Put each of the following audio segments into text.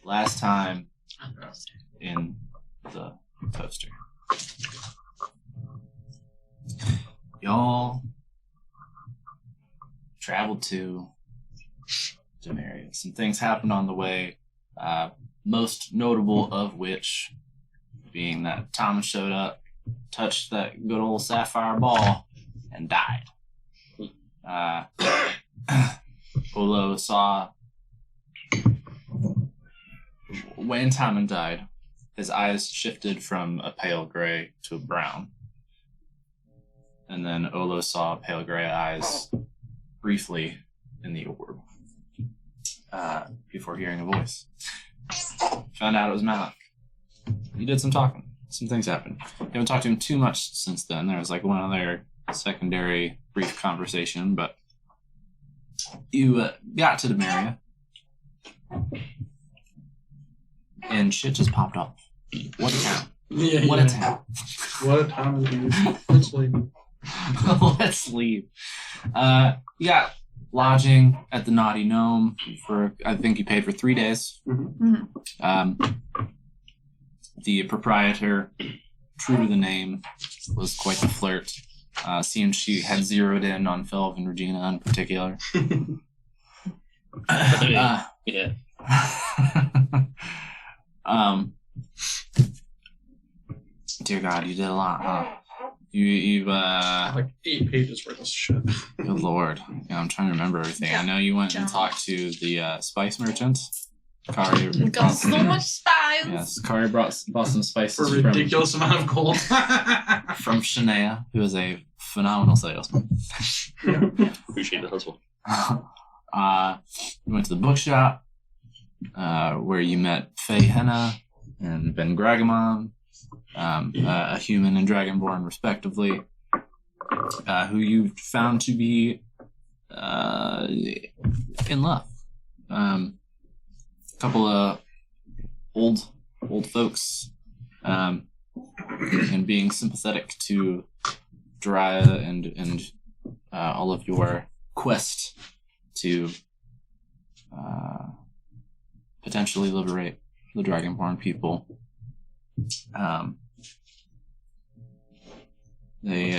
last time in the poster. Y'all traveled to Demaria. Some things happened on the way, most notable of which being that Thomas showed up, touched that good old sapphire ball, and died. Olo saw when Timon died, his eyes shifted from a pale gray to a brown. And then Olo saw pale gray eyes briefly in the orb before hearing a voice. Found out it was Malik. He did some talking. Some things happened. You haven't talked to him too much since then. There was like one other secondary brief conversation, but you got to Demaria. And shit just popped off. What a town. What a town. What a town indeed. Let's leave. Let's leave. You got lodging at the Naughty Gnome for, I think you paid for 3 days. The proprietor, true to the name, was quite the flirt. Seemed she had zeroed in on Felv and Regina in particular. Yeah. Dear God, you did a lot, huh? You've like 8 pages worth of shit. Good Lord. Yeah, I'm trying to remember everything. I know you went and talked to the spice merchant. Kari got so much spice. Yes, Kari bought some spices For a ridiculous amount of gold. from Shania, who is a phenomenal salesman. Appreciate the hustle. You went to the bookshop, where you met Faye Henna and Ben Gragamon, a human and dragonborn, respectively, who you found to be in love. A couple of old folks, and being sympathetic to Jiraiya and all of your quest to potentially liberate the Dragonborn people. They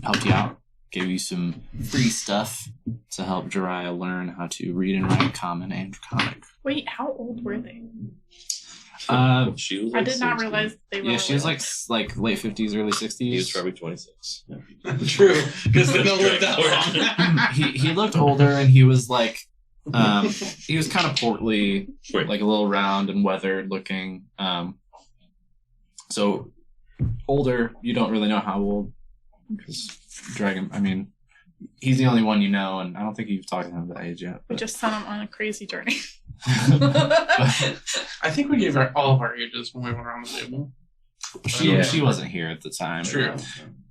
helped you out, gave you some free stuff to help Jiraiya learn how to read and write Common and Draconic. Wait, how old were they? She was I like did not 16. realize they were. Yeah, she was like late 50s, early 60s. He was probably 26. Yeah. True, because they don't live that long. he looked older, and he was like, he was kind of portly, Right. like a little round and weathered looking. So older, you don't really know how old, because he's the only one you know, and I don't think you've talked to him about age yet. We just sent them on a crazy journey. I think we gave her all of our ages when we went around the table. She wasn't here at the time. True.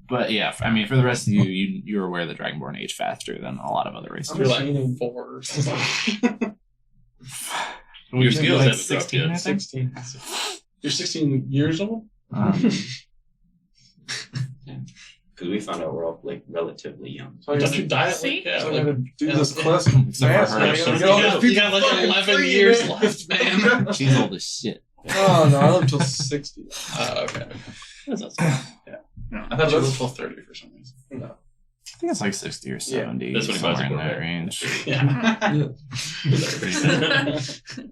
But yeah, for the rest of you're aware that Dragonborn age faster than a lot of other races. You're like 4 or something. Your skills like haven't dropped 16, yet. I think? 16. You're 16 years old? Because we found out we're all like relatively young. So Don't you you diet see? like that? So Like, I'm gonna do this yeah. quest. Except for her. you got like 11 years left, man. She's old as shit. Oh no, I live till 60. Okay. That's not so bad. I thought you were till 30 for some reason. No. I think it's like 60 or 70. That's what he buys somewhere a in that Corvette. range. Yeah.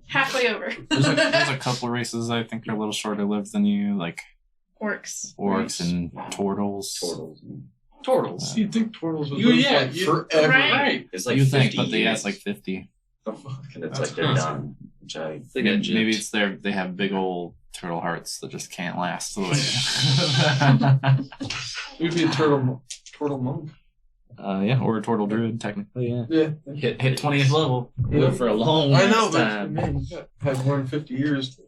Halfway over. There's a couple of races I think are a little shorter lived than you, like Orcs. orcs and turtles. Turtles. You'd think turtles would You- live yeah, like you- forever. Right. It's like You 50 think, but years. it's like 50. And it's That's like they're awesome. done. Which I They got Maybe gypped. it's they have big old turtle hearts that just can't last. You'd be a turtle monk. Yeah, or a turtle druid technically. Yeah, Yeah. hit 20th level. live for a long I know, but time. man, you got had more than 50 years.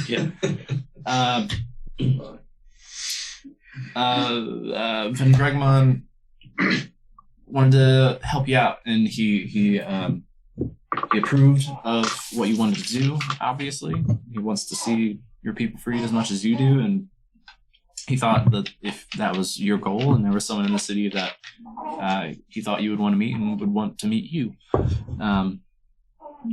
Yeah. Van Bregman wanted to help you out, and he approved of what you wanted to do. Obviously, he wants to see your people freed as much as you do, and he thought that if that was your goal, and there was someone in the city that he thought you would want to meet and would want to meet you,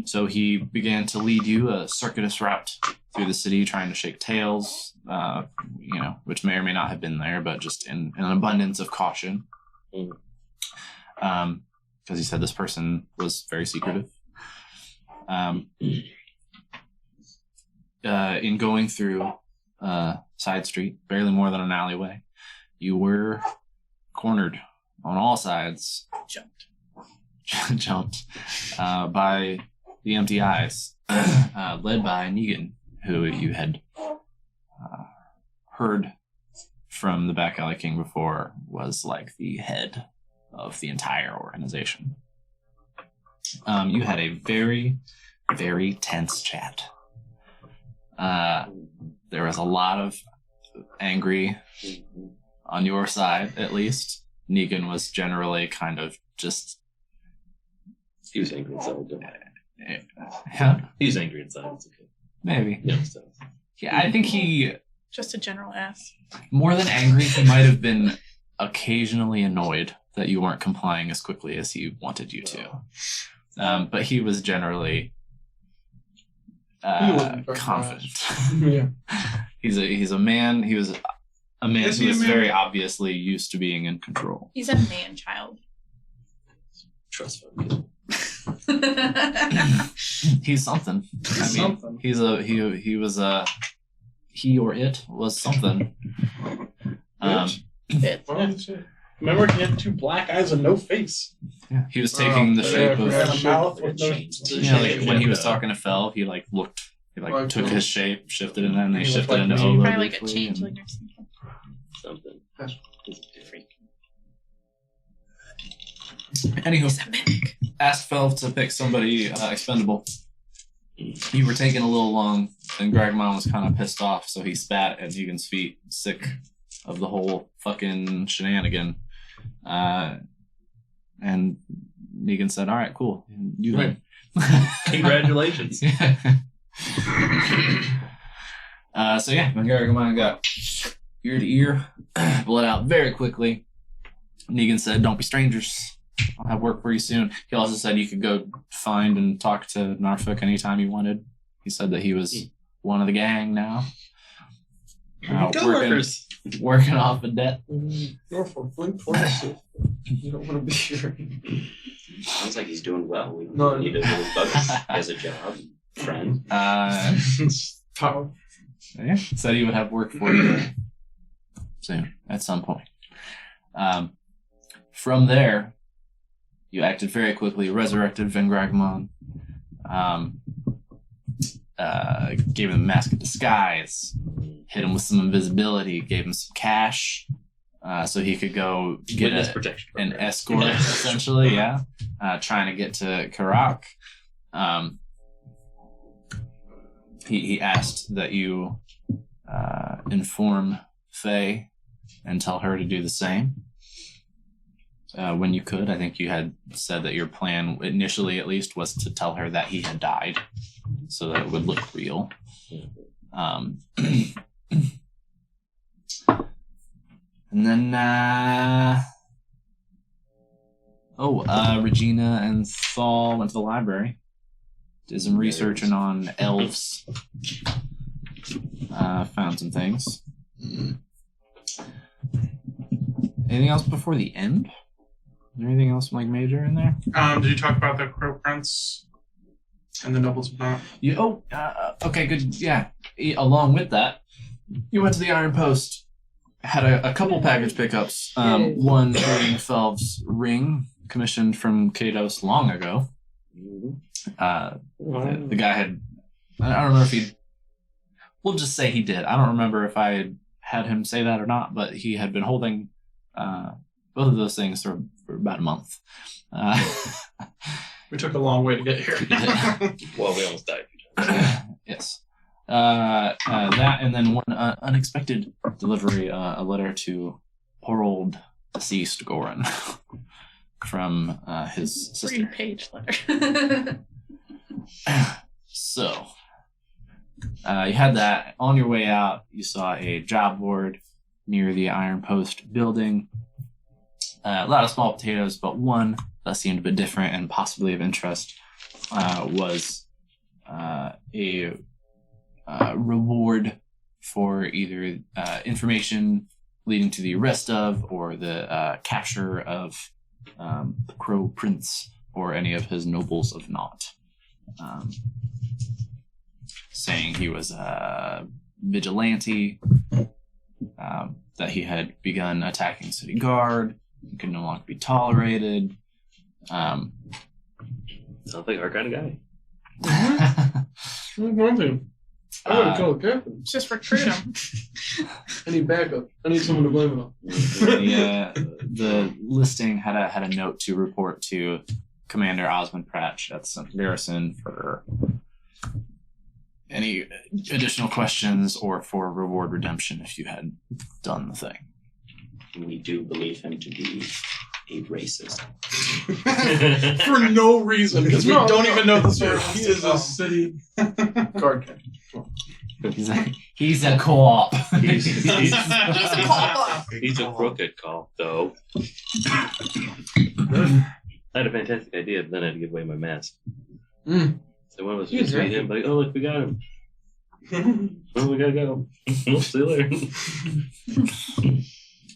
So he began to lead you a circuitous route through the city, trying to shake tails, which may or may not have been there, but just in an abundance of caution. Because he said this person was very secretive. In going through side street, barely more than an alleyway, you were cornered on all sides, jumped by the empty eyes, led by Negan, who you had heard from the Back Alley King before was like the head of the entire organization. You had a very, very tense chat. There was a lot of angry on your side, at least. Negan was generally kind of just... He was angry inside. Huh? He's angry inside. It's okay. Maybe. Yeah, so. Yeah, I think he... Just a general ass. More than angry, he might have been occasionally annoyed that you weren't complying as quickly as he wanted you to. But he was generally confident. Yeah. He's a man. He was a man Is who he a was man? very obviously used to being in control. He's a man child. Trust fund. He's something. Something. He was a he or it was something. Bit. Oh, shit. Remember, he had 2 black eyes and no face. Yeah, he was taking the yeah, shape I of. forgot. And a mouth with no. Like when he was talking to Fel, he like looked. He like Like took him. his shape, shifted, and then they He shifted looked into like me. Olo. Probably like a briefly, and- changeling or something. Something. Freak. Anywho, He's a mimic. asked Fel to pick somebody expendable. You were taking a little long, and Gregmon was kind of pissed off, so he spat at Negan's feet, sick of the whole fucking shenanigan. And Negan said, "All right, cool, you win." Congratulations. So yeah, when Gregmon got ear to ear, bled out very quickly. Negan said, "Don't be strangers. I'll have work for you soon." He also said you could go find and talk to Narfuk anytime you wanted. He said that he was one of the gang now. Working off a debt. Norfolk, blink twice. You don't want to be here. Sounds like he's doing well. We No. need to really bug him. He has a job, friend. Top. Yeah, said he would have work for you soon, at some point. From there, you acted very quickly, resurrected Vengragmon, gave him a mask of disguise, hit him with some invisibility, gave him some cash, so he could go get Witness protection an program. escort, essentially, yeah, trying to get to Karak. He asked that you inform Faye and tell her to do the same. When you could, I think you had said that your plan, initially at least, was to tell her that he had died, so that it would look real. And then, Regina and Thal went to the library, did some researching on elves, found some things. Anything else before the end? Is there anything else like major in there? Did you talk about the Crow Prince and the Nobles of Not? Okay, good. Yeah. Along with that, you went to the Iron Post, had a couple package pickups. One being Felv's ring, commissioned from Kados long ago. The guy had, I don't know if he, we'll just say he did. I don't remember if I had him say that or not, but he had been holding both of those things for about a month. We took a long way to get here. Well, we almost died. Yes. That and then one unexpected delivery, a letter to poor old deceased Goran from his sister. 3-page letter. So, you had that. On your way out, you saw a job board near the Iron Post building. A lot of small potatoes, but one that seemed a bit different and possibly of interest. was a reward for either information leading to the arrest of or the capture of the Crow Prince or any of his nobles of naught. Saying he was a vigilante, that he had begun attacking city guard, he could no longer be tolerated. Sounds like our kind of guy. I'm going to. I'm going to call the captain. Just recruit him. I need backup. I need someone to blame it on. The listing had a note to report to Commander Osmond Pratch at the Central Garrison for any additional questions or for reward redemption if you had done the thing. We do believe him to be a racist. For no reason, because we don't even know the story. He is a Um, city guard captain. He's a co-op. He's He's a call. He's a crooked call, though. I had a fantastic idea, but then I had to give away my mask. Mm. So one of us You was just meet did. him, like, oh, look, we got him. Oh, we gotta go. We'll see you later.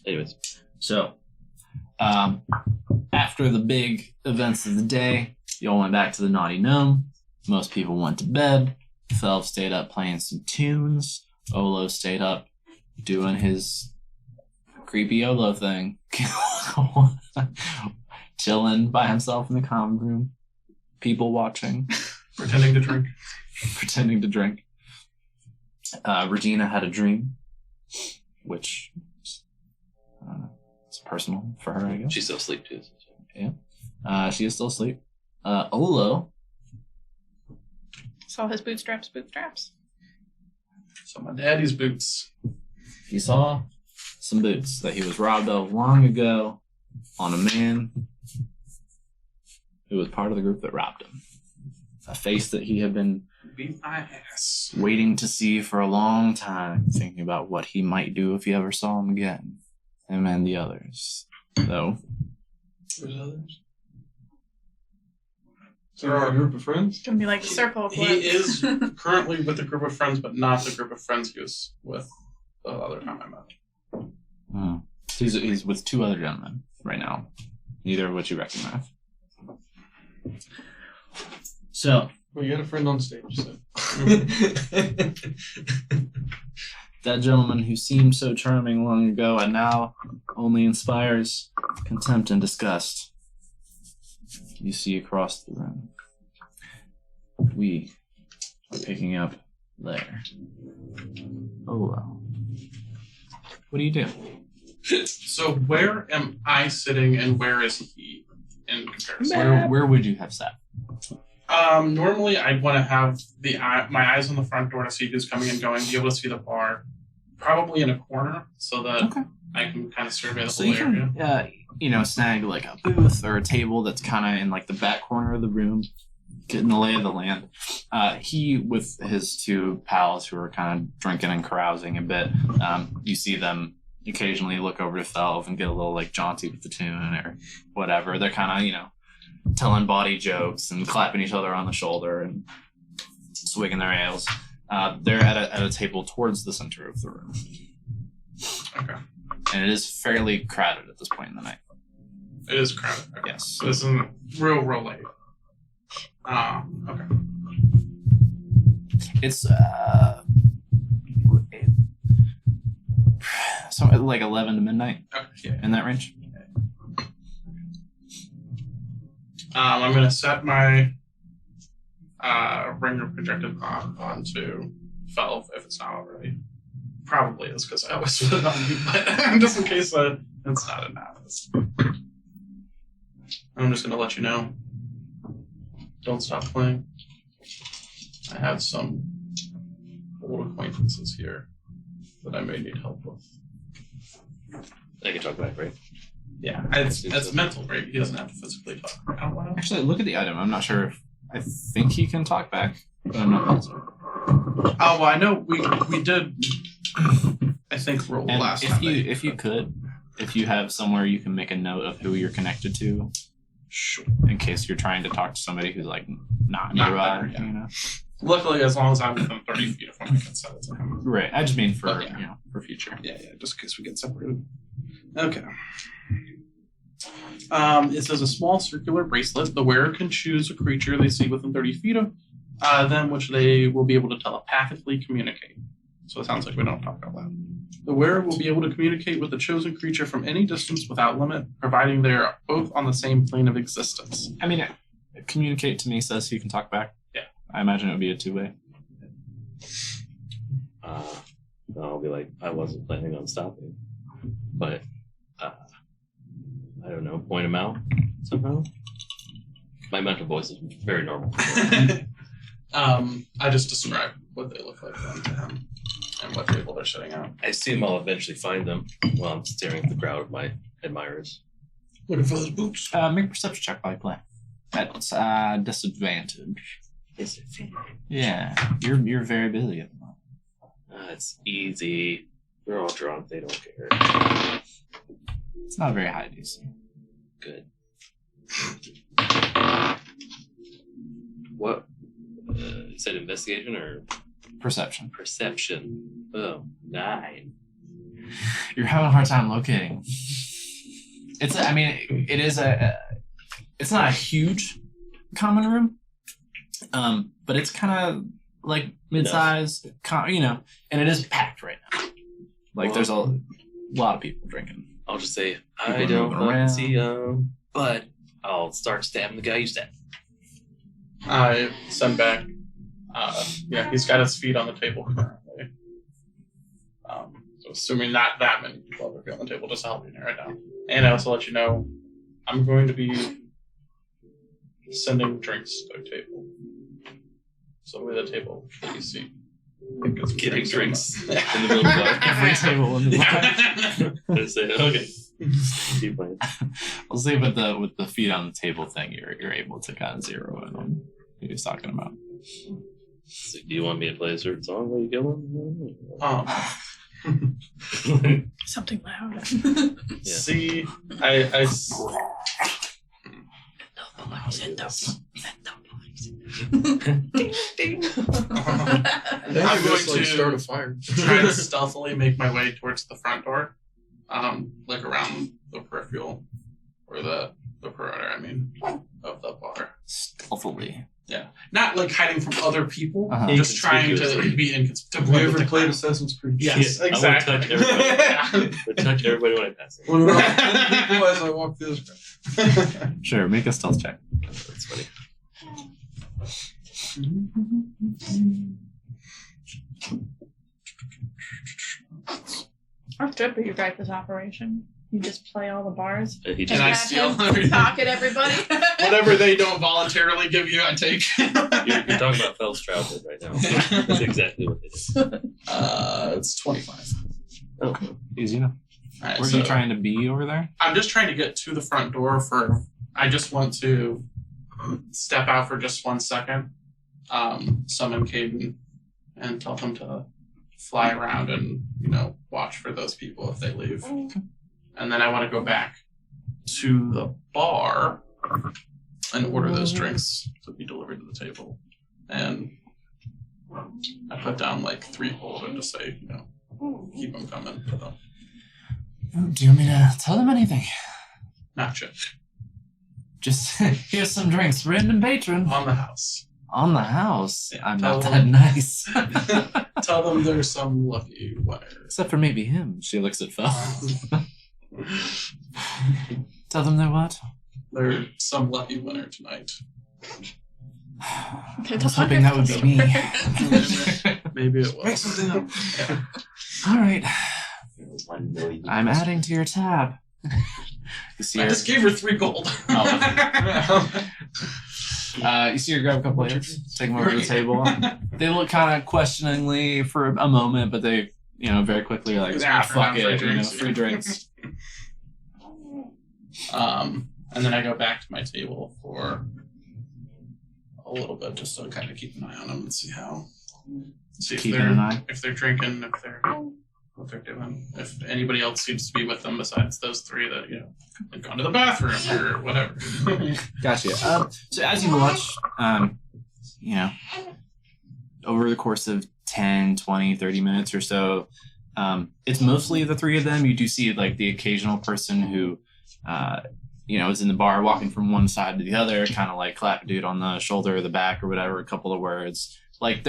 Anyways. So, after the big events of the day, you all went back to the Naughty Gnome. Most people went to bed. Felv stayed up playing some tunes. Olo stayed up doing his creepy Olo thing. Chilling by himself in the common room. People watching. Pretending to drink. Pretending to drink. Regina had a dream, which it's personal for her, I guess. She's still asleep, too. She is still asleep. Olo. Saw his bootstraps. So my daddy's boots. He saw some boots that he was robbed of long ago on a man who was part of the group that robbed him. A face that he had been Beat my ass. waiting to see for a long time, thinking about what he might do if he ever saw him again. Him and the others. Though, There's others. So our group of friends? It's gonna be like a circle of He blood. is currently with the group of friends, but not the group of friends he was with the other time I met him. he's with two other gentlemen right now. Neither of which you recognize. So, Well, you had a friend on stage, so. that gentleman who seemed so charming long ago and now only inspires contempt and disgust. You see across the room. We are picking up there. Oh, well. What do you do? So where am I sitting and where is he in comparison? Where would you have sat? Normally I'd want to have my eyes on the front door to see who's coming and going, be able to see the bar, probably in a corner so that Okay. I can kind of survey the So whole you area. can, snag like a booth or a table that's kind of in like the back corner of the room, getting the lay of the land. He, with his two pals who are kind of drinking and carousing a bit, you see them occasionally look over to Felv and get a little like jaunty with the tune or whatever. They're kind of, telling bawdy jokes and clapping each other on the shoulder and swigging their ales. They're at a table towards the center of the room. Okay. And it is fairly crowded at this point in the night. It is crowded. Okay. Yes. So this isn't real late. Okay. It's so like 11 to midnight, Okay. in that range. I'm gonna set my ringer projected onto Felv if it's not already. Probably is because I always put it on you, but just in case it's not enough. I'm just gonna let you know. Don't stop playing. I have some old acquaintances here that I may need help with. I can talk back, right? Yeah, it's mental, right? He doesn't have to physically talk out loud. Actually, look at the item. I'm not sure if I think he can talk back, but I'm not positive. Oh well, I know we did. I think roll And last if time. you could, if you have somewhere you can make a note of who you're connected to, Sure. in case you're trying to talk to somebody who's like not nearby. there, yeah. You know, Luckily, as long as I'm within 30 feet of him, I can send it to him. right? I just mean for But, yeah. you know for future. Yeah, just in case we get separated. Okay. It says a small circular bracelet. The wearer can choose a creature they see within 30 feet of them, which they will be able to telepathically communicate. So it sounds like we don't talk out loud. The wearer will be able to communicate with the chosen creature from any distance without limit, providing they are both on the same plane of existence. I mean, communicate to me says he can talk back. Yeah. I imagine it would be a two-way. Then I'll be like, I wasn't planning on stopping, but I don't know, point him out somehow. My mental voice is very normal. I just describe what they look like then to him and what table they're sitting at. I assume I'll eventually find them while I'm staring at the crowd of my admirers. Looking for those boots. Make a perception check while you play. That's disadvantage. Yeah, you're very busy at the moment. It's easy. They're all drunk. They don't care. It's not very high DC. Good. What? You said investigation or Perception. perception? Oh, 9. You're having a hard time locating. It's. I mean, it is a. It's not a huge common room, but it's kind of like mid-sized, you know, and it is packed right now. Like there's a lot of people drinking. I'll just say, People I don't moving around. see but I'll start stabbing the guy you stabbed. I send back. Yeah, he's got his feet on the table currently. So assuming not that many people have on the table, just to help you narrow it down. And I also let you know, I'm going to be sending drinks to the table. So with the table that you see. Get some Getting drinks on in that. the middle of the bar. Every table in the bar. I say, okay. Keep playing. I'll say with the feet on the table thing, you're able to kind of zero in on who he's talking about. So do you want me to play a certain song while you kill him? Something loud. See, I I'm going to start a fire. try to stealthily make my way towards the front door, like around the peripheral, or the perimeter, I mean, of the bar. Stealthily. Yeah, not like hiding from other people, Uh-huh. just trying to be inconspicuous. Have you ever played Assassin's Creed? Yes, Yeah, I would exactly. touch everybody. I touch everybody when I pass it. One of the people as I walk through this. Sure, make a stealth check. That's funny. How good for your guys' operation? You just play all the bars He and just, I have steal him everything? talk at everybody. Whatever they don't voluntarily give you, I take. you're talking about Fell's childhood right now. That's exactly what they did. It's 25. Oh, Easy enough. All right, Where are so you trying to be over there? I'm just trying to get to the front door for. I just want to step out for just 1 second, summon Caden, and tell him to fly around and watch for those people if they leave. And then I want to go back to the bar and order those drinks to be delivered to the table. And I put down like 3 hold and just say, keep them coming. So, Do you want me to tell them anything? not yet. Just here's some drinks. Random patron. On the house. On the house. Yeah, I'm tell not that them. nice. Tell them there's some lucky winner. Except for maybe him. She looks at Phil. Tell them they're what? There's some lucky winner tonight. I was hoping that would be me. Maybe it was. Make something up. Yeah. All right. 1 million. I'm adding to your tab. You see I her, just gave her 3 gold. you see her grab a couple items, take them over to the table. They look kind of questioningly for a moment, but they, very quickly are like, Yeah, fuck free it, drinks. free drinks. And then I go back to my table for a little bit just to kind of keep an eye on them and see Keeping if an they're eye. if they're drinking, if they're what they're doing. If anybody else seems to be with them besides those three that, have gone to the bathroom or whatever. Gotcha. So as you watch, over the course of 10, 20, 30 minutes or so, it's mostly the three of them. You do see like the occasional person who, is in the bar walking from one side to the other, kind of like clap a dude on the shoulder or the back or whatever, a couple of words. Like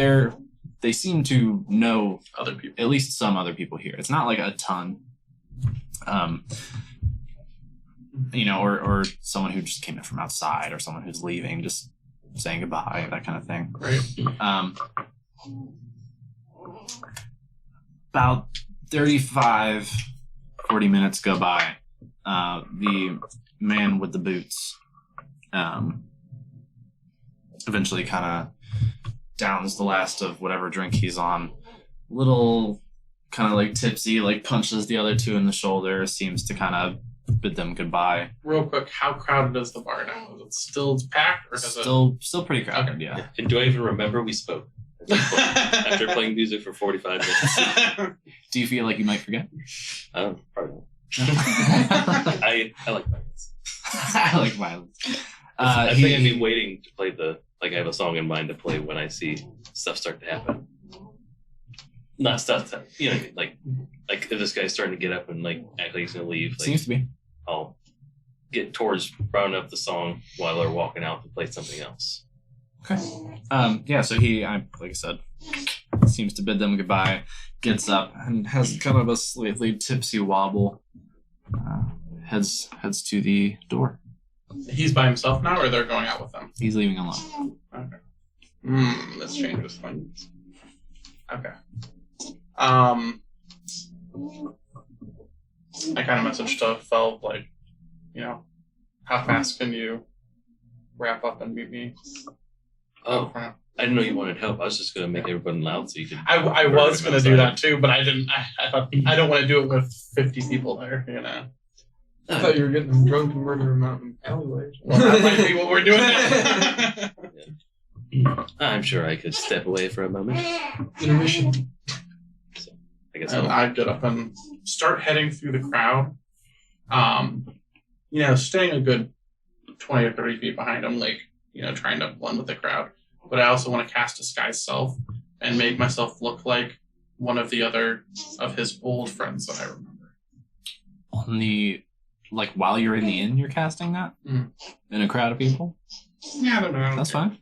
they seem to know Other people. at least some other people here. It's not like a ton. Or someone who just came in from outside or someone who's leaving, just saying goodbye, that kind of thing. Right. About 35, 40 minutes go by. The man with the boots eventually kind of downs the last of whatever drink he's on. Little kind of like tipsy, like punches the other two in the shoulder, seems to kind of bid them goodbye. Real quick, how crowded is the bar now? Is it still packed or has Still pretty crowded, Okay. yeah. And do I even remember we spoke? After playing music for 45 minutes. Do you feel like you might forget? I don't probably not. I like violence. I like violence. I think I'd be waiting to play I have a song in mind to play when I see stuff start to happen. Not stuff that, like if this guy's starting to get up and like act like he's gonna leave. Like, Seems to be. I'll get towards rounding up the song while they're walking out to play something else. Okay. So he, like I said, seems to bid them goodbye, gets up and has kind of a slightly tipsy wobble, heads to the door. He's by himself now or they're going out with them? He's leaving alone. Okay. This changes things. Okay. I kind of messaged to Fel, like, how fast can you wrap up and meet me? Oh, I didn't know you wanted help. I was just going to make everyone loud so you could... I was going to do that too, but I didn't. I thought, I don't want to do it with 50 people there, I thought you were getting drunk and murder them out in alleyways. Well, that might be what we're doing now. I'm sure I could step away for a moment. Intermission. So, I guess And I'd get up and start heading through the crowd. Staying a good 20 or 30 feet behind him, like, trying to blend with the crowd. But I also want to cast Disguise Self and make myself look like one of the other of his old friends that I remember. While you're in the inn, you're casting that? Mm. In a crowd of people? Yeah, I don't know. That's fine.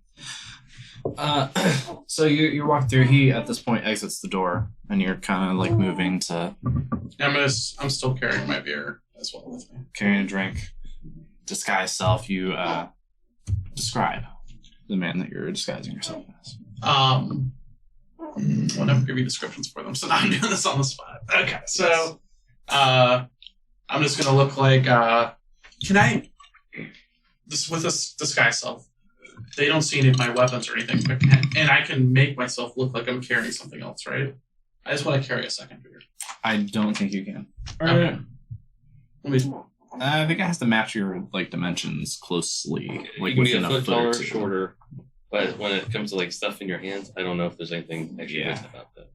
So you walk through. He, at this point, exits the door, and you're kind of, moving to... I'm still carrying my beer as well with me. Carrying a drink. Disguise self, you describe the man that you're disguising yourself as. I'll never give you descriptions for them, so now I'm doing this on the spot. Okay, so I'm just gonna look like can I this with this Disguise Self? They don't see any of my weapons or anything, and I can make myself look like I'm carrying something else, right? I just want to carry a second beer. I don't think you can. Okay. Let me. I think it has to match your dimensions closely. You can be a within foot foot or taller or two. shorter, but when it comes to stuff in your hands, I don't know if there's anything extra Yeah. about that.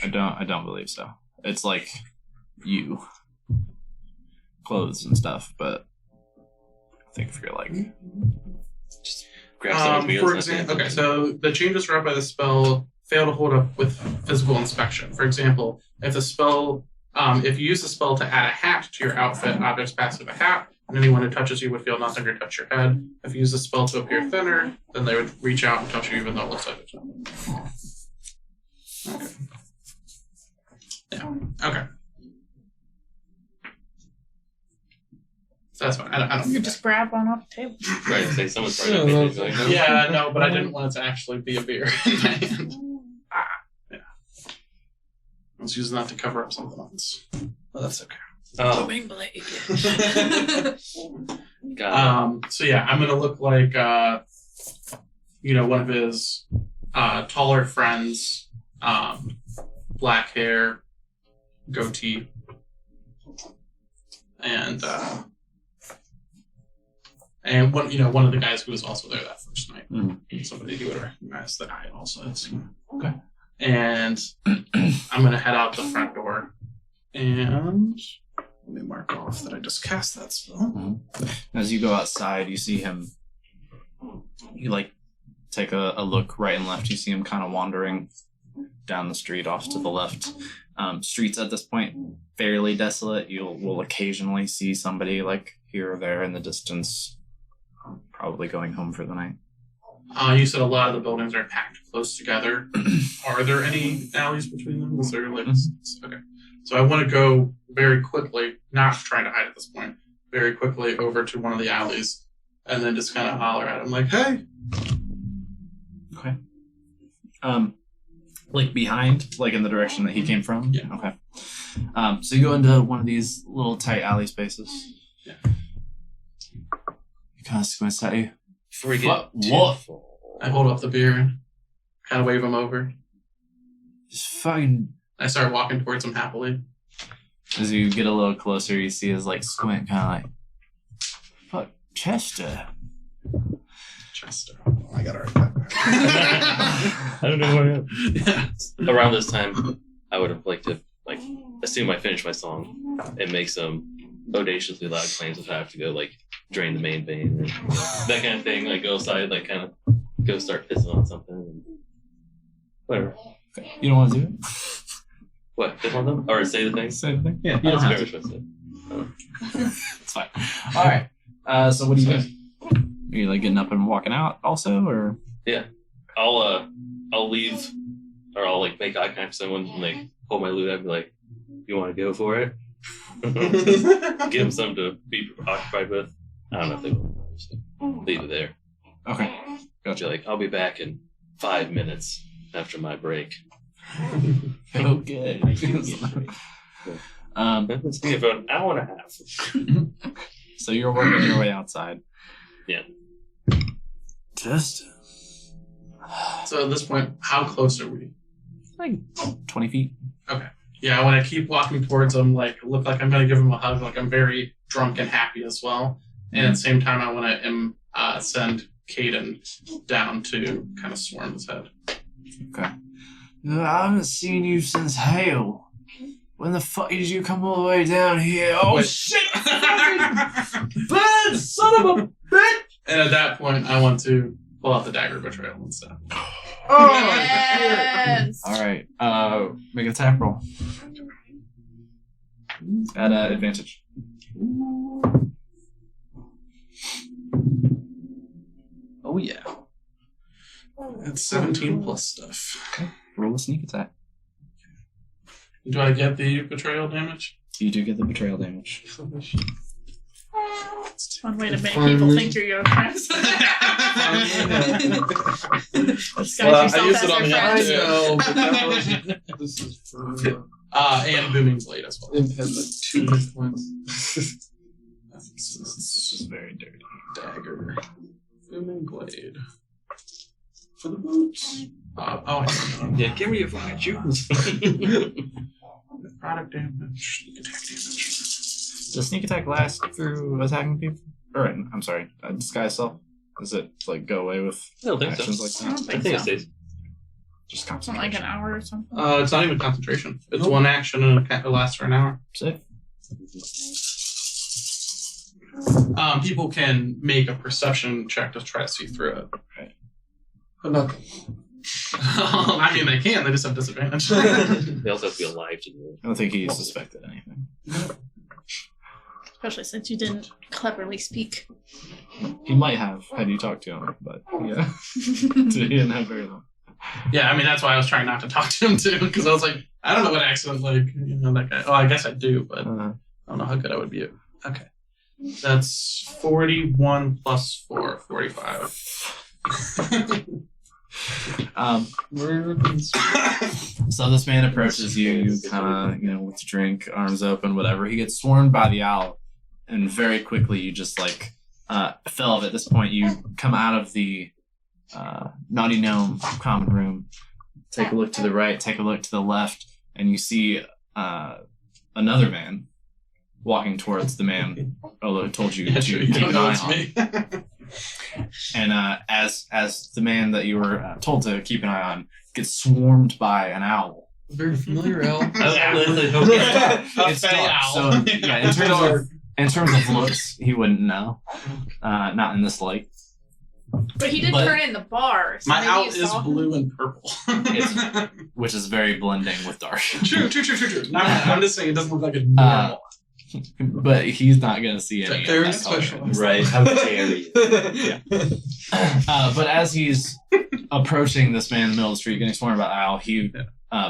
I don't believe so. It's like you. Clothes and stuff, but I think if you're Just grab someone's wheels. For and that's it. example, okay, so the changes wrought by the spell fail to hold up with physical inspection. For example, if the spell, if you use the spell to add a hat to your outfit, objects pass through the hat, and anyone who touches you would feel nothing or touch your head. If you use the spell to appear thinner, then they would reach out and touch you, even though it looks like it's nothing. Okay. Yeah. Okay. So that's fine. I don't. You could just grab one off the table. Right, say someone's Yeah, probably that's- like, Yeah, no, but I didn't want it to actually be a beer in my hand. Yeah. I was using that to cover up something else. But that's okay. oh, Wing blade. God. So yeah, I'm gonna look like one of his taller friends, black hair, goatee, and one of the guys who was also there that first night. Mhm. Somebody he would recognize that I also had seen. Okay. and I'm gonna head out the front door. And let me mark off that I just cast that spell. As you go outside, you see him. You like take a look right and left. You see him kind of wandering down the street off to the left. Streets at this point fairly desolate. Will occasionally see somebody like here or there in the distance, probably going home for the night. You said a lot of the buildings are packed close together. Are there any alleys between them? Is there like okay? So I want to go very quickly, not trying to hide at this point, very quickly over to one of the alleys, and then just kind of holler at him like, "Hey!" Okay. Like behind, like in the direction that he came from? Yeah. Okay. So you go into one of these little tight alley spaces. Yeah. He kind of squints at you. Before we get What? I hold up the beer and kind of wave him over. Just fucking... I start walking towards him happily. As you get a little closer, you see his like squint, kind of like, fuck, Chester. Chester. Oh, I gotta write that back. I don't know who I am. Yeah. Around this time, I would have liked to, like, assume I finished my song and make some audaciously loud claims if I have to go, like, drain the main vein or that kind of thing. Like, go outside, like, kind of go start pissing on something. And whatever. Okay. You don't want to do it? What? Piss on them? Or say the thing? Say the thing? Yeah, you I don't don't have to. It's fine. All right. So what do you do? Are you like getting up and walking out also, or? Yeah. I'll leave, or I'll, like, make eye contact with someone and, like, hold my loot up and be like, you want to go for it? Give them something to be occupied with. I don't know if they will. Just leave it there. Okay. Gotcha. Like, I'll be back in 5 minutes after my break. Okay. It's been about an hour and a half. So you're working your way outside. Yeah. Just So at this point, how close are we? like 20 feet. Yeah, I want to keep walking towards him, like look like I'm going to give him a hug, like I'm very drunk and happy as well. And at the same time, I want to send Caden down to kind of swarm his head. Okay. I haven't seen you since Hale. When the fuck did you come all the way down here? Oh Wait. shit! Bird, son of a bitch! And at that point, I want to pull out the dagger of betrayal instead. Oh, Yes. all right. Make an attack roll. At advantage. Oh yeah. It's 17 plus stuff. Roll a sneak attack. Do I get the betrayal damage? You do get the betrayal damage. It's one way to make people think you're your friends. Disguise yourself as their friend. but that was, this is for and booming blade as well. It has like 2 hit points. This is very dirty. Dagger, booming blade for the boots. Yeah, give me your fucking shoes. Product damage, attack damage. Does sneak attack last through attacking people? Or, I'm sorry, disguise self? Does it like go away with I don't think actions so. like I don't that? I think think it so. stays. Just Something concentration. like an hour or something. It's not even concentration. It's one action and it lasts for an hour. Sick. People can make a perception check to try to see through it. But not I mean, they can. They just have disadvantage. They also have to be alive to do it. I don't think he suspected anything. Especially since you didn't cleverly speak. He might have had you talked to him, but yeah, he didn't have very long. Yeah, I mean that's why I was trying not to talk to him too, because I was like, I don't know what accent that guy. Oh, I guess I do, but I don't know how good I would be. Okay, that's 41 plus 4, 45. So this man approaches you, kind of, with your drink, arms open, whatever. He gets swarmed by the owl, and very quickly you just fell of it. At this point, you come out of the naughty gnome common room, take a look to the right, take a look to the left, and you see another man walking towards the man, although it told you Yeah, to sure, keep you don't an know eye it's on. me. And as the man that you were told to keep an eye on gets swarmed by an owl. Very familiar, Al. It's fey dark, owl. so yeah, in terms of looks, he wouldn't know. Not in this light. But he did But- turn in the bar. So My maybe owl you is saw blue and purple. Which is very blending with dark. True. No, I'm just saying it doesn't look like a normal. But he's not gonna see any. Very of that color. special. Right? How dare you? But as he's approaching this man in the middle of the street, getting sworn about owl, he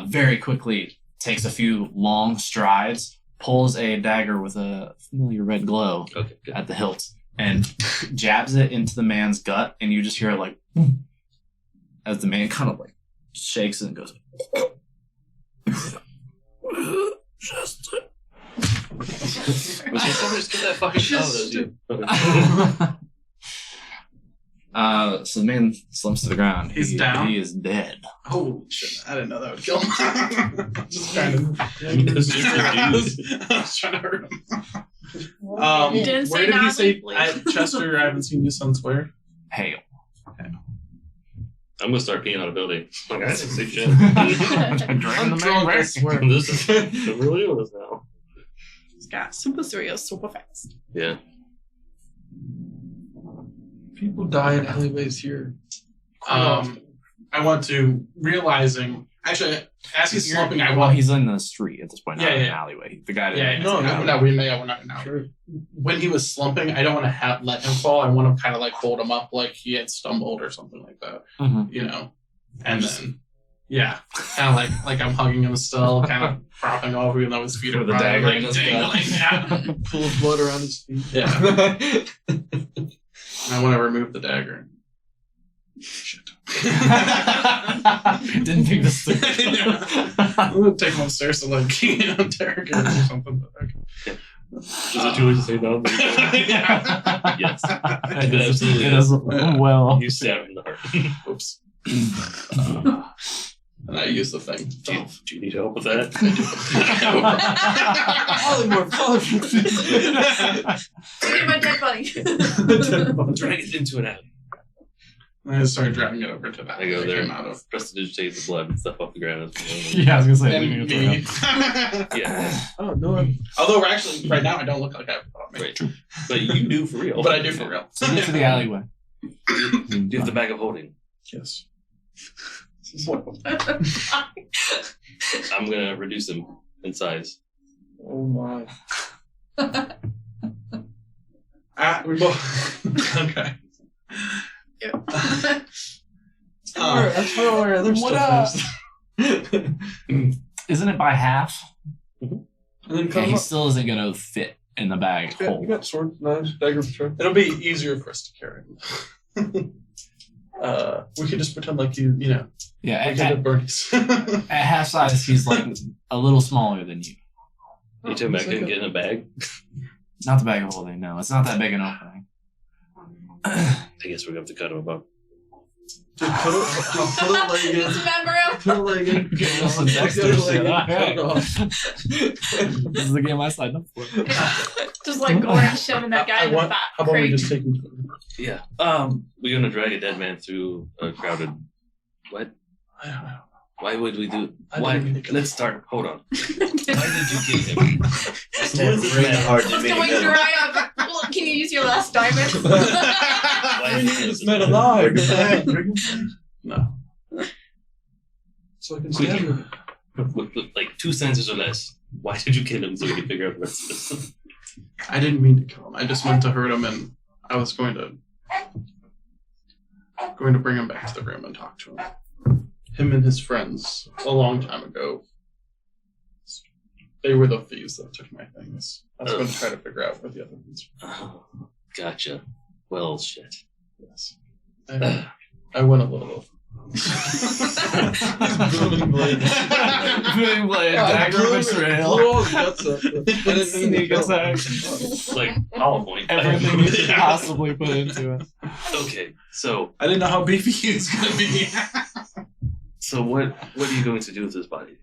very quickly takes a few long strides, pulls a dagger with a familiar red glow Okay, good. at the hilt, and jabs it into the man's gut, and you just hear it like as the man kind of like shakes it and goes. Was there somebody just get that fucking shit? Oh, that was you. Okay. So the man slumps to the ground. He's down? He is dead. Oh shit! I didn't know that would kill him. Just trying to. It's just a dude. I was trying to hurt him. You didn't say where did he say? non-lethally. Chester, I haven't seen you since where? Hail. I'm gonna start peeing on a building. Like, I didn't say shit. I'm drunk, I swear. This is the real deal is now. He's got super serious, super fast. Yeah. People die in alleyways here. I want to realizing. Actually, as he's slumping, I Well, want. he's in the street at this point, not Yeah, in an yeah. alleyway. The guy. Yeah, didn't- no, we may. We're not now. Sure. When he was slumping, I don't want to let him fall. I want to kind of like hold him up, like he had stumbled or something like that. Mhm. You know, and then kind of like I'm hugging him still, kind of propping over, even though his feet are With a probably, dagger like, in his dangling. Yeah. Pool of blood around his feet. Yeah. And I want to remove the dagger. Shit. Didn't think this through. I'm gonna take him upstairs to like interrogate him or something. But okay. Is it too late to say no? Yeah. Yes. It is, Absolutely. it is well. You stabbed him in the heart. Oops. And I use the thing. Do you need help with that? Look at my dead buddy. Drag it into an alley. I just started dragging it over to that. I go that there. came out of. Prestidigitate the blood and stuff off the ground. Yeah, I was gonna say. And leaving it me. Yeah. Oh, no. Although we're actually right now, I don't look like I have a problem. Right. But you do for real. But I do for real. So get to the alleyway. Do you have the bag of holding? Yes. I'm gonna reduce him in size. Oh, my. We both. Okay. That's where our other What, stuff Isn't it by half? And then Okay, come he up. still isn't gonna fit in the bag Yeah, whole. you got swords, knives, dagger, patrol. It'll be easier for us to carry. We could just pretend like you know, Yeah, we did at Bernie's. at half size, he's like a little smaller than you. You tell me I couldn't get in a bag? Not the bag of holding. No, it's not that big an opening. I guess we're gonna have to cut him about. Just put it like in. Dismember him. Put it like in. Listen, Dexter Put it said, like in, "Alright." cut it off. This is the game I signed up for. Just like Gordon shoving that guy in the back. How about we crate. just take him? Yeah. We're gonna drag a dead man through a crowded. What? I don't know. Why would we do? I Why? didn't mean to kill Let's start. Hold on. Why did you kill him? It's really hard to It's make going it. dry up. Look, can you use your last diamond? Why did you kill This him? man alive. No. So I can stab him. With like 2 sentences or less. Why did you kill him so we can figure out the rest of this? I didn't mean to kill him. I just meant to hurt him, and I was going to bring him back to the room and talk to him. Him and his friends a long time ago. They were the thieves that took my things. I was going to try to figure out where the other ones were. Oh, gotcha. Well, shit. Yes. I went a little. Booming blade. Booming blade, dagger of betrayal. Blew all his guts up. I didn't mean to Sneak kill him. attack. It's like hollow point. Everything you could possibly put into it. Okay, so I didn't know how beefy he was going to be. what are you going to do with this body?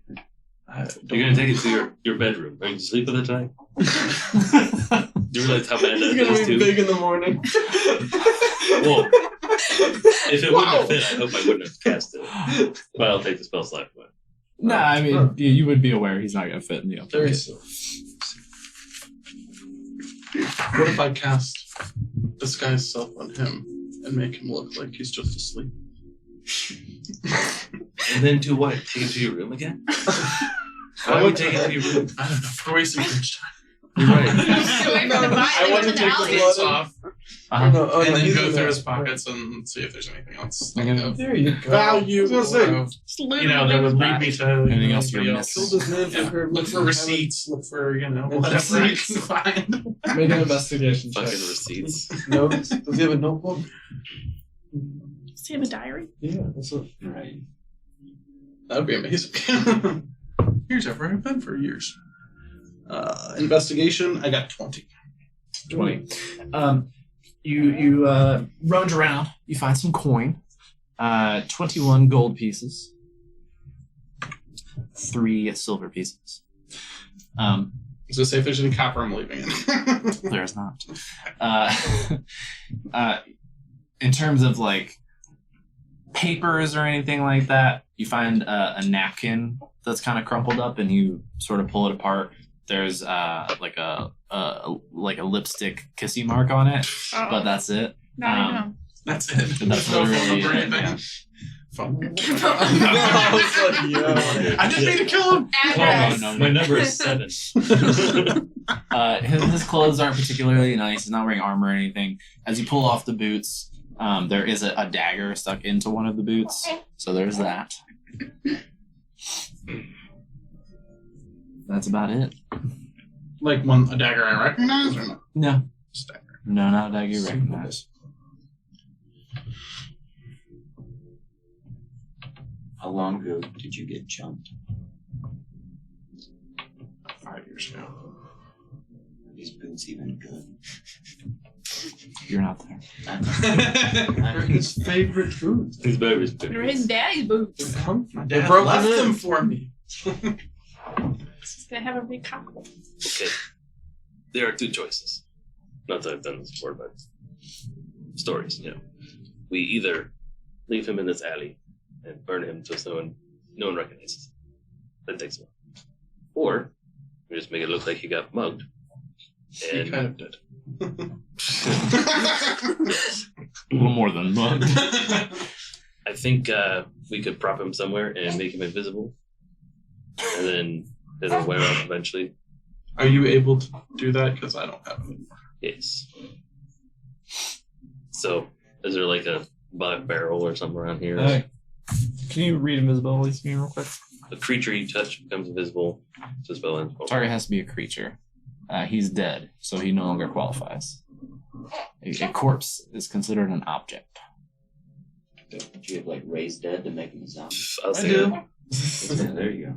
I You're going to take it to your bedroom. Are you going to sleep at the time? Do you realize how bad It's that gonna is be too? big in the morning. Whoa. If it wouldn't have fit, I hope I wouldn't have cast it. But I'll take the spell slot. But Nah, I mean, you would be aware he's not going to fit in the open. Very kit. silly. What if I cast disguise self on him and make him look like he's just asleep? and then do what? Take it to your room again? Why would you take it to your room? I don't know. For wasting bridge time. You're right. Away from the body, I want to with take an the alley. boots off Uh-huh. No, oh, and no, then he's go in through there. his pockets and see if there's anything else Okay. of There you go. value. I was gonna say, or of, Just loot you know, him that would with lead me bodies. to Anything else anybody you're else. killed this man for Yeah. her. Look for receipts. Look for, you know, And whatever I receipts. can find. Make an investigation check. Fucking receipts. Notes. Does he have a notebook? Does he have a diary? Yeah, that's what. Right. That would be amazing. Here's everywhere I've been for years. Investigation, I got 20. 20. You rummage around. You find some coin. 21 gold pieces. 3 silver pieces. So say if there's any copper, I'm leaving it. There's not. In terms of like papers or anything like that, you find a napkin that's kind of crumpled up, and you sort of pull it apart. There's like a lipstick kissy mark on it, but that's it. Not even. That's it. That's no literally phone number or it, anything. Phone number. I was like, yo. I just need to kill him. Address. no. My number is 7. His clothes aren't particularly nice. He's not wearing armor or anything. As you pull off the boots, there is a dagger stuck into one of the boots. So there's that. That's about it. Like a dagger I recognize or no? No. Just dagger. No, not a dagger you recognize. How long ago did you get jumped? 5 years ago. Are these boots even good? You're not there. They're his favorite food. His baby's They're his daddy's boots. My They dad broke left them in. them for me. They have a big cock. Okay. There are 2 choices. Not that I've done this before, but stories, you know. We either leave him in this alley and burn him so no one recognizes him. That takes a while. Or we just make it look like he got mugged. He And kind of did. A little more than mugged. I think we could prop him somewhere and make him invisible. And then it'll wear off eventually. Are you able to do that? Because I don't have it. Yes. So, is there like a barrel or something around here? Can you read invisibility to me real quick? A creature you touch becomes invisible. So spell ends. Target has to be a creature. He's dead, so he no longer qualifies. A corpse is considered an object. Do you have like raised dead to make him a zombie? I'll I say do. that. Yeah, there you go.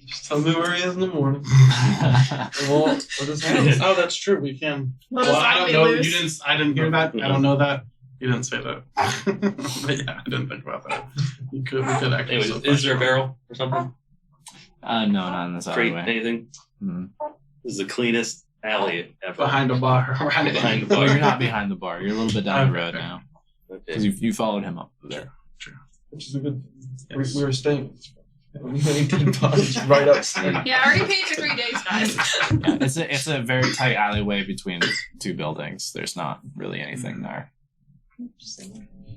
Just tell me where he is in the morning. Well, what is happening? Oh, that's true. We can. Let Well, us I all don't be know. loose. You didn't. I didn't hear that. I don't know that. You didn't say that. But yeah, I didn't think about that. We could actually. Anyways, is there a barrel or something? No, not in this Crate, alleyway. anything? Mhm. This is the cleanest alley ever. behind a bar? Right Behind the Well, bar. you're not behind the bar. You're a little bit down the Okay, road okay. now. Okay. Because you followed him up there. Which is a good. Yes. We were staying. We did right upstairs. Yeah, I already paid for 3 days, guys. Yeah, it's a very tight alleyway between 2 buildings. There's not really anything there.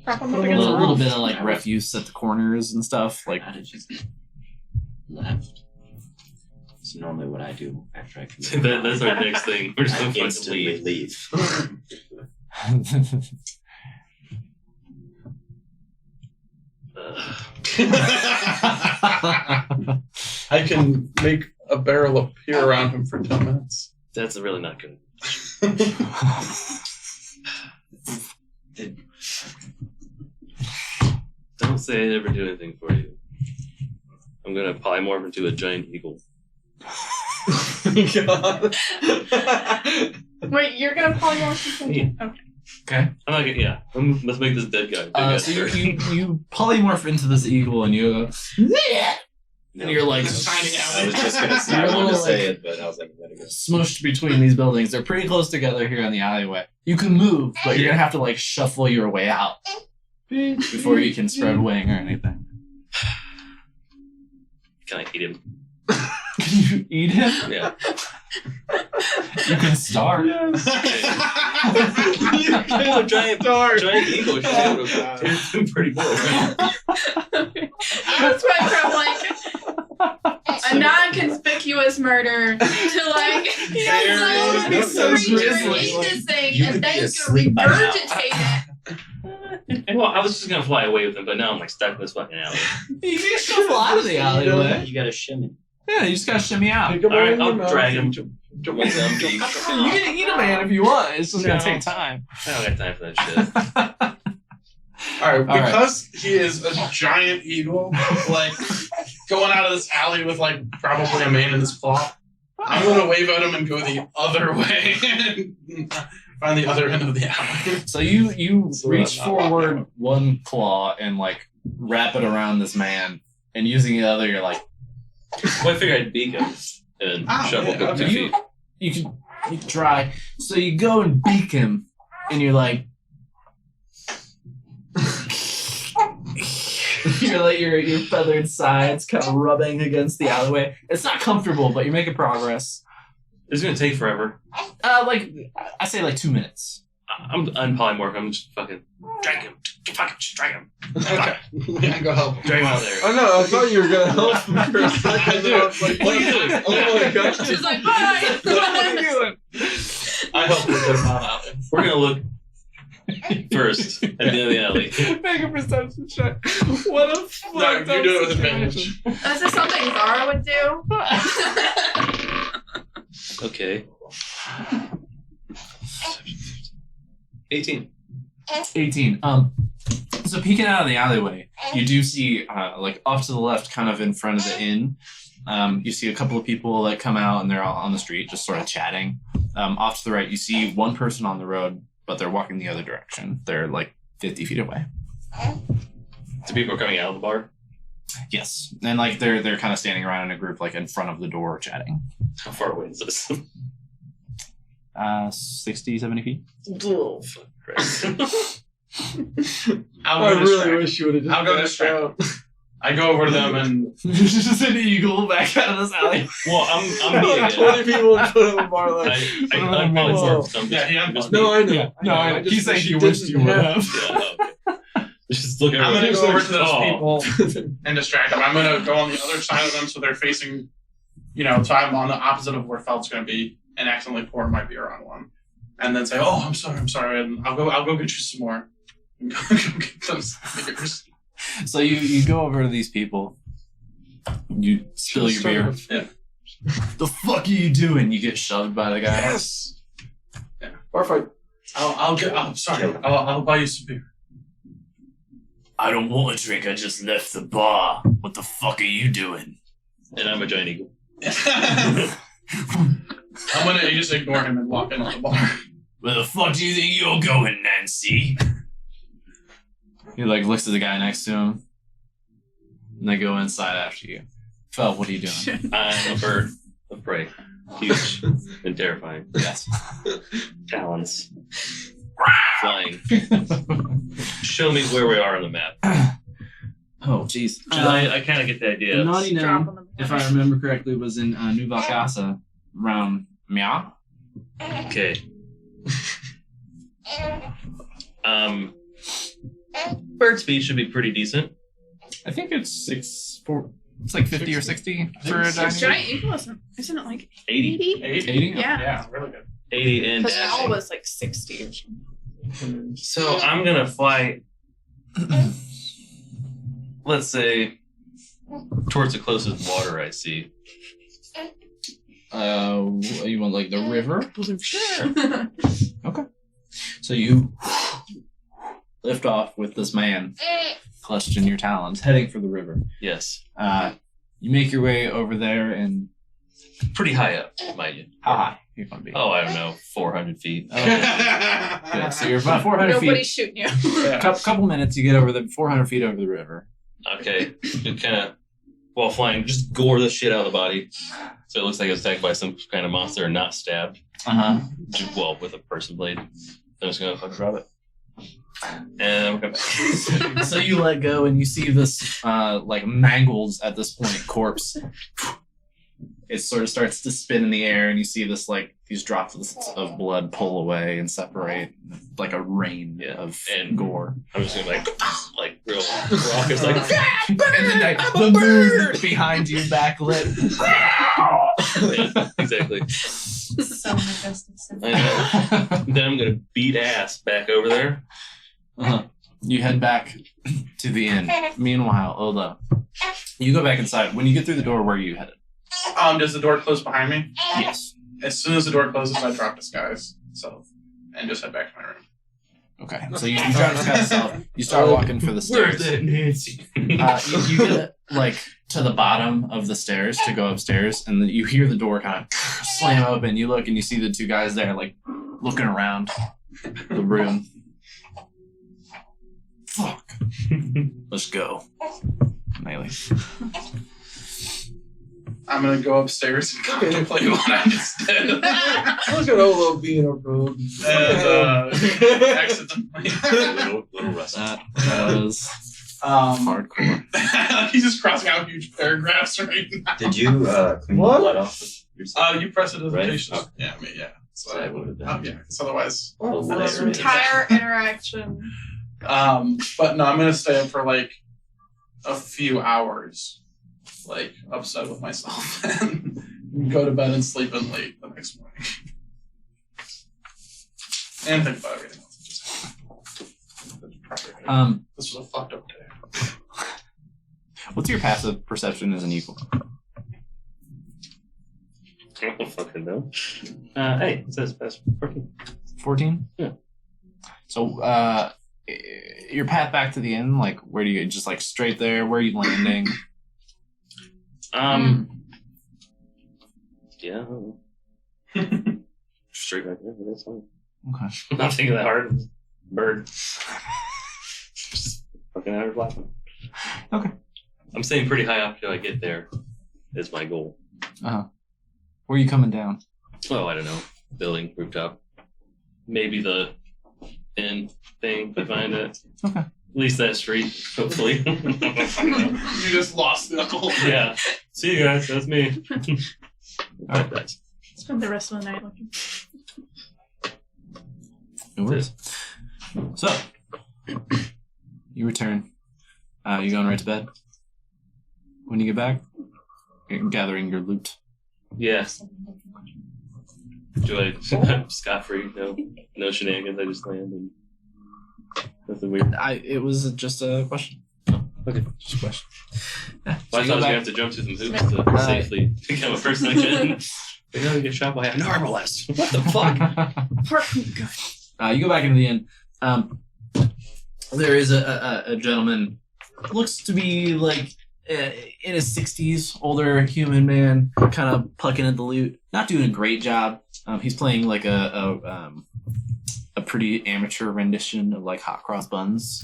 Prop them up A against the little wall. bit of like refuse at the corners and stuff. Like How did you left? It's normally what I do after I can. That's our next thing. We're just gonna fucking Instantly leave. leave. I can make a barrel appear around him for 10 minutes. That's really not good. Don't say I never do anything for you. I'm gonna polymorph into a giant eagle. God. Wait, you're gonna polymorph into Yeah. Okay. okay. I'm not gonna. Yeah. Let's make this dead guy. Big guy So you, first. you polymorph into this eagle and you go, And you're like This tiny I alley. was just gonna say, I You're a wanted to little, say it, but I was like, I'm gonna go. smushed between these buildings. They're pretty close together here in the alleyway. You can move, but you're gonna have to like shuffle your way out before you can spread wing or anything. Can I eat him? Can you eat him? Yeah. You can start. Oh, giant eagle. It's pretty cool. That's went from like a non-conspicuous murder to like That would be so grisly. eat this thing You and could then be you asleep by now. regurgitate it. Well, I was just gonna fly away with him, but now I'm like stuck in this fucking alley. You can shuffle out of the alleyway. You gotta shimmy. Yeah, you just gotta shimmy out. Pick 'em All right, in your I'll mouth. drag him to my zombie. You can eat a man if you want. It's just gonna take time. I don't got time for that shit. Alright, right. because he is a giant eagle, like going out of this alley with like probably a man in his claw, I'm gonna wave at him and go the other way and find the other end of the alley. So you So reach not forward one claw and like wrap it around this man, and using the other, you're like Well, I figured I'd beak him and shuffle yeah, up 2 okay. feet. you can try. So you go and beak him, and you're like. You're like your feathered sides kind of rubbing against the alleyway. It's not comfortable, but you're making progress. It's gonna take forever. Like I say, like 2 minutes. I'm polymorph. I'm just fucking drag him. Fucking just drag him. Okay, yeah, go help him. Drag him out of there. Oh no, I thought you were gonna help me for a second. Dude, I was like, what are you doing? Oh my gosh. She's like, bye. I help him get him out. We're gonna look first at the end of the alley. Make a perception check. What a No, you do it with advantage. This is something Zara would do. Okay. 18. 18. So peeking out of the alleyway, you do see, like off to the left, kind of in front of the inn, you see a couple of people that come out and they're all on the street, just sort of chatting. Off to the right, you see one person on the road, but they're walking the other direction. They're like 50 feet away. So people are coming out of the bar. Yes, and like they're kind of standing around in a group, like in front of the door, chatting. How far away is this? 60, 70 feet. Oh, fuck Christ. I really wish you would have just I'll go backed distract out. I go over to them and Just an eagle back out of this alley. Well, I'm Like meeting 20 it. people in front of a bar I like, polymorph. So I'm Yeah, just, yeah, I'm just no, I know. Yeah, No, I just he's saying wish he you wished you didn't would have. okay. Just look at I'm gonna everything. go over to those Oh. people and distract them. I'm gonna go on the other side of them so they're facing, so I'm on the opposite of where Felt's gonna be, and accidentally pour my beer on one, and then say, "Oh, I'm sorry," and I'll go get you some more. And go get those beers. So you go over to these people. You spill your beer. Yeah. The fuck are you doing? You get shoved by the guy. Yes. Yeah. Or if I I'll buy you some beer. I don't want a drink. I just left the bar. What the fuck are you doing? And I'm a giant eagle. I'm gonna just ignore him and walk into the bar. Where the fuck do you think you're going, Nancy? He like looks at the guy next to him. And they go inside after you. Fel, what are you doing? I'm a bird of prey. Huge and terrifying. Yes. Talons. Flying. Show me where we are on the map. Oh, jeez. I kind of get the idea. The Naughty Drop Gnome, on the if I remember correctly, was in New Valkassa around Meow. Okay. Bird speed should be pretty decent. I think it's it's like 50 or 60 for a Six. dining. Giant eagle isn't it like 80. 80? 80? Yeah. Yeah, really good. 80 and Because owl dashing. was like 60 or something. So I'm going to fly, let's say, towards the closest water I see. You want like the river? Sure. So you lift off with this man clutched in your talons, heading for the river. Yes. You make your way over there, and Pretty high up, mind you. how high you want to be? Oh, I don't know, 400 feet. Good. So you're about 400 Nobody's feet. shooting you. Couple minutes, you get over the 400 feet over the river. Okay. Just kind of while flying, just gore the shit out of the body. So it looks like it was attacked by some kind of monster and not stabbed. Well, with a person blade. I'm just gonna fucking drop it. And we'll come back. So you let go and you see this like mangled at this point corpse. It sort of starts to spin in the air and you see this like these droplets of blood pull away and separate like a rain of gore. I'm just gonna like real raucous like And then like, the moon behind you backlit. yeah, exactly. So majestic. I know. Then I'm gonna beat ass back over there. You head back to the inn. Meanwhile, Ola, you go back inside. When you get through the door, where are you headed? Does the door close behind me? Yes. As soon as the door closes, I drop disguise. And just head back to my room. Okay. So you drop disguise yourself. You start walking for the stairs. Where's that Nancy? You get like to the bottom of the stairs to go upstairs, and then you hear the door kind of slam open. You look and you see the two guys there, like looking around the room. Fuck. Let's go. Melee. I'm gonna go upstairs and contemplate what I just did. Look at Olo being a rogue. And accidentally. Little rust. That was hardcore. He's just crossing out huge paragraphs right now. Did you clean What? the blood off of yourself? You press it as a Right? patient. Okay. Yeah, I mean, yeah. So So I would have been. yeah, because otherwise. Oh, This Later. entire interaction. But no, I'm gonna stay up for like a few hours, like upset with myself, and go to bed and sleep in late the next morning, and think about everything else that just happened. This was a fucked up day. What's your passive perception as an equal? I don't fucking know. Hey, it says pass 14. 14? Yeah. So, your path back to the inn, like, where do you just like straight there? Where are you landing? Yeah. I don't know. Straight back there. That's fine. Okay. Not thinking that hard. Bird. Just fucking out of laughing. Okay. I'm staying pretty high up till I get there. Is my goal. Where are you coming down? Oh, I don't know. Building, rooftop. Maybe the inn thing if I find it. Okay. At least that street, hopefully. You just lost the whole. Yeah. See you guys. That's me. Alright. That's Spend the rest of the night looking. No worries. So, you return. You going right to bed? When you get back? You're gathering your loot. Yes. Do I scot free? No shenanigans. I just land and nothing weird. It was just a question. Okay. Just a question. Yeah. Well, I you thought I go was gonna back- have to jump through some hoops to safely become a person again. But now I get shot by an arbalest. What the fuck? You go back into the inn. There is a gentleman, looks to be like in his 60s, older human man, kind of plucking at the loot. Not doing a great job. He's playing like a pretty amateur rendition of like hot cross buns.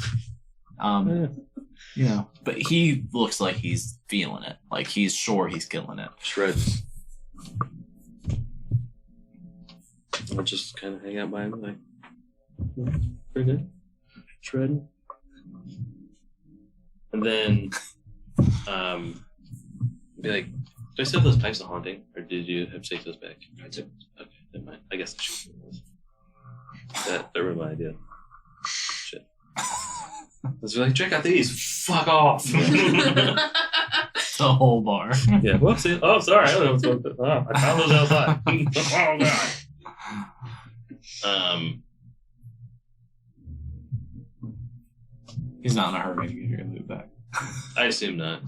You know, but he looks like he's feeling it. Like he's sure he's killing it. Shred. I'll just kind of hang out by him, like, pretty good. Shredding. And then, be like, do I still have those pipes of haunting? Or did you have to take those back? I took. Okay, never mind. I guess I should do those. That ruined my idea. Shit. Let's be like, check out these. Fuck off. The whole bar. Yeah, whoopsie. Oh, sorry. I don't know what's going on. Oh, I found those outside. Oh, God. He's not in a hurry to get your loot back. I assume not.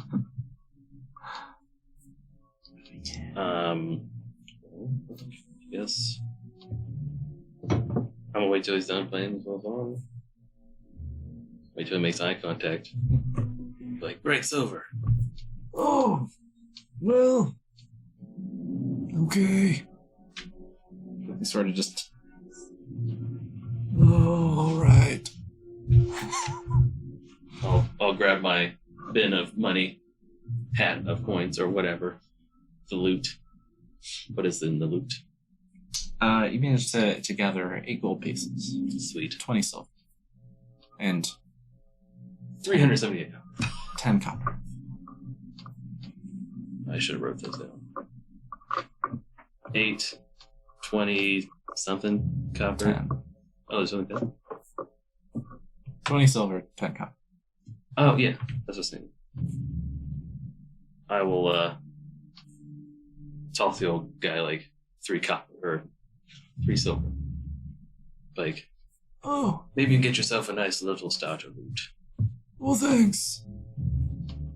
Yes. I'm gonna wait till he's done playing his song. Wait till he makes eye contact. Like, break's over. Oh, well, okay. He sort of just. Oh, all right. I'll grab my bin of money hat of coins or whatever. The loot. What is in the loot? You managed to gather 8 gold pieces, Sweet. 20 silver, and 378. 10 copper. I should have wrote those down. 8, 20 something copper. 10. Oh, there's only 10. 20 silver, 10 copper. Oh yeah, that's what I was thinking. I will toss the old guy like 3 copper or 3 silver. Like, Oh, maybe you can get yourself a nice little starter loot. well, thanks.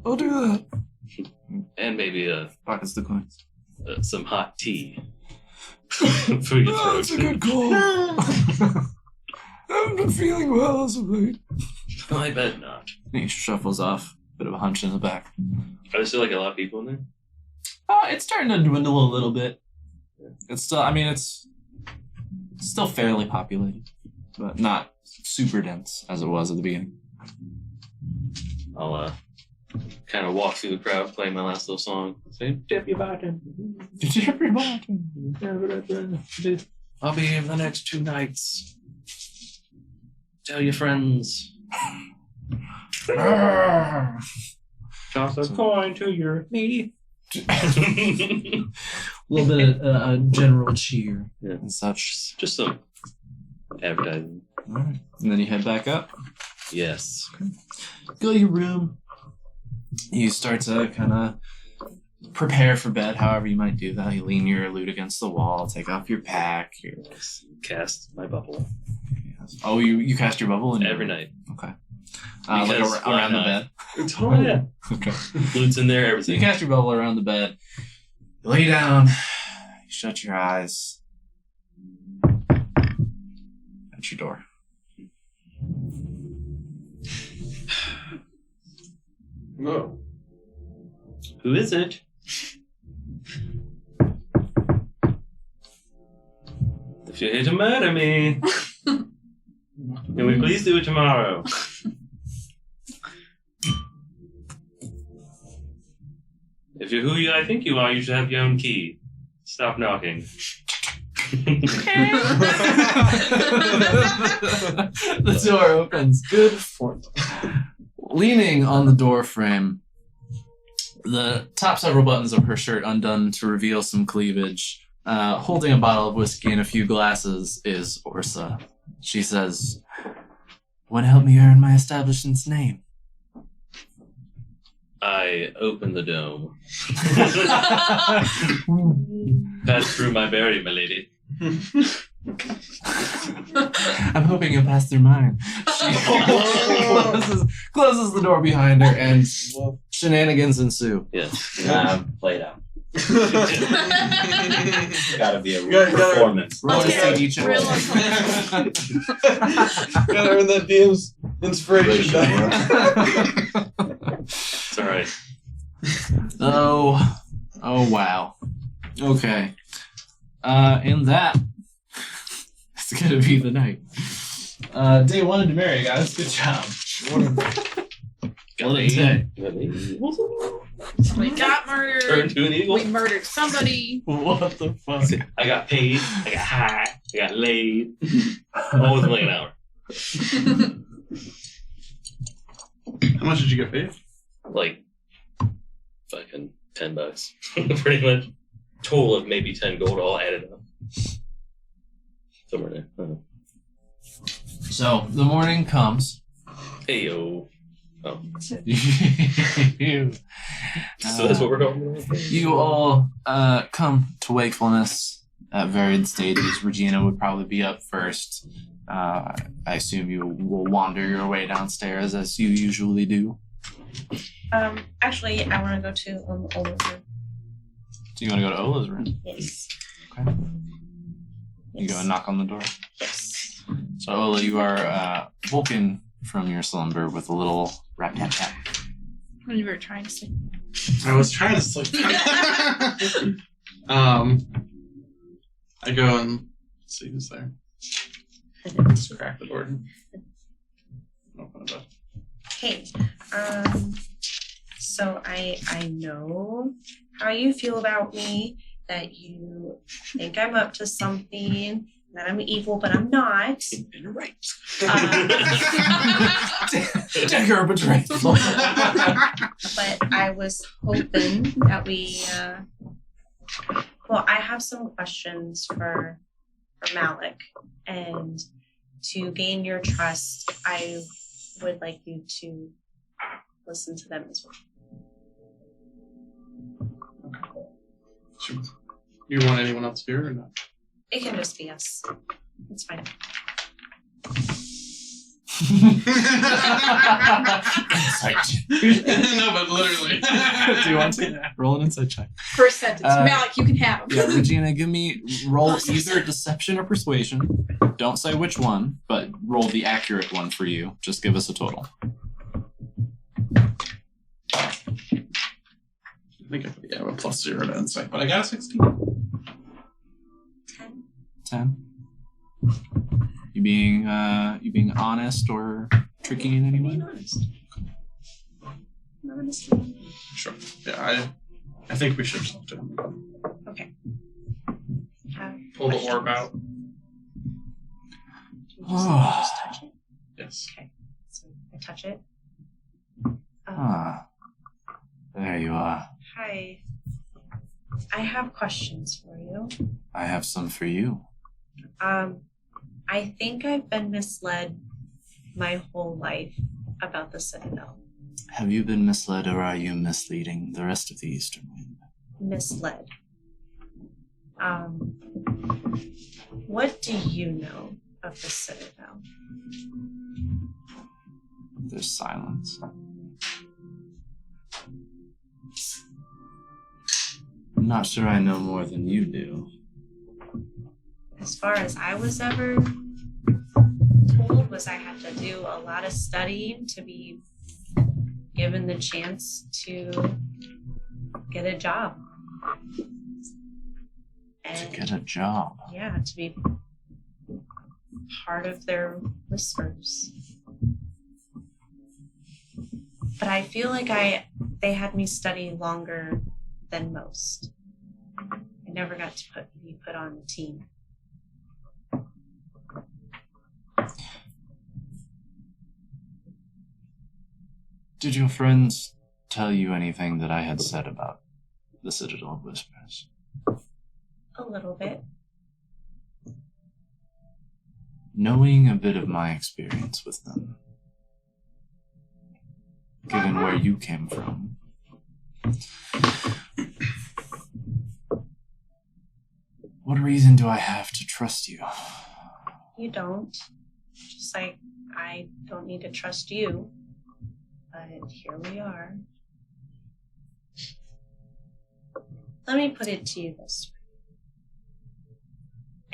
I'll do that. And maybe Pockets the coins. some hot tea for your Oh, throat. that's a good call. I haven't been feeling well as of late. I bet not. He shuffles off. Bit of a hunch in the back. Are there still like a lot of people in there? It's starting to dwindle a little bit. It's still, I mean, it's still fairly populated, but not super dense as it was at the beginning. I'll kind of walk through the crowd, play my last little song, saying, "Tip your button." I'll be here for the next 2 nights. Tell your friends. Toss a coin to your knee. A little bit of general cheer. And such. Just some advertising. All right. And then you head back up. Yes. Go to your room. You start to kind of prepare for bed, however you might do that. You lean your loot against the wall, take off your pack. Cast my bubble Oh, you cast your bubble in every night. Okay. Because like why around the not? bed. It's Oh yeah. Okay. Loot's in there, So you everything. cast your bubble around the bed. You lay down. You shut your eyes. At your door. No. Who is it? If you're here to murder me, can we please do it tomorrow? If you're who I think you are, you should have your own key. Stop knocking. The door opens. Good form. Leaning on the door frame, the top several buttons of her shirt undone to reveal some cleavage, holding a bottle of whiskey and a few glasses, is Orsa. She says, "Want to help me earn my establishment's name?" I open the dome. Pass through my berry, my lady. I'm hoping you'll pass through mine. She closes the door behind her, and shenanigans ensue. Yes. Play it out. Gotta be a Gotta- performance. Roll to Okay, see each other. real Gotta earn that DM's inspiration. It's all right. Oh wow. Okay. And that is gonna be the night. Day 1 to marry, guys. Good job. What a day. We got Turn murdered. to an eagle. We murdered somebody. What the fuck? I got paid. I got high. I got laid. All within like an hour. How much did you get paid? Like fucking $10. Pretty much. Total of maybe 10 gold all added up. Somewhere there. I don't know. So the morning comes. Hey yo. Oh. you, So that's what we're talking about? you all come to wakefulness at varied stages. Regina would probably be up first. I assume you will wander your way downstairs as you usually do. Actually, I want to go to Ola's room. So you want to go to Ola's room? Yes. Okay. You go and knock on the door. Yes. So Ola, you are woken from your slumber with a little rap tap tap. When you were trying to sleep. I was trying to sleep. I go and see who's there. Just crack the door. Open it up. Hey. So I know how you feel about me, that you think I'm up to something, that I'm evil, but I'm not. And right. Decker betrayed. But I was hoping that we well, I have some questions for Malik, and to gain your trust, I would like you to listen to them as well. You want anyone else here or not? It can just be us. It's fine. Insight. No, but literally. Do you want to roll an insight check? First sentence. Malik, you can have him. Yeah, Regina, roll either deception or persuasion. Don't say which one, but roll the accurate one for you. Just give us a total. I think I have a +0 to insight, but I got a 16. 10. You being honest or tricky in any way? Being honest. I'm honest. Sure. Yeah, I think we should talk to him. Okay. Pull the orb out. Just touch it. Yes. Okay. So I touch it. There you are. Hi. I have questions for you. I have some for you. I think I've been misled my whole life about the Citadel. Have you been misled, or are you misleading the rest of the Eastern Wind? Misled. What do you know of the Citadel? There's silence. I'm not sure I know more than you do. As far as I was ever told, was I had to do a lot of studying to be given the chance to get a job. To get a job. Yeah, to be part of their whispers. But I feel like they had me study longer than most. I never got to be put on a team. Did your friends tell you anything that I had said about the Citadel of Whispers? A little bit. Knowing a bit of my experience with them, given where you came from, what reason do I have to trust you? You don't. Just like I don't need to trust you. But here we are. Let me put it to you this way.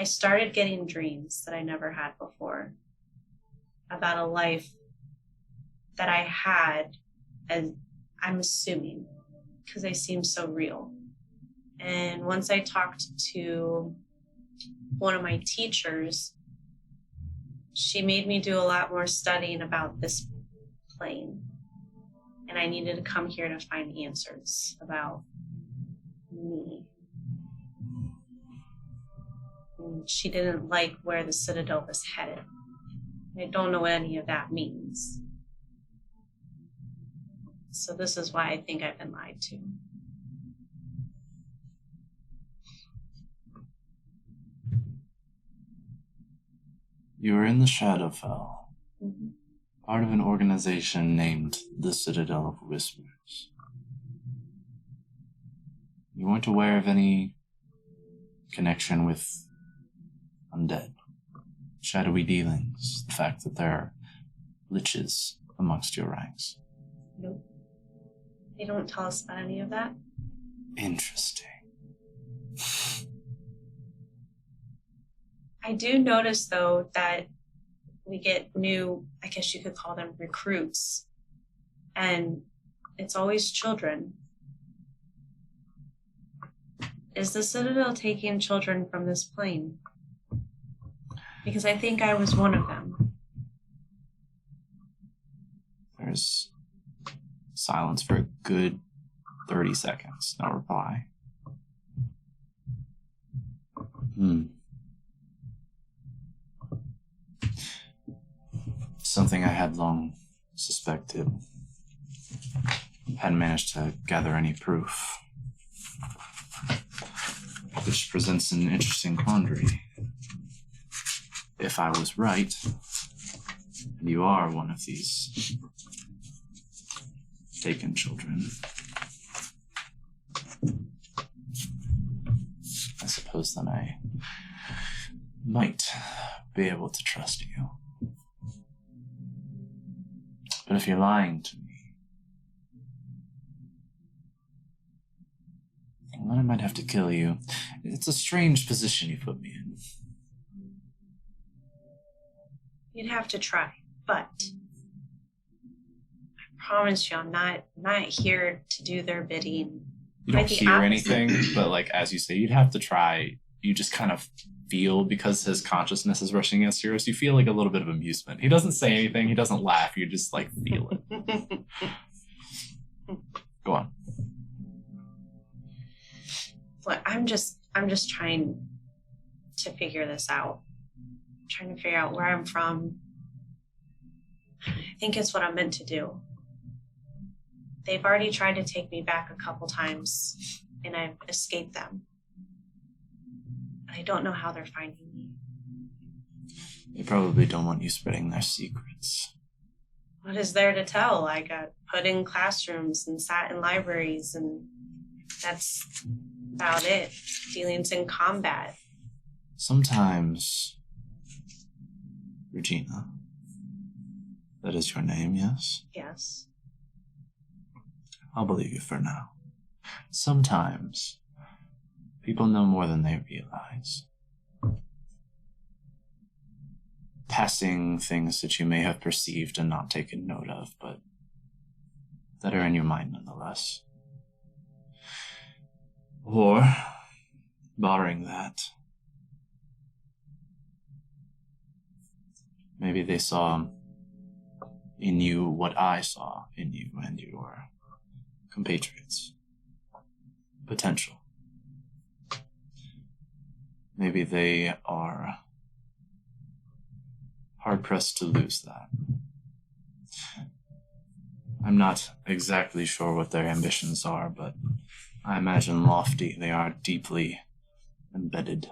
I started getting dreams that I never had before about a life that I had, as I'm assuming, because they seem so real. And once I talked to one of my teachers, she made me do a lot more studying about this plane. And I needed to come here to find answers about me. And she didn't like where the Citadel was headed. I don't know what any of that means. So this is why I think I've been lied to. You were in the Shadowfell, Mm-hmm. part of an organization named the Citadel of Whispers. You weren't aware of any connection with undead, shadowy dealings, the fact that there are liches amongst your ranks. Nope. They don't tell us about any of that. Interesting. I do notice, though, that we get new, I guess you could call them recruits, and it's always children. Is the Citadel taking children from this plane? Because I think I was one of them. There's Silence for a good 30 seconds. No reply. Something I had long suspected. Hadn't managed to gather any proof. Which presents an interesting quandary. If I was right, and you are one of these taken children, I suppose then I might be able to trust you. But if you're lying to me, then I might have to kill you. It's a strange position you put me in. You'd have to try, but I promise you I'm not here to do their bidding. You don't Quite the hear opposite. anything, but like as you say, you'd have to try. You just kind of feel, because his consciousness is rushing against yours, you feel like a little bit of amusement. He doesn't say anything, he doesn't laugh, you just like feel it. Go on. Look, I'm just trying to figure this out. I'm trying to figure out where I'm from. I think it's what I'm meant to do. They've already tried to take me back a couple times, and I've escaped them. I don't know how they're finding me. They probably don't want you spreading their secrets. What is there to tell? I got put in classrooms and sat in libraries, and that's about it. Dealings in combat. Sometimes, Regina, that is your name, yes? Yes. I'll believe you for now. Sometimes, people know more than they realize. Passing things that you may have perceived and not taken note of, but that are in your mind nonetheless. Or, barring that, maybe they saw in you what I saw in you and your compatriots. Potential. Maybe they are hard-pressed to lose that. I'm not exactly sure what their ambitions are, but I imagine lofty. They are deeply embedded.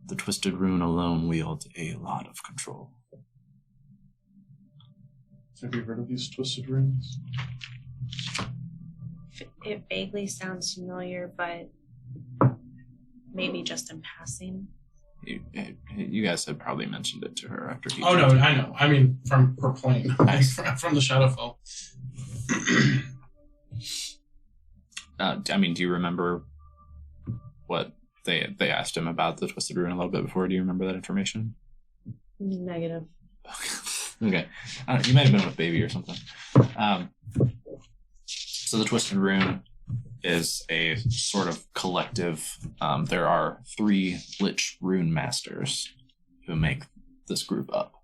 The Twisted Rune alone wield a lot of control. Have you heard of these twisted runes? It vaguely sounds familiar, but maybe just in passing. You guys had probably mentioned it to her after he... Oh no, I know. I mean, from her plane, Nice. from the Shadowfell. I mean, do you remember what they asked him about the Twisted Rune a little bit before? Do you remember that information? Negative. Okay. You might have been with Baby or something. So the Twisted Rune is a sort of collective. There are 3 Lich Rune Masters who make this group up.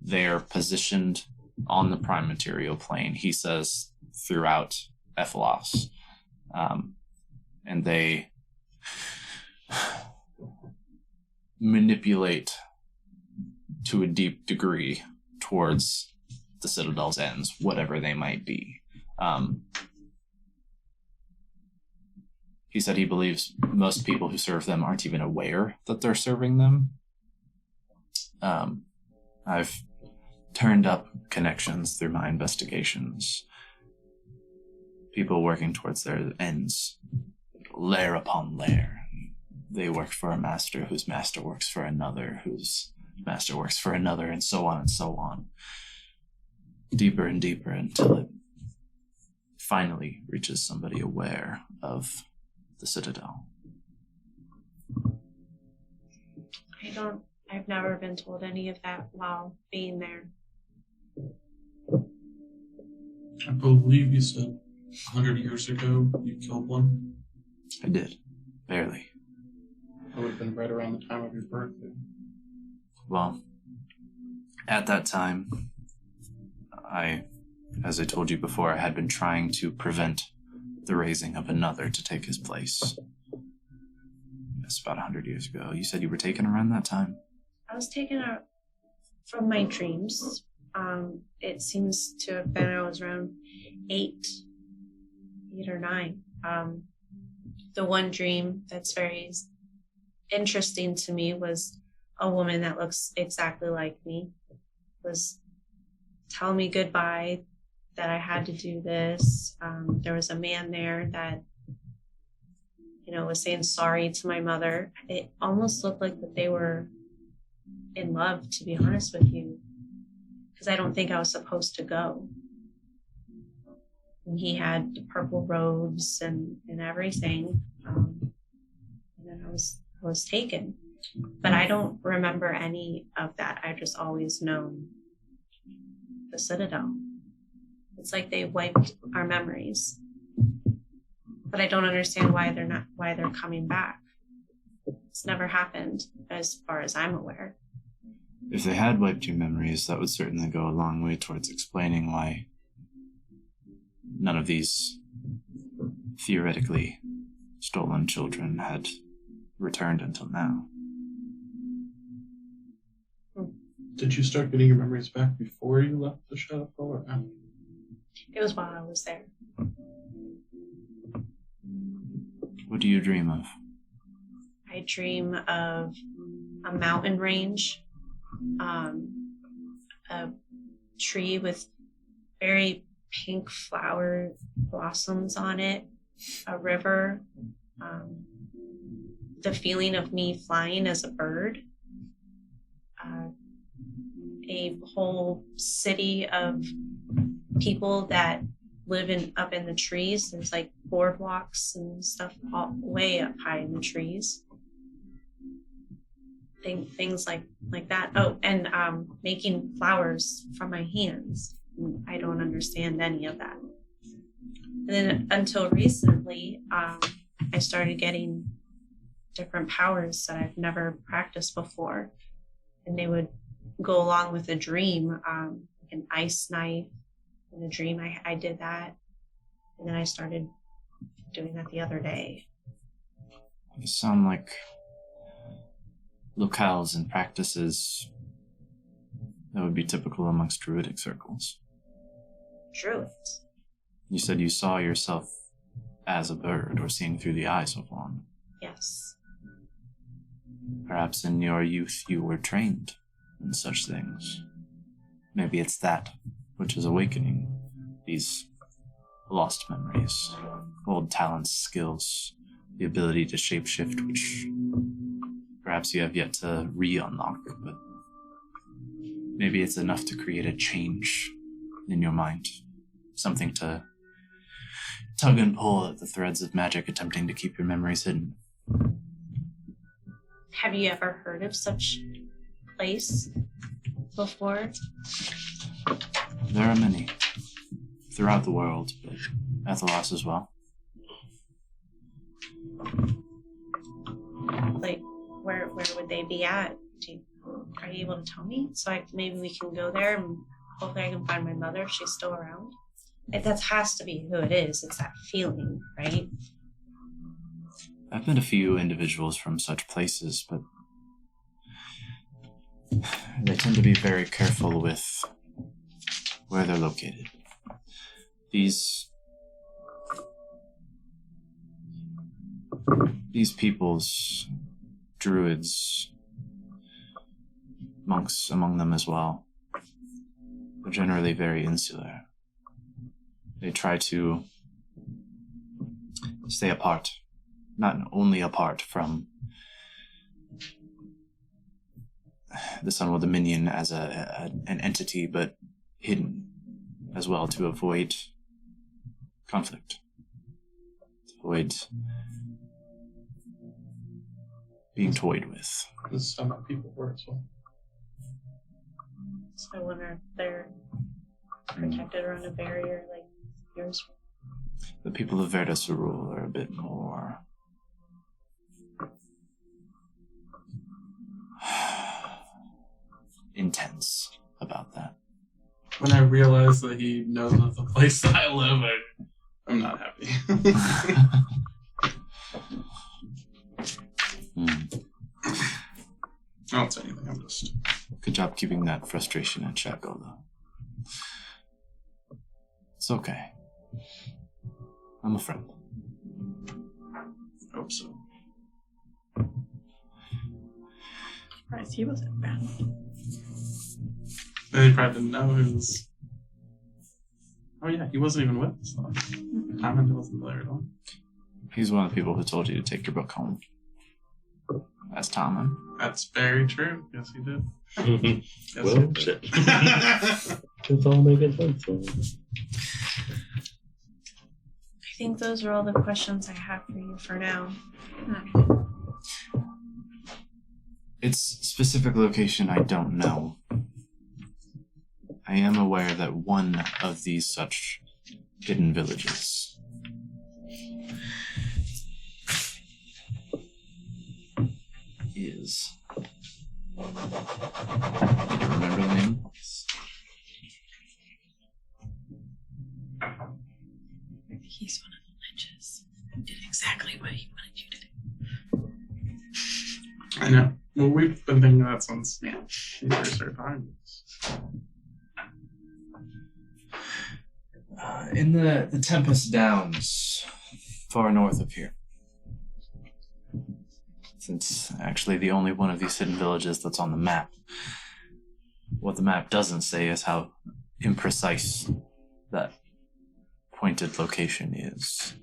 They're positioned on the Prime Material plane, he says, throughout Ephelos. And they manipulate to a deep degree towards the Citadel's ends, whatever they might be. He said he believes most people who serve them aren't even aware that they're serving them. I've turned up connections through my investigations. People working towards their ends, layer upon layer. They work for a master whose master works for another, whose master works for another, and so on and so on. Deeper and deeper until it finally reaches somebody aware of the Citadel. I've never been told any of that while being there. I believe you said 100 years ago you killed one. I did. Barely. That would have been right around the time of your birthday. Well, at that time, As I told you before, I had been trying to prevent the raising of another to take his place. That's about 100 years ago. You said you were taken around that time? I was taken out from my dreams. It seems to have been I was around 8 or 9. The one dream that's very interesting to me was a woman that looks exactly like me was telling me goodbye, that I had to do this. There was a man there that, was saying sorry to my mother. It almost looked like that they were in love, to be honest with you, because I don't think I was supposed to go. And he had the purple robes and everything. And then I was taken. But I don't remember any of that. I just always known the Citadel. It's like they wiped our memories. But I don't understand why they're coming back. It's never happened as far as I'm aware. If they had wiped your memories, that would certainly go a long way towards explaining why none of these theoretically stolen children had returned until now. Did you start getting your memories back before you left the Shadowfell or after? It was while I was there. What do you dream of? I dream of a mountain range, a tree with very pink flower blossoms on it, a river, the feeling of me flying as a bird, a whole city of people that live up in the trees. There's like boardwalks and stuff all way up high in the trees. Things like that. Oh, and making flowers from my hands. I don't understand any of that. And then until recently, I started getting different powers that I've never practiced before. And they would go along with a dream, like an ice knife. In a dream, I did that. And then I started doing that the other day. You sound like locales and practices that would be typical amongst druidic circles. Druids? You said you saw yourself as a bird or seeing through the eyes of one. Yes. Perhaps in your youth you were trained in such things. Maybe it's that which is awakening these lost memories, old talents, skills, the ability to shapeshift, which perhaps you have yet to re-unlock, but maybe it's enough to create a change in your mind. Something to tug and pull at the threads of magic, attempting to keep your memories hidden. Have you ever heard of such place before? There are many throughout the world, but Athelos as well. Like, where would they be at? Are you able to tell me? So maybe we can go there and hopefully I can find my mother if she's still around. That has to be who it is. It's that feeling, right? I've met a few individuals from such places, but they tend to be very careful with where they're located. These peoples, druids, monks among them as well, are generally very insular. They try to stay apart, not only apart from the Sunwell Dominion as an entity, but hidden as well to avoid conflict, to avoid being toyed with. This is how my people were as well. So I wonder if they're protected around a barrier like yours. The people of Verdasarul are a bit more intense about that. When I realize that he knows of the place that I live, I'm not happy. I don't say anything. I'm just. Good job keeping that frustration in check, although. It's okay. I'm a friend. Hope so. Surprised he wasn't around. They probably didn't know who was. Oh yeah, he wasn't even with us. Hammond wasn't there at all. He's one of the people who told you to take your book home. That's Tomlin. That's very true. Yes, he did. Yes, Well, he did. shit. It's all making sense. I think those are all the questions I have for you for now. Its specific location I don't know. I am aware that one of these such hidden villages is. You don't remember the name? He's one of the Lynches. Did exactly what he wanted you to do. I know. Well, we've been thinking that since he first started talking to us. In the Tempest Downs, far north of here. It's actually the only one of these hidden villages that's on the map. What the map doesn't say is how imprecise that pointed location is.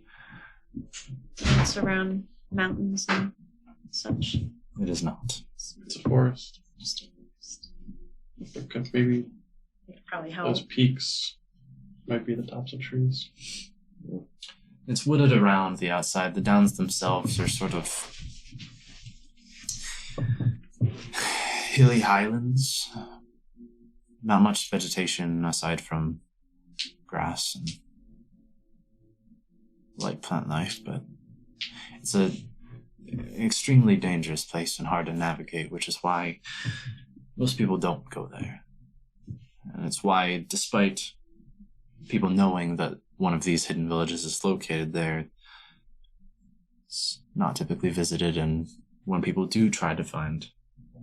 It's around mountains and such. It is not. It's a forest. Just a forest. Like maybe It could probably help. those peaks might be the tops of trees. It's wooded around the outside. The downs themselves are sort of hilly highlands. Not much vegetation aside from grass and light plant life, but it's an extremely dangerous place and hard to navigate, which is why most people don't go there. And it's why, despite people knowing that one of these hidden villages is located there, it's not typically visited, and when people do try to find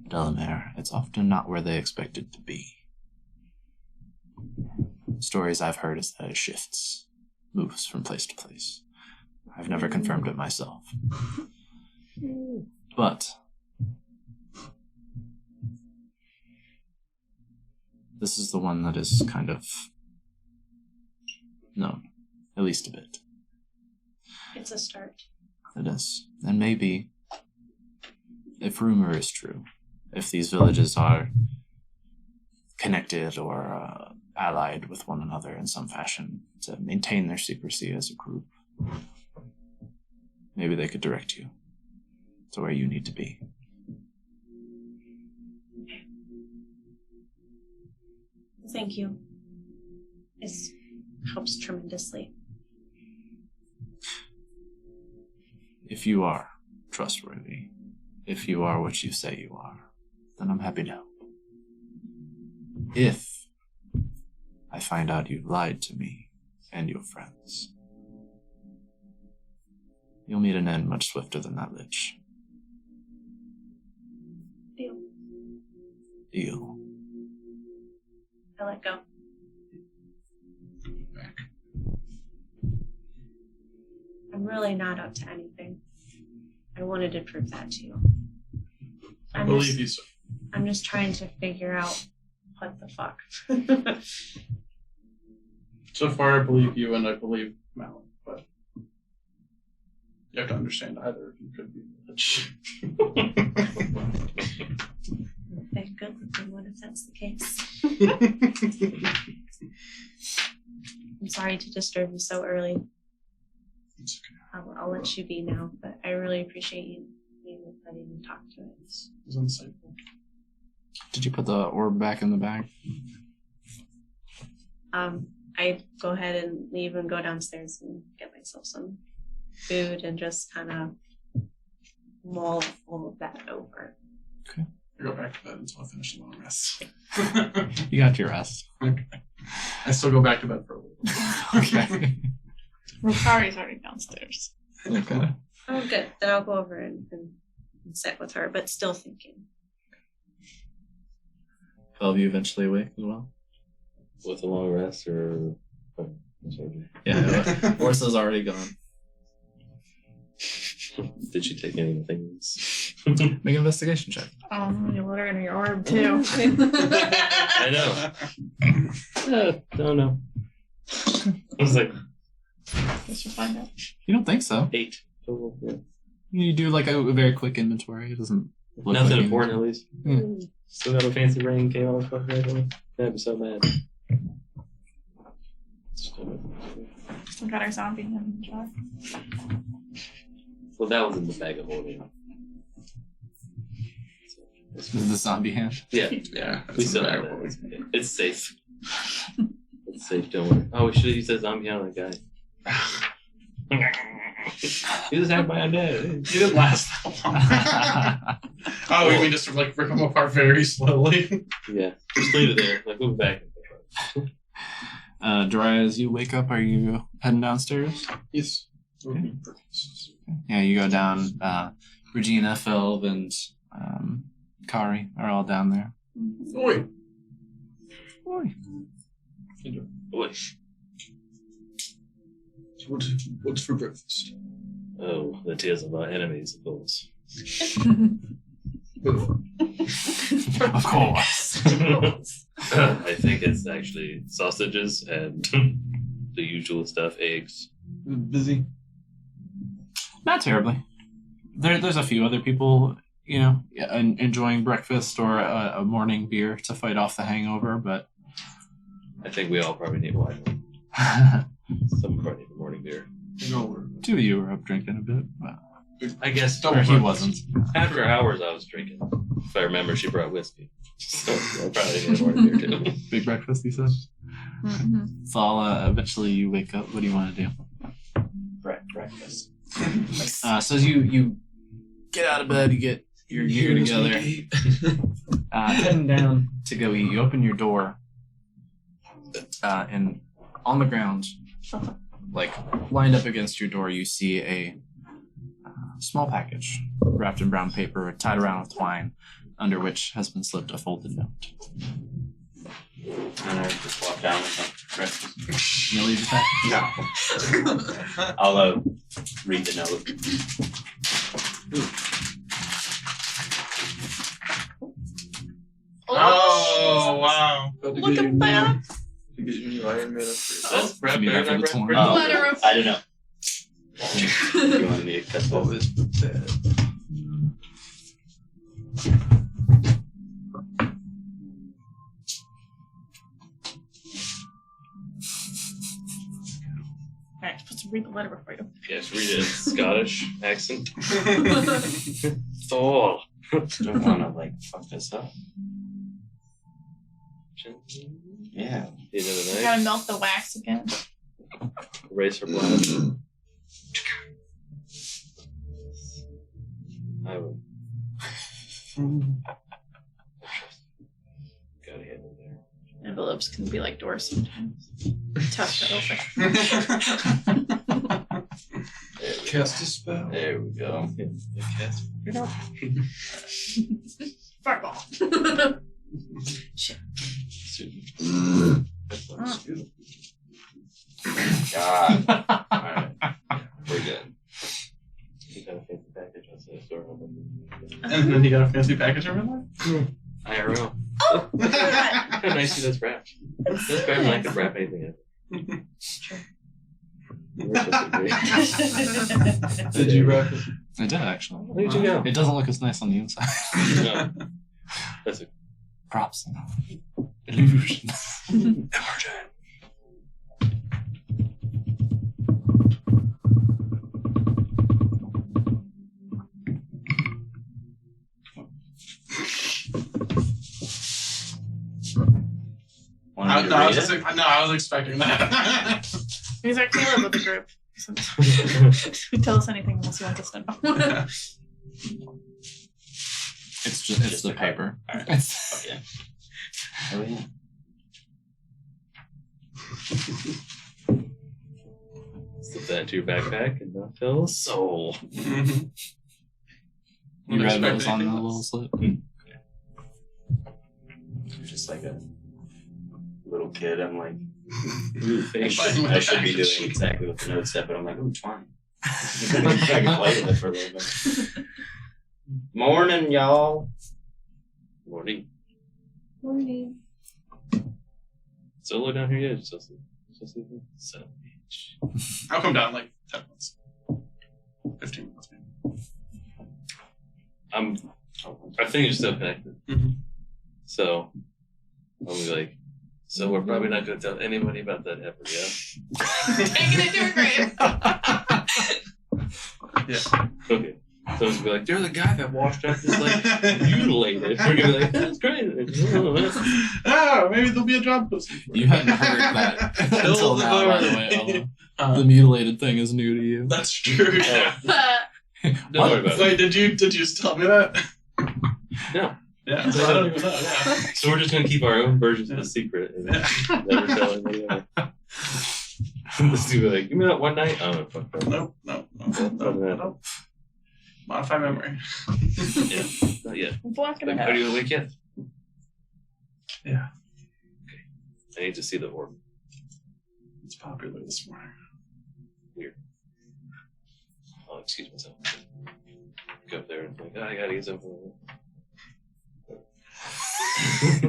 Delamere, it's often not where they expect it to be. Stories I've heard is that it shifts, moves from place to place. I've never confirmed it myself. But this is the one that is kind of known, at least a bit. It's a start. It is. And maybe, if rumor is true, if these villages are connected or allied with one another in some fashion to maintain their secrecy as a group, maybe they could direct you to where you need to be. Thank you. It helps tremendously. If you are trustworthy, if you are what you say you are, then I'm happy to help. If I find out you've lied to me and your friends, you'll meet an end much swifter than that lich. Deal. Deal. I let go. I'm really not up to anything. I wanted to prove that to you. I believe you, sir. I'm just trying to figure out what the fuck. So far, I believe you and I believe Malin, but you have to understand either of you could be a witch. Okay, good. Then what if that's the case? I'm sorry to disturb you so early. It's okay. I'll let you be now, but I really appreciate you letting me talk to it. It was insightful. Did you put the orb back in the bag? I go ahead and leave and go downstairs and get myself some food and just kind of mull all of that over. I go back to bed until I finish the long rest. You got your rest. Okay. I still go back to bed for a little. Okay. Rokari's already downstairs. Okay. Oh, good. Then I'll go over and sit with her, but still thinking. 12, you eventually awake as well? With a long rest or. Oh, sorry. Yeah, Orsa's already gone. Did she take any things? Make an investigation check. You let her in your orb too. I know. Don't know. I was like, Guess you'll find out. You don't think so? 8 total. Yeah. You do like a very quick inventory. It doesn't look Nothing like important, at least. Yeah. Still got a fancy ring, came out with fucking regular. That'd be so mad. Still got our zombie in the jar. Well, that was in the bag of holding. This is the zombie hand. Yeah, Yeah. we still have that. It's safe. It's safe, don't worry. Oh, we should have used that zombie on that guy. He just had my undead. He didn't last that long. Oh, we mean just to like rip him apart very slowly. Yeah, just leave it there. Like, move back. Dry, as you wake up, are you heading downstairs? Yes. Okay. Yeah, you go down. Regina, Felv, and Kari are all down there. Oi. Oi. What? What's for breakfast? Oh, the tears of our enemies, of course. Of course. I think it's actually sausages and the usual stuff, eggs. Busy. Not terribly. There's a few other people, enjoying breakfast or a morning beer to fight off the hangover, but I think we all probably need wine. Some probably need a morning beer. two of you were up drinking a bit. But I guess or he wasn't. after hours I was drinking. If I remember, she brought whiskey. So I probably need a morning beer too. Big breakfast, you said? Mm-hmm. So eventually you wake up. What do you want to do? Breakfast. So as you get out of bed, you get your gear together, heading down to go eat. You open your door, and on the ground, like lined up against your door, you see a small package wrapped in brown paper, tied around with twine, under which has been slipped a folded note. And I just walk down with some breakfast. You leave the package? No. I'll read the note. Oh, wow. Look at that. To get you Iron Man That's Give me that for the twine. Oh, Letter of- I don't know. You want me to cut All that? this bad. Alright, supposed to read the letter before you. Yes, read it in Scottish accent. Thor. Don't want to fuck this up. Yeah. You know You gotta melt the wax again. Erase her blood. I would. Gotta get in there. Envelopes can be like doors sometimes. Tough to open. Cast a spell. There we go. Fireball. God. Alright. We're good. You got a fancy package. I'll say a store open. And then you got a fancy package over there? IRL. Oh, look at that. How nicely that's wrapped. That's better than I could wrap anything in. Did you wrap it? It did, actually. Where did you go? It doesn't look as nice on the inside. No. That's a Props. Illusion. Want me to I read was it? I was expecting that. He's our Caleb of the group. Tell us anything unless you want us to know. It's the paper. Alright. It's Okay. Oh, yeah. Slip that into your backpack and not tell a soul. Mhm. You Wouldn't read what expect was on the anything little less. slip? Just like a little kid, I'm like, Ooh, I thanks. should be doing exactly what the note said, but I'm like, ooh, twine. I can play with it for a little bit. Morning, y'all. Morning. Morning. Solo down here yet? Just son of a bitch. I'll come down like 10 minutes. 15 minutes maybe. I think you're still connected. Mhm. So I'll be like, so we're probably not going to tell anybody about that ever, yeah? Taking it to a grave. Yeah. Okay. So it's gonna be like, you're the guy that washed up this like mutilated. We're gonna be like, that's great. Oh, maybe there'll be a job posting. for You it. hadn't heard that until Kill the now, by the bird. way. Uh, The mutilated thing is new to you. That's true. Yeah. Don't worry about it. Wait, did you just tell me that? No. Yeah. So I don't even know. Yeah. So we're just gonna keep our own versions of the secret and Yeah. never tell anybody ever. This dude be like, you mean that one night? Oh, fuck that. No. No. Modify memory. Yeah, not yet. Blocking Like, it are out. you awake yet? Yeah. I need to see the orb. It's popular this morning. I'll excuse myself. Go up there and be like, oh, I gotta get something.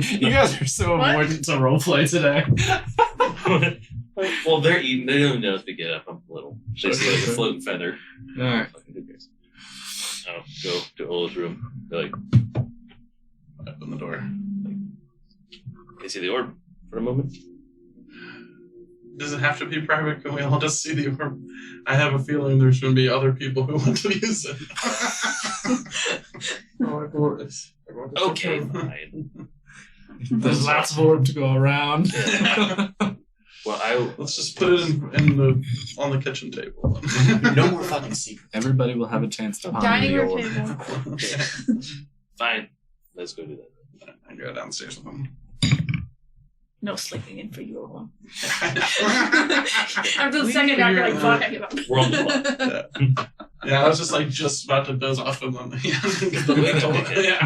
You guys are so What? avoidant to roleplay today. Well, they're eating. They don't know if they get up. I'm little. They see like a floating feather. Alright. Fucking who cares? I'll go to Ola's room. They're like, Open the door. they see the orb for a moment. Does it have to be private? Can we all just see the orb? I have a feeling there's going to be other people who want to use it. Oh, of course. Okay, fine. There's lots of orb to go around. Well, Let's just put it on the kitchen table. No more fucking secrets. Everybody will have a chance to ponder Dining the room orb. table. fine. Let's go do that. I go downstairs with them. No sleeping in for you alone. After the second night, you're like, fuck, I give up. We're on the clock. Yeah, I was just about to doze off and then get the Wake up, window. Yeah.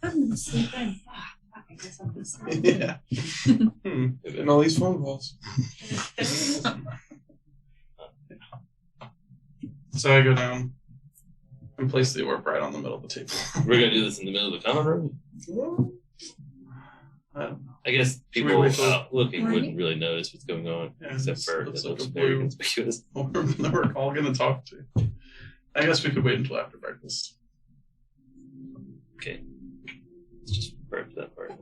I'm sleeping. Fuck, I guess I'm sleeping. Yeah. And all these phone calls. So I go down and place the orb right on the middle of the table. We're gonna do this in the middle of the common room. I don't know. I guess Should we people wait till- out looking Morning? wouldn't really notice what's going on, Yeah, except it's- for looks it like looks a very blue- conspicuous. Orb that we're all gonna talk to. I guess we could wait until after breakfast. Okay, let's just burp that part.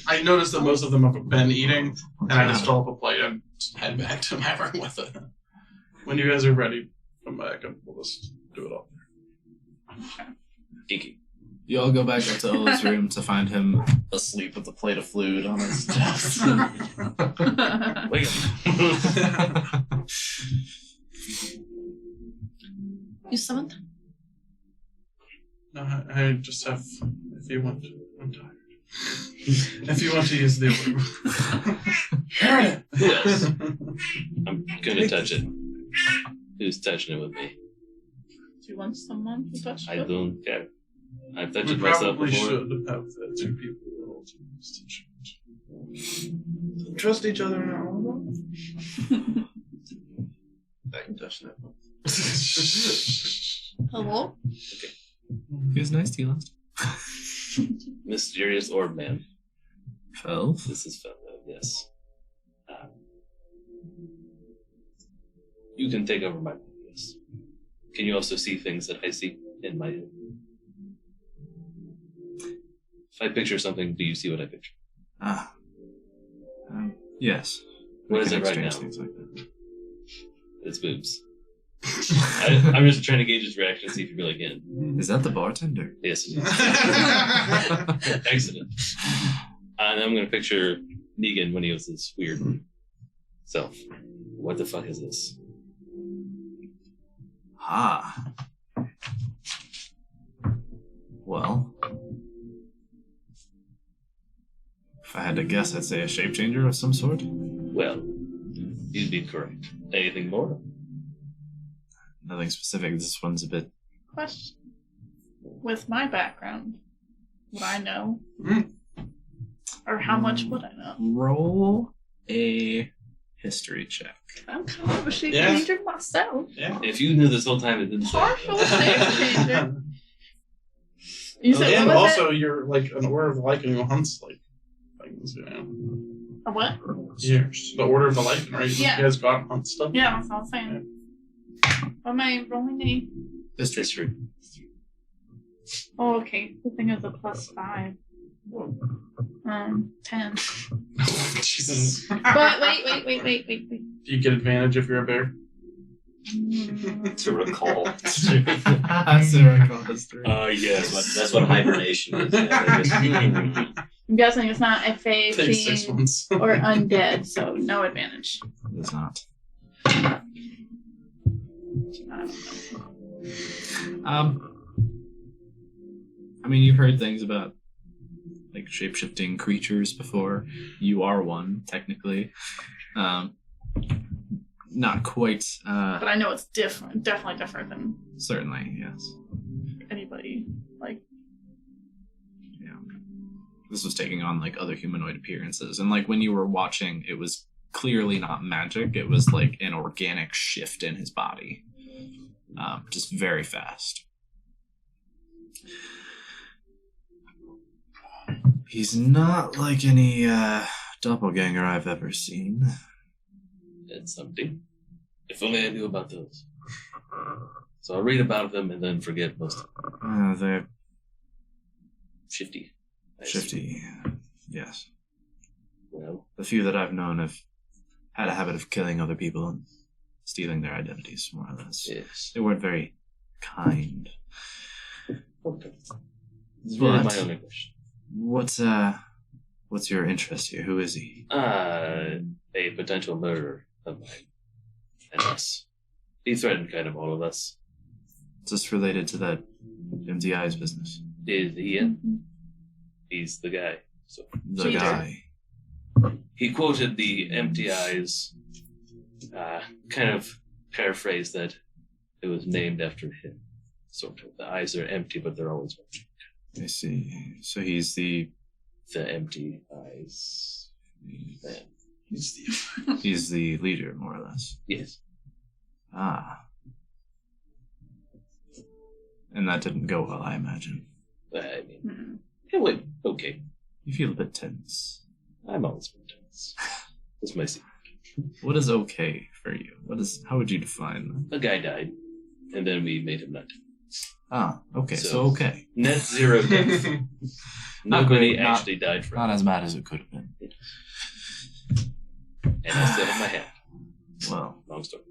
I noticed that most of them have been eating, and I just fill up a plate and just head back to my room with it. When you guys are ready, come back and we'll just do it all. Inky. You all go back up to Ola's room to find him asleep with a plate of fluid on his chest. Wake up. You summoned them? No, I just have. If you want, I'm tired. If you want to use the orb. Yes. I'm gonna touch it. Who's touching it with me? Do you want someone to touch I it? don't care. I've touched We it myself probably before. should have the two people who are all to shoot. Trust each other now. I can touch that one. Hello? He was nice to you last Mysterious orb man. time. This is fun, yes. You can take over my mind, yes. Can you also see things that I see in my head? If I picture something, do you see what I picture? Yes. What We is can it right exchange now? things like that. It's boobs. I'm just trying to gauge his reaction and see if he'd be like, in. Is that the bartender? Yes. Excellent. And I'm going to picture Negan when he was his weird self. What the fuck is this? Ah. Well, If I had to guess, I'd say a shape changer of some sort. Well, you'd be correct. Anything more? Nothing specific. This one's a bit. Question. With my background, would I know? Or how much would I know? Roll a history check. I'm kind of a shape Yeah. changer myself. Yeah. If you knew this whole time, it didn't say. Partial shape changer. You said And what was also, you're like an order of the Lycan who hunts like things, you know. it? A what? You're the order of the Lycan, right? Yeah. You guys go out and hunt stuff. Yeah, that's what I'm saying. What am I rolling a? History. Oh, okay. The thing is a +5. 10. Jesus. But wait. Do you get advantage if you're a bear? To recall. history. Yes. That's what hibernation is. Yeah, I'm guessing it's not a fae, Takes 6 fiend, months. or undead, so no advantage. It's not. I don't know. I mean, you've heard things about like shape-shifting creatures before. You are one, technically. Not quite. But I know it's different. Definitely different than Certainly, yes. anybody. Like, Yeah. This was taking on like other humanoid appearances, and like when you were watching, it was clearly not magic. It was like an organic shift in his body, just very fast. He's not like any doppelganger I've ever seen. It's something. If only I knew about those. So I'll read about them and then forget most of them. They're Shifty. I shifty, yes. Well, The few that I've known have had a habit of killing other people and stealing their identities, more or less. yes. They weren't very kind. Okay. It's really But- my only question. What's your interest here? Who is he? A potential murderer of mine and us. He threatened kind of all of us. Is this related to that MDI's business? Is he in? He's the guy. So The Cheater. guy. he quoted the empty eyes, kind of paraphrased that it was named after him. Sort of. The eyes are empty, but they're always watching. I see. So he's the The empty eyes. Man. he's the leader, more or less. Yes. Ah. And that didn't go well, I imagine. I mean, Hmm. it went okay. You feel a bit tense. I'm always been tense. That's my secret. What is okay for you? How would you define that? A guy died, and then we made him not. Ah, okay, so So- okay. Net zero death. Not Nobody great, not- actually died from Not it. as bad as it could have been. And I still have my hand. Well, Long story.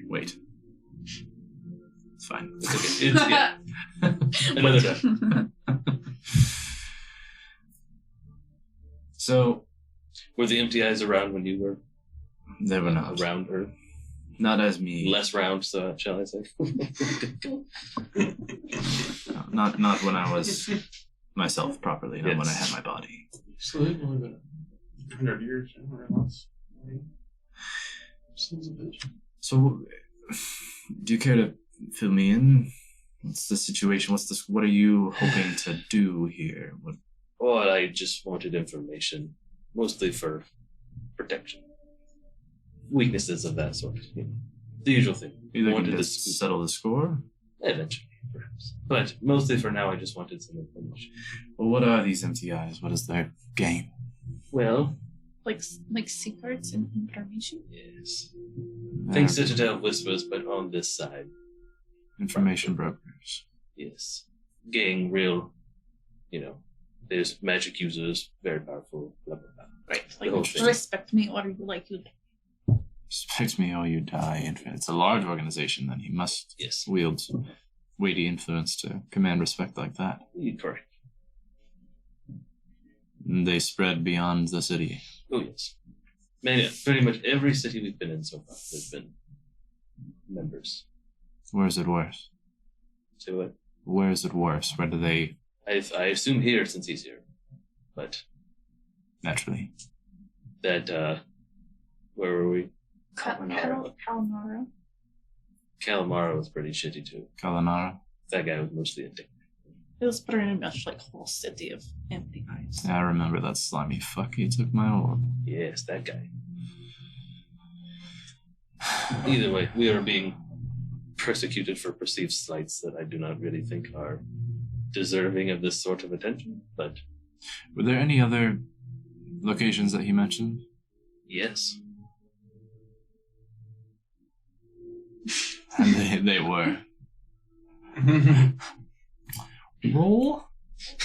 wait. It's fine. It's okay. It's, yeah. Another time. So, Were the empty eyes around when you were they were not. around, or Not as me. less round, so shall I say? No, not when I was myself properly, not when I Yes. had my body. So they've only been 100 years, or less. Sons of bitch. So, do you care to fill me in? What's the situation? What are you hoping to do here? Well, I just wanted information, mostly for protection. Weaknesses of that sort. You know, the usual thing. You looking Wanted to to scoop- settle the score? Eventually, perhaps. But mostly for now, I just wanted some information. Well, what are these empty eyes? What is their game? Well, like secrets and information. yes. Think Citadel whispers, but on this side, Information brokers. yes. Gang, real, there's magic users, very powerful, blah, blah, blah. Right. The whole Like thing. respect me, or you like you. Respect me or you die. It's a large organization, then he must Yes, wield weighty influence to command respect like that. you're correct. And they spread beyond the city. Oh, yes. Pretty much every city we've been in so far, there's been members. Where is it worse? Say what? Where is it worse? Where do they I assume here since he's here. But Naturally. that, where were we? Calamara. Calamara was pretty shitty too. Kalanara. That guy was mostly a dick. It was pretty much like a whole city of empty eyes. Yeah, I remember that slimy fuck. He took my orb. Yes, that guy. Either way, we are being persecuted for perceived slights that I do not really think are deserving of this sort of attention. But Were there any other locations that he mentioned? yes, And they were. Roll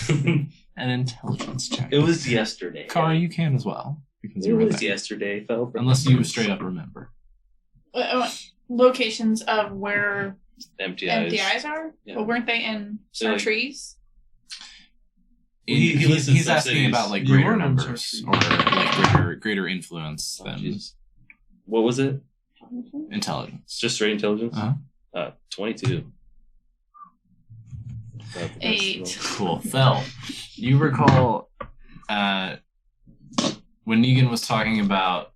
an intelligence check. it was yesterday. Kara, you can as well. Because It you were was there. yesterday, fell. Unless you straight up remember. Locations of where Empty eyes. empty eyes are? Yeah. But weren't they in So, like- trees? He listed He's some asking cities. about like You greater were in numbers Cersei. or like greater influence Oh, than Jesus. What was it? intelligence. Just straight intelligence? Uh-huh. 22. Not the best 8. roll. Cool. Fel, you recall when Negan was talking about.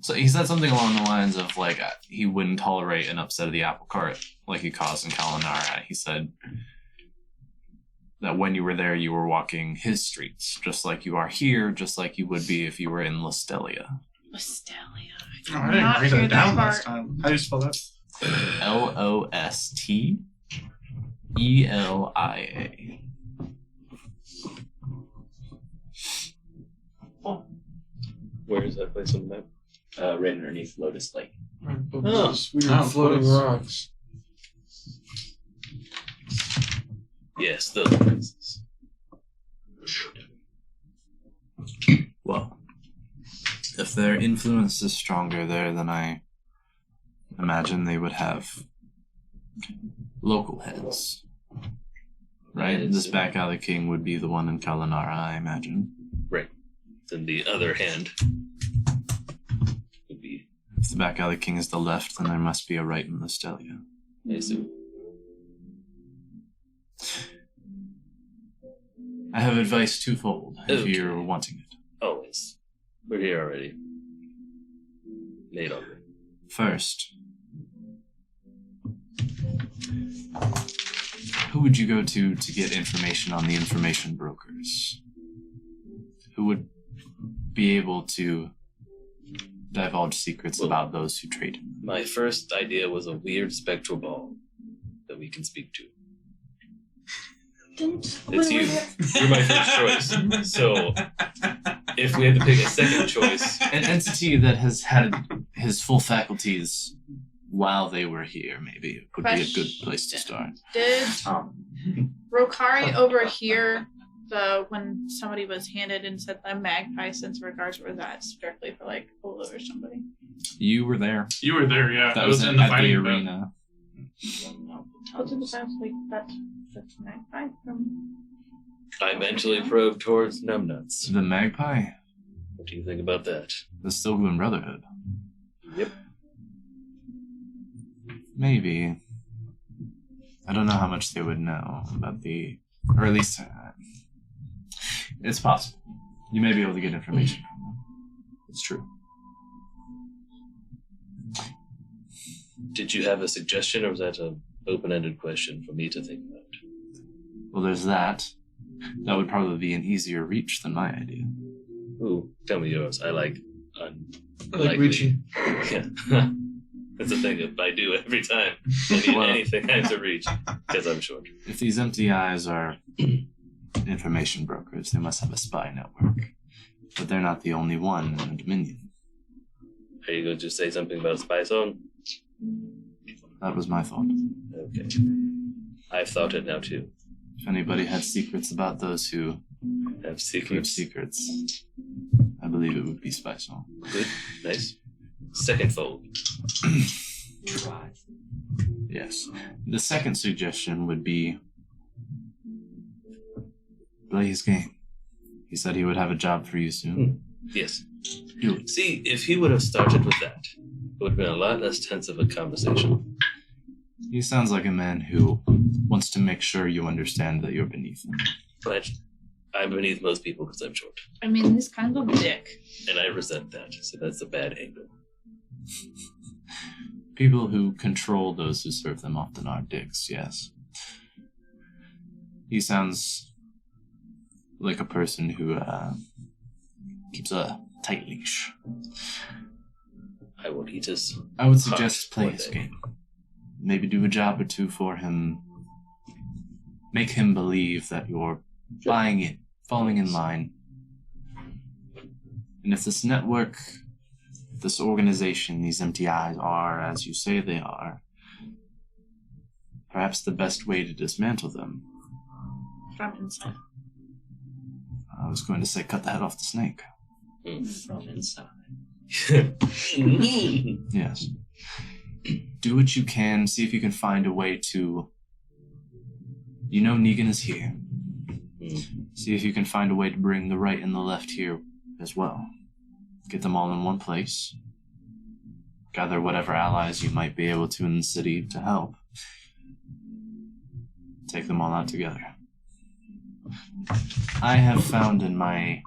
So he said something along the lines of like he wouldn't tolerate an upset of the apple cart like he caused in Kalanara. He said that when you were there, you were walking his streets, just like you are here, just like you would be if you were in Lostelia. Lostelia. Oh, I didn't Not write hear that down that last part. time. How do you spell that? Lostelia. Where is that place on the map? Right underneath Lotus Lake. Oh, weird Oh, floating close. rocks. Yes, those places. Well, if their influence is stronger there, then I imagine they would have local heads. Right? Yes. This back alley king would be the one in Kalanara, I imagine. Then the other hand would be, If the back alley king is the left, then there must be a right in Lostelia. I assume. I have advice twofold, if Okay. you're wanting it. Always. We're here already. Made already. First, who would you go to get information on the information brokers? Who would be able to divulge secrets Well- about those who trade? My first idea was a weird spectral ball that we can speak to. It's you. You're my first choice. So, if we had to pick a second choice, An entity that has had his full faculties while they were here, maybe, would be a good place to start. Did Um, Rokari overhear when somebody was handed and said the magpie sense regards, or was that strictly for like Olo or somebody? You were there. You were there, yeah. That I was in the at the fighting pit. arena. Tells you sounds like that's magpie from. I mentally probed towards numbnuts. The magpie? What do you think about that? The Sylvan Brotherhood? Yep. Maybe. I don't know how much they would know about the... Or at least... it's possible. You may be able to get information from them. It's true. Did you have a suggestion, or was that an open-ended question for me to think about? Well, there's that. That would probably be an easier reach than my idea. Ooh, tell me yours. I like I like unlikely. reaching. Yeah. That's the thing that I do every time. I need Well- anything I have to reach, because I'm short. If these empty eyes are information brokers, they must have a spy network. But they're not the only one in the Dominion. Are you going to say something about a spy zone? That was my thought. Okay. I've thought it now too. If anybody had secrets about those who Have keep secrets. secrets, I believe it would be Spy Zone. Good. Nice. Second fold. Yes. The second suggestion would be play his game. He said he would have a job for you soon. Yes. Do it. See, if he would have started with that, it would have been a lot less tense of a conversation. He sounds like a man who wants to make sure you understand that you're beneath him. But I'm beneath most people because I'm short. I mean, he's kind of a dick. And I resent that, so that's a bad angle. People who control those who serve them often are dicks, yes. He sounds like a person who keeps a tight leash. I will eat his. I would suggest play one his day. game. Maybe do a job or two for him. Make him believe that you're buying it, falling in line. And if this network, this organization, these empty eyes are as you say they are, perhaps the best way to dismantle them. From inside. I was going to say cut the head off the snake. From inside. Yes. Do what you can. See if you can find a way to... You know Negan is here. See if you can find a way to bring the right and the left here as well. Get them all in one place. Gather whatever allies you might be able to in the city to help. Take them all out together. I have found in my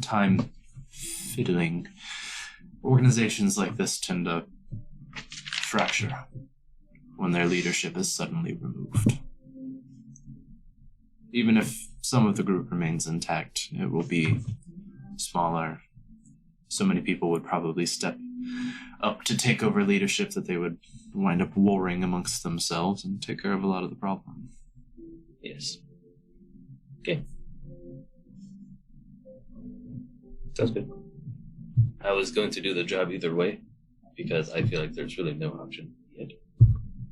time fiddling, organizations like this tend to fracture when their leadership is suddenly removed. Even if some of the group remains intact, it will be smaller. So many people would probably step up to take over leadership that they would wind up warring amongst themselves and take care of a lot of the problem. Yes. Okay. Sounds good. I was going to do the job either way because I feel like there's really no option yet.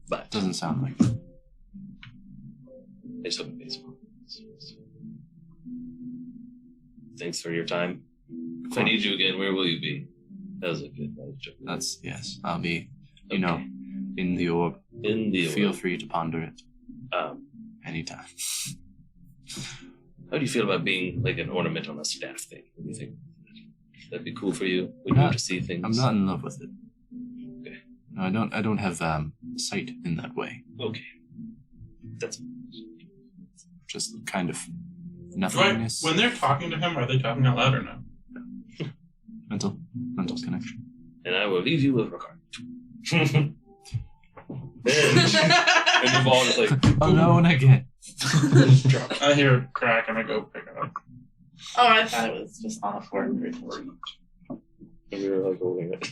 But Doesn't sound like it. I just hope it pays well. Thanks for your time. If I need you again, where will you be? That was a good joke. That's, yes, I'll be, you Okay. know, in the orb. In the Feel orb. free to ponder it anytime. How do you feel about being like an ornament on a staff thing? What do you think? That'd be cool for you? Would you Not- want to see things? I'm not in love with it. Okay. No, I don't have sight in that way. Okay. That's Just kind of Do nothingness. when they're talking to him, are they talking out loud or no? Mental connection. and I will leave you with regard. and you've all just like Alone again. I hear a crack and I go pick it up. Oh, I thought it was just on the floor. and we were like holding it.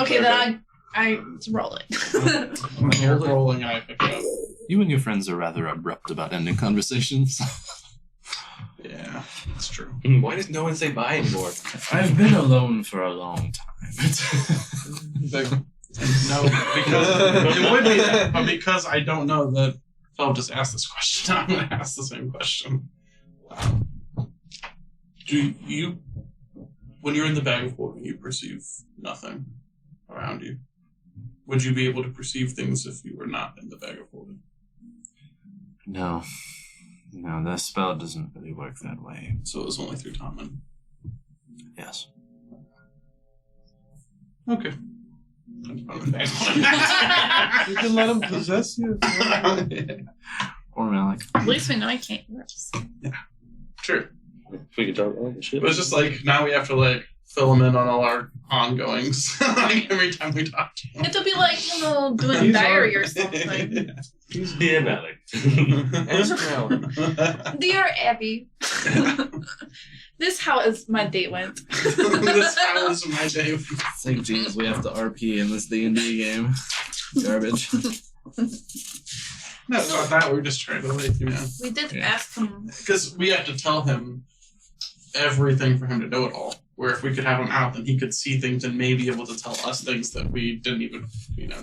Okay, then I roll it. I hear it rolling and I pick it up. You and your friends are rather abrupt about ending conversations. Yeah, that's true. Why does no one say bye anymore? I've been alone for a long time. Like, no, because it would be that, but because I don't know that Phil just asked this question, I'm going to ask the same question. Do you, when you're in the bag of holding, you perceive nothing around you? Would you be able to perceive things if you were not in the bag of holding? No, that spell doesn't really work that way. So it was only through Tommen. Yes. Okay. You can let him possess you. Or Malik. At least we know I can't yours. True. We could talk all the shit. But it's just like, now we have to like fill him in on all our ongoings. Like every time we talk to him. It'll be like, doing He's diary or already- something. Yeah, Malik. Dear Abby, this how is my date went. This was my day. It's like, geez, we have to RP in this D&D game. Garbage. No, it's not that. We're just trying to like, We did Yeah. ask him. because we have to tell him everything for him to know it all. Where if we could have him out, then he could see things and may be able to tell us things that we didn't even,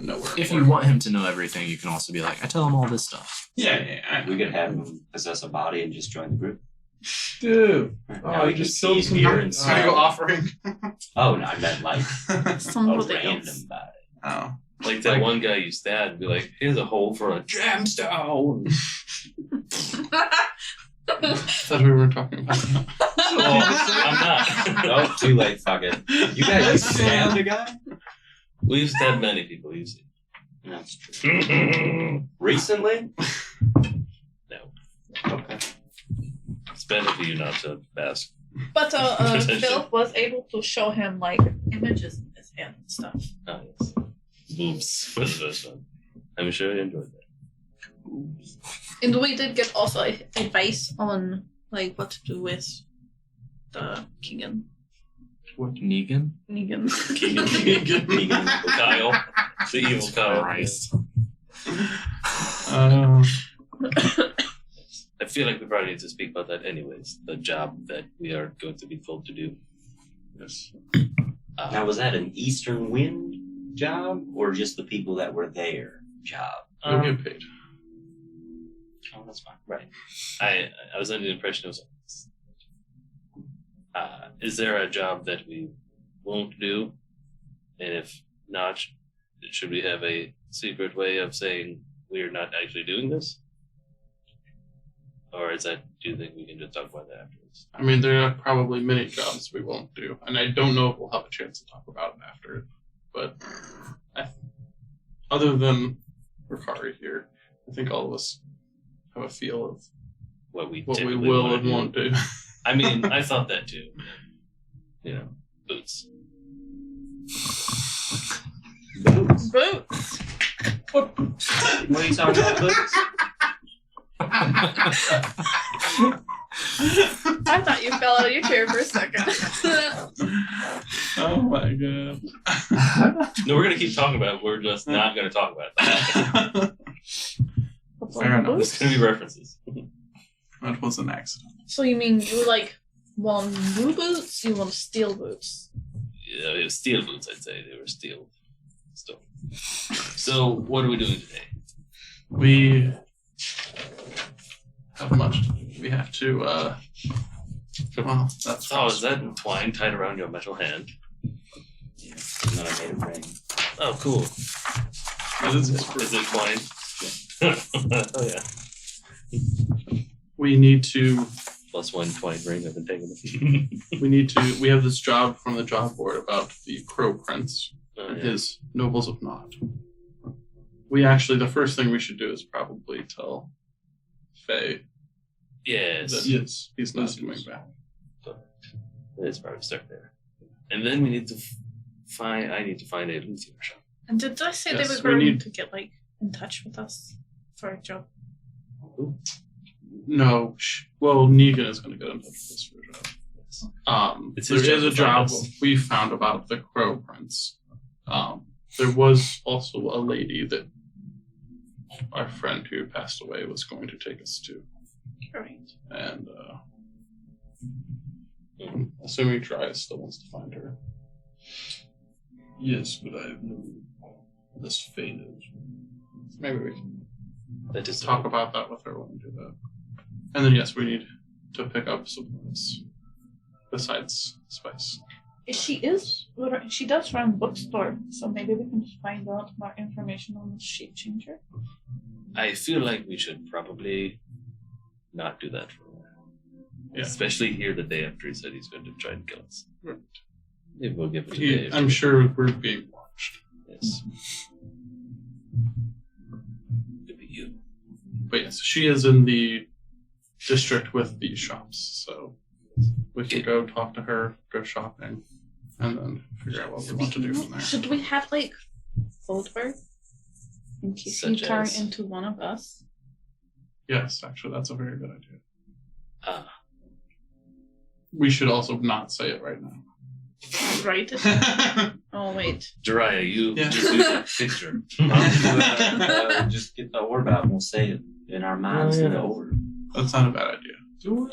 know were If you important. want him to know everything, you can also be like, I tell him all this stuff. Yeah. We could have him possess a body and just join the group. Dude. Now Oh, we you can just see killed it some here good- and Can I go offering? Oh, no, I meant like Somebody a random else. body. Oh. Like that one guy you stabbed, be like, here's a hole for a gemstone. Thought we were talking about. I'm not. Oh, too late, fuck it. You guys stabbed a guy? We've stabbed many people, you see. That's true. Recently? No. Okay. It's better for you not to ask. But Philip was able to show him like images in his hand and stuff. Oh, yes. Boobs for the first one. I'm sure you enjoyed that. And we did get also advice on like what to do with the Keegan. What, Negan? Negan. Vegan. Kyle. The evil Kyle. Christ. I feel like we probably need to speak about that anyways. The job that we are going to be told to do. Yes. Now, was that an Eastern Wind job or just the people that were there job? You'll get paid. Oh, that's fine. Right. I was under the impression it was. Is there a job that we won't do? And if not, should we have a secret way of saying we're not actually doing this? Or is that, do you think we can just talk about that afterwards? I mean, there are probably many jobs we won't do, and I don't know if we'll have a chance to talk about it after. But other than Ricari here, I think all of us have a feel of What we what we typically will wanna and do. won't do. I mean, I thought that too. You know, boots. Boots. Boots. What are you talking about, boots? I thought you fell out of your chair for a second. Oh my god. No, we're gonna keep talking about it. We're just not gonna talk about it. Fair enough. There's gonna be references. That was an accident. So you mean you like want new boots? You want steel boots? Yeah, it was steel boots. I'd say they were steel. Still. So, what are we doing today? We have much to do. We have to, well, that's Oh, is that twine tied around your metal hand? Yeah. And then I made a ring. Oh, cool. Is Is it twine? Oh yeah. we need to +1 twine ring. I've been taking it. we have this job from the job board about the Crow Prince Oh, and yeah. his nobles of Nod. We actually, the first thing we should do is probably tell Faye Yes. that yes, he's not coming back. It's probably start there. And then we need to find. I need to find a luthier shop. And did they say Yes, they we were going need- to get like in touch with us for a job? No, well, Negan is going to get in touch with us for a job. Yes. It's his There job is a to find job us. we found about the Crow Prince. There was also a lady that our friend who passed away was going to take us to, Right. and I'm assuming Dry still wants to find her. Yes, but I have no this Faye knows. Maybe we can That is talk about that with her when we do that. And then yes, we need to pick up supplies besides spice. She does run a bookstore, so maybe we can just find out more information on the shape changer. I feel like we should probably not do that for a while. Yeah. Especially here the day after he said he's going to try and kill us. Right. Maybe we'll give it a day. I'm sure we're being watched. Yes. Could be you. But yes, she is in the district with the shops, so we can go talk to her, go shopping, and then figure out what we want to do from there. Should we have like foldwear in case Such you turn as? into one of us? Yes, actually, that's a very good idea. Ah, We should also not say it right now. Right? Oh wait. Jiraiya, you Yeah. just use that picture. Just get the word out and we'll say it in our minds Oh, in yeah. the order. That's not a bad idea.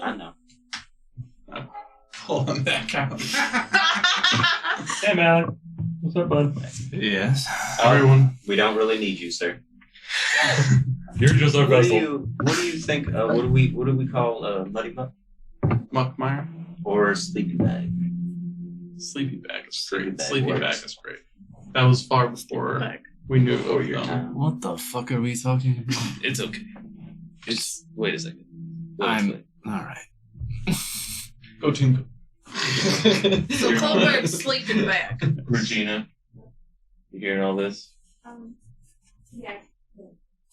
I know. Pull on that count. Hey man, what's up, bud? Yes. Everyone, We don't really need you, sir. You're just our What do vessel. you think? What do we call Muddy Muck Muckmeyer. or Sleepy Bag? Sleepy Bag is Sleepy great. Bag Sleepy works. Bag is great. That was far before Back. we knew Before of your them. time. What the fuck are we talking about? It's okay. It's wait a second. I'm alright. Go team. So code word sleeping bag. Regina. You hearing all this?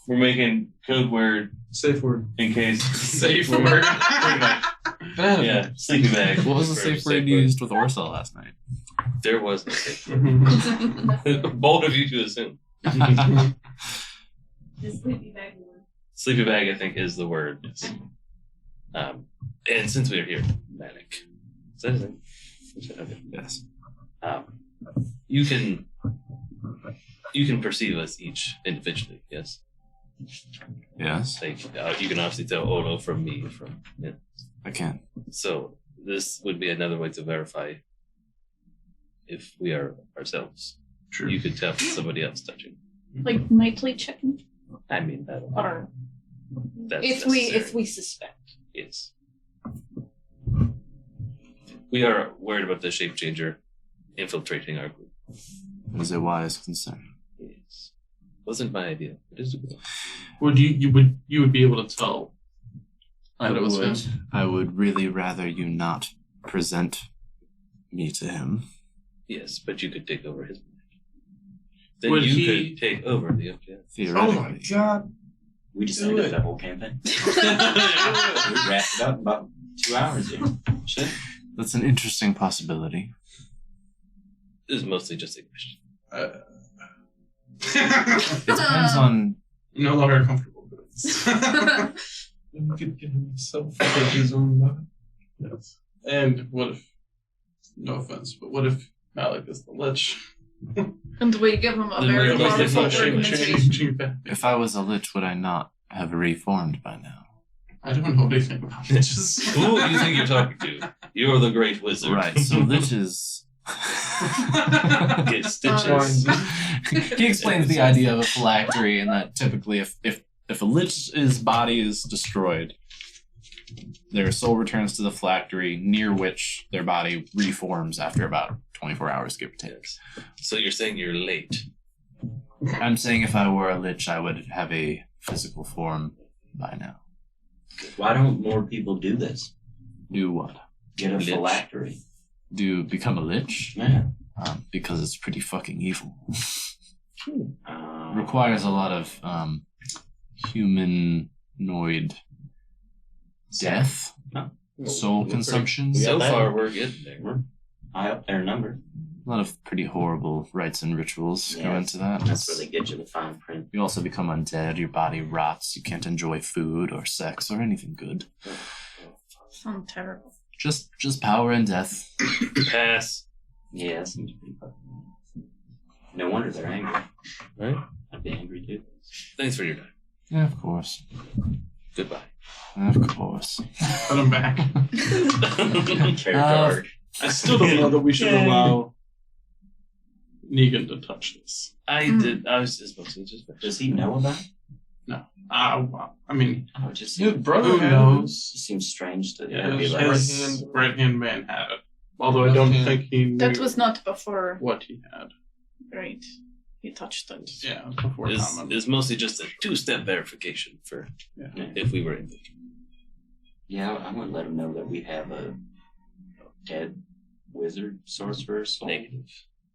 We're making code word Safe word. in case. Safe Pretty word. much. Bad. Yeah, sleepy bag. What was the for safe word you used with Orsa last night? There was no safe word. Bold of you to assume. Sleepy bag, I think, is the word. And since we are here, manic. Is that his name? Okay. Yes. You can perceive us each individually. Yes. Yes, Like you can obviously tell Odo from me from. Yeah. I can. So this would be another way to verify if we are ourselves. True. You could tell somebody else touching. Like nightly checking, I mean that. or That's if necessary. we suspect. Yes. We are worried about the shape changer infiltrating our group. It is a wise concern. Yes. Wasn't my idea. It is a good one. Would you would be able to tell that it was him? I would really rather you not present me to him. Yes, but you could take over his mind. Then Would you he- could take over the object. Oh Theoretically. my god! We decided that whole campaign. We wrapped it up in about 2 hours here. Shit. That's an interesting possibility. This is mostly just a question. It depends on. I'm no longer comfortable with this. You could give himself his own mind. Yes. And what if? No offense, but what if Malik is the lich? And we give him a Then very we're like the powerful shape organization. If I was a lich, would I not have reformed by now? I don't know anything about liches. Who do you think you're talking to? You're the great wizard. Right. So liches. Get stitches. He explains the idea of a phylactery, and that typically, if a lich's body is destroyed, their soul returns to the phylactery, near which their body reforms after about 24 hours, give or take. Yes. So you're saying you're late. I'm saying if I were a lich, I would have a physical form by now. Why don't more people do this? Do what? Get a Lich. phylactery. Do become a lich? Yeah. Because it's pretty fucking evil. Uh, Requires a lot of humanoid death, soul consumption. Yeah. So that. far, we're getting there. We're high up there in number. A lot of pretty horrible rites and rituals go Yeah, into that. That's where they get you the fine print. You also become undead, your body rots, you can't enjoy food or sex or anything good. Sounds terrible. Just power and death. Pass. Yeah, that seems pretty fucking nice. No wonder they're angry. Right? I'd be angry too. Thanks for your time. Yeah, of course. Goodbye. Of course. Put him back. Character arc. I still don't know that we should allow Negan to touch this. I did. I was just mostly just. Does he know about it? Well, I mean, Oh, it just His seems, brother who had knows? just seems strange to Yeah, be his like, right-hand man had it. Although I don't Left-hand. think he knew That was not before, what he had. right? He touched it. Yeah, before Tom. Is mostly just a two-step verification for Yeah. if we were in. yeah, I'm gonna let him know that we have a dead wizard sorcerer soul Negative.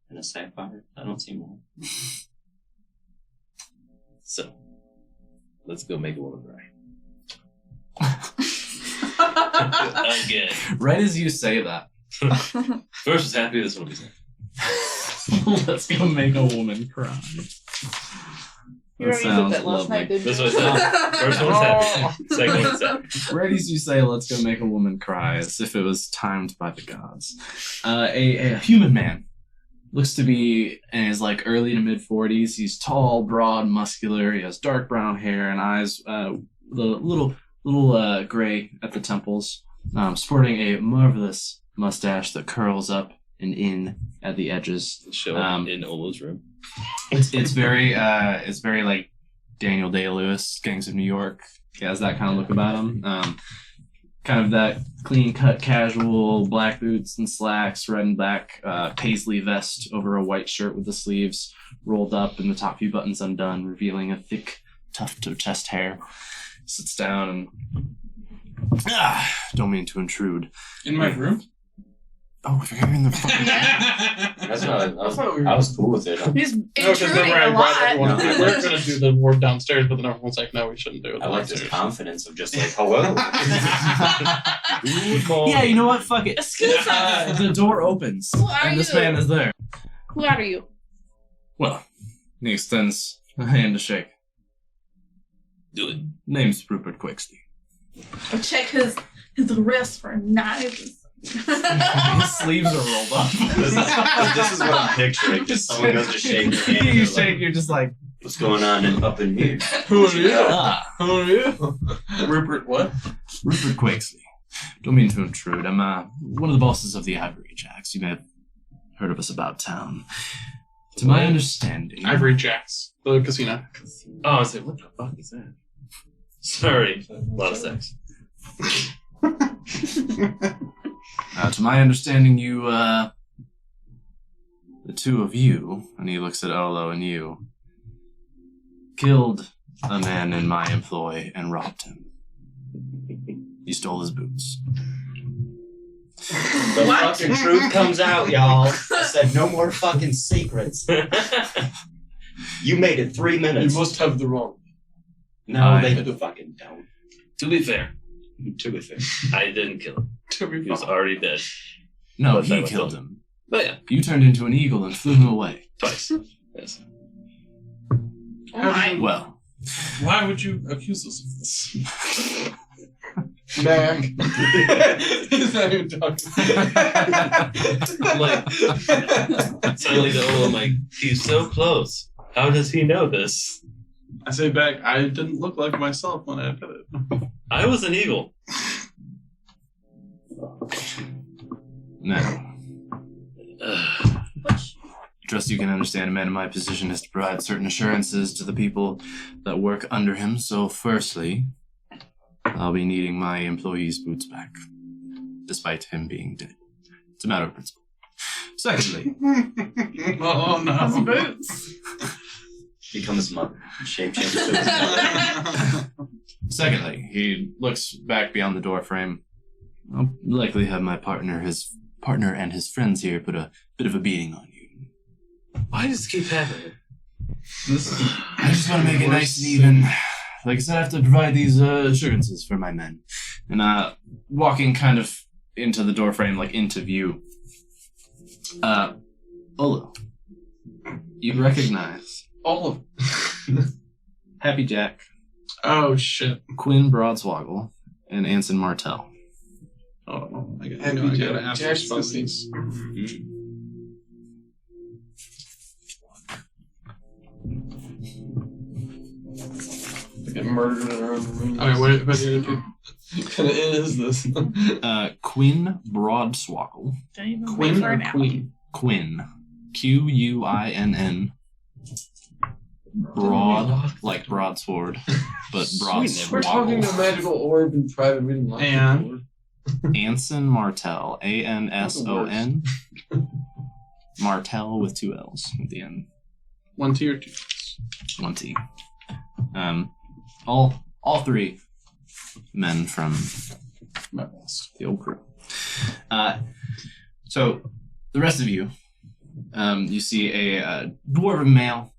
and a sapphire. I don't see one. So, let's go make a woman cry. Again. Right as you say that, First was happy, this one will be sad. let's go make a woman cry. You already did that last lovely. night, didn't you? That's what I said. First one was happy. Second one was sad. Right as you say, let's go make a woman cry, as if it was timed by the gods. A human man. Looks to be in his like early to mid 40s. He's tall, broad, muscular. He has dark brown hair and eyes, the little gray at the temples. Sporting a marvelous mustache that curls up and in at the edges. Show up in Olo's room. It's very like Daniel Day-Lewis, Gangs of New York. He has that kind of look about him. Kind of that clean-cut, casual, black boots and slacks, red and black paisley vest over a white shirt with the sleeves rolled up and the top few buttons undone, revealing a thick tuft of chest hair. Sits down and don't mean to intrude. In my room? Oh, if you're in the fucking. That's not. That's not weird. I was cool with it. He's No, because intruding remember I a brought lot. everyone. No. We were gonna do the ward downstairs, but then everyone's like, "No, we shouldn't do it." I like this downstairs. confidence of just like, hello. Yeah, you know what? Fuck it. Excuse us. The door opens, Who are and this you? man is there. Who are you? Well, he extends a hand to shake. Do it. Name's Rupert Quicksley. Check his wrist for knives. His sleeves are rolled up. This is what I'm picturing. Just someone goes to shake your hand. You You're shake, like, you're just like, what's going on up in here? Who are you? ah, Who are you? Rupert, what? Rupert Quicksley. Don't mean to intrude. I'm one of the bosses of the Ivory Jacks. You may have heard of us about town. To my understanding, Ivory Jacks, the casino. Oh, I was like, what the fuck is that? Sorry. A lot of sex. to my understanding, you, the two of you, and he looks at Olo and you, killed a man in my employ and robbed him. You stole his boots. The What? fucking truth comes out, y'all. I said no more fucking secrets. You made it 3 You minutes. must have the wrong. No, they fucking don't. To be fair, To be fair. I didn't kill him. To be He was fair. already dead. No, But that he was killed all. him. But yeah, You turned into an eagle and flew him away. twice. Yes. Oh my. Well, Why would you accuse us of this? Mac. He's not even talking. I'm like, suddenly the old, I'm like, he's so close. How does he know this? I say back, I didn't look like myself when I did it. I was an eagle. now, Ugh. trust you can understand a man in my position is to provide certain assurances to the people that work under him. So firstly, I'll be needing my employee's boots back, despite him being dead. It's a matter of principle. Secondly, Oh Those no. boots. Become his mother. Shape change to his mother. he looks back beyond the door frame. I'll likely have my partner and his friends here put a bit of a beating on you. Why does this keep happening? I just want to make it nice and even. Like I said, I have to provide these assurances for my men. And walking kind of into the doorframe, like into view. Olo, you recognize All of Happy Jack, Oh shit. Quinn Broadswoggle, and Anson Martell. Oh, I gotta, And I we gotta did ask Jack's for casino. spellings. They get murdered in our own room. Okay, what are the other two? What kind of inn is this? Quinn Broadswoggle. Don't even wait Queen for or an hour. queen? Quinn. Quinn. Broad, like broadsword, but We're talking a broadswoggle. magical orb in private reading line. And? Anson Martell. Anson. Martell with 2 L's at the end. 1 T or 2? 1 T. All 3 men from My best. the old crew. So the rest of you, you see a dwarven male,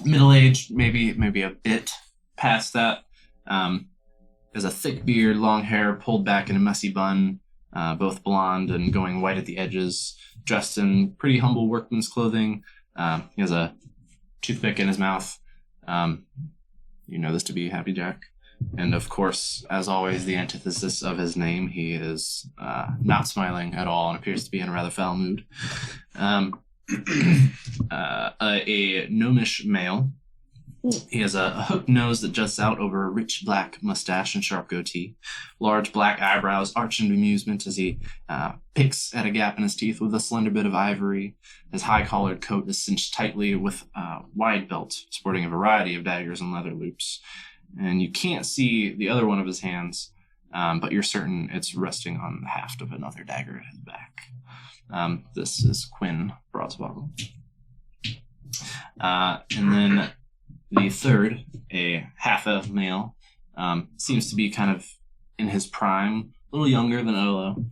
middle-aged, maybe a bit past that. Has a thick beard, long hair pulled back in a messy bun, both blonde and going white at the edges, dressed in pretty humble workman's clothing. He has a toothpick in his mouth. You know this to be Happy Jack. And of course, as always, the antithesis of his name, he is not smiling at all and appears to be in a rather foul mood. A gnomish male. He has a hooked nose that juts out over a rich black mustache and sharp goatee. Large black eyebrows arch in amusement as he picks at a gap in his teeth with a slender bit of ivory. His high-collared coat is cinched tightly with a wide belt, sporting a variety of daggers and leather loops. And you can't see the other one of his hands, but you're certain it's resting on the haft of another dagger at his back. This is Quinn Broadswoggle. And then the third, a half-elf male, seems to be kind of in his prime, a little younger than Olo.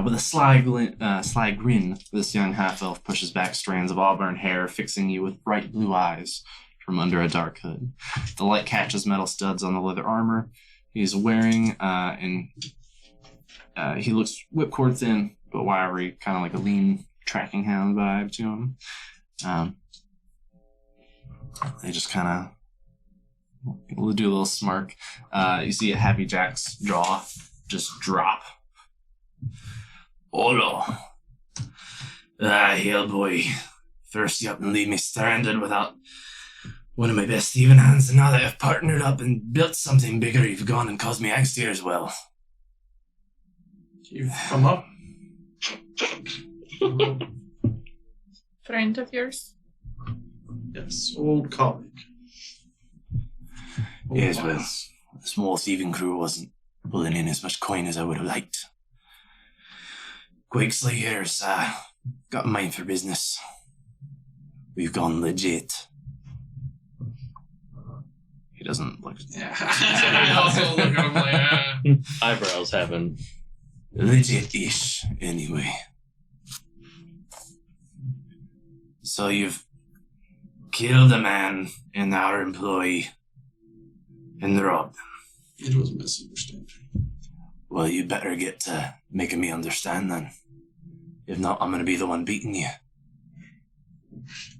With a sly grin, this young half-elf pushes back strands of auburn hair, fixing you with bright blue eyes from under a dark hood. The light catches metal studs on the leather armor he's wearing, and he looks whipcord thin, but wiry, kind of like a lean tracking hound vibe to him. They just kind of do a little smirk. You see a Happy Jack's jaw just drop. Olo. Hell boy. First you up and leave me stranded without one of my best even hands, and now that I've partnered up and built something bigger, you've gone and caused me angst here as well. You've come up. Friend of yours? Yes, old colleague. Yes, well, the small thieving crew wasn't pulling in as much coin as I would have liked. Quakesley here's got a mind for business. We've gone legit. He doesn't look... Yeah. I also look at him like, Eyebrows having. Legit-ish, anyway. So you've killed a man and our employee and robbed him. It was a misunderstanding. Well, you better get to making me understand then. If not, I'm gonna be the one beating you.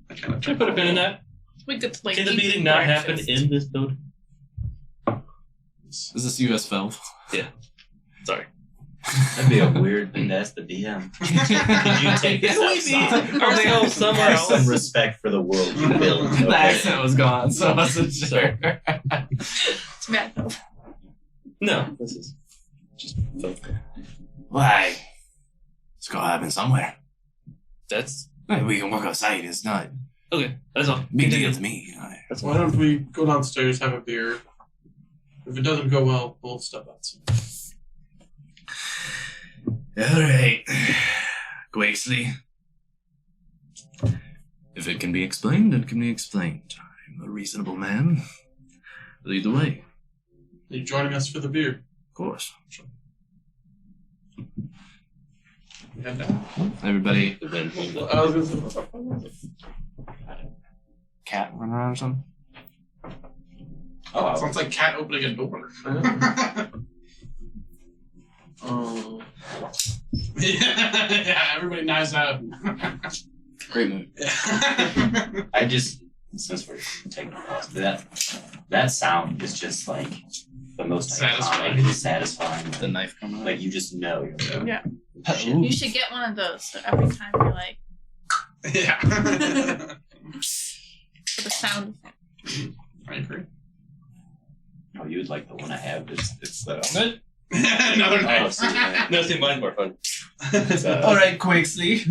I kind of Should I put a pin in that? We could like Can the eat meeting not happen breakfast. in this building? Is this US Valve? Sorry. That'd be a weird thing to ask the DM. Could you take this outside? Or they go somewhere Have else. some respect for the world you built. The okay? accent was gone, so I wasn't sure. It's bad. No, this is just fun. Why? It's gotta happen somewhere. That's We can walk outside, it's not okay. That's all. a big Continue. deal to me. You know. That's Why fine. don't we go downstairs, have a beer? If it doesn't go well, we'll step outside. Alright. Quakesley. If it can be explained, it can be explained. I'm a reasonable man. Lead the way. Are you joining us for the beer? Of course. We head down. Everybody, The wind holds up. I was gonna say, cat running around or something? oh, sounds like cat opening a door. Oh. Yeah, everybody knives out. Great move. Yeah. I just, since we're taking a pause, that sound is just like the most Satisfying. iconic, satisfying. The knife coming out. Like you just know. You're Yeah. You should get one of those. So every time you're like, Yeah. for the sound. I agree. Oh, you would like the one I have. It's Good. Another Oh, knife. see, man. No, see, mine's more fun. It's, Alright, Quakesley.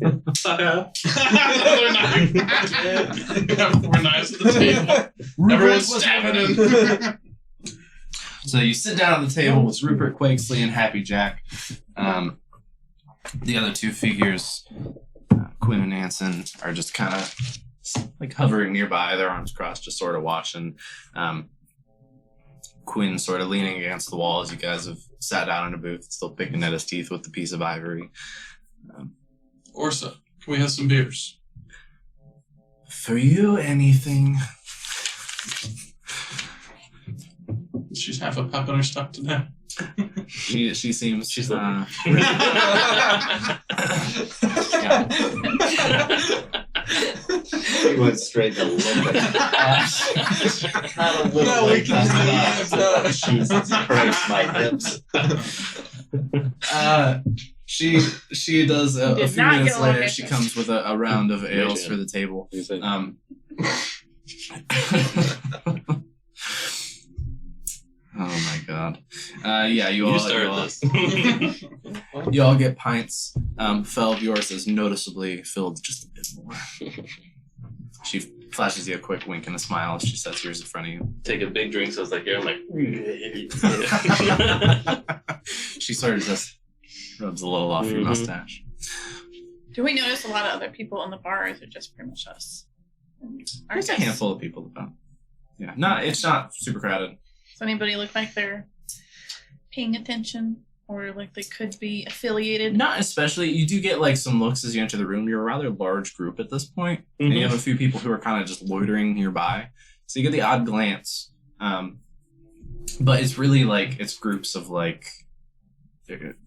Another knife. 4 knives at the table. Everyone's stabbing him. So you sit down at the table with Rupert Quakesley and Happy Jack. The other two figures, Quinn and Anson, are just kind of like hovering nearby, their arms crossed, just sort of watching. Quinn sort of leaning against the wall as you guys have sat down in a booth, still picking at his teeth with the piece of ivory. Orsa, can we have some beers? For you, anything. She's half a pup in her stuff today. She seems She's yeah. He went straight to limp. Not a little No, we like can that. see it. No. Jesus Christ, my hips. She does a Did few not minutes get along later. with She it. comes with a round of ales Yeah. for the table. You said- Oh my god. Yeah, you You all started this. you all get pints. Felv, yours is noticeably filled just a bit more. She flashes you a quick wink and a smile as she sets yours in front of you. Take a big drink, so it's like, I'm like, She sort of just rubs a little off your Mhm. mustache. Do we notice a lot of other people in the bar, or is it just pretty much us? Our There's a guests? handful of people about. Yeah, it's not super crowded. Does anybody look like they're paying attention? Or like they could be affiliated? Not especially. You do get like some looks as you enter the room. You're a rather large group at this point, and you have a few people who are kind of just loitering nearby. So you get the odd glance, but it's really like it's groups of like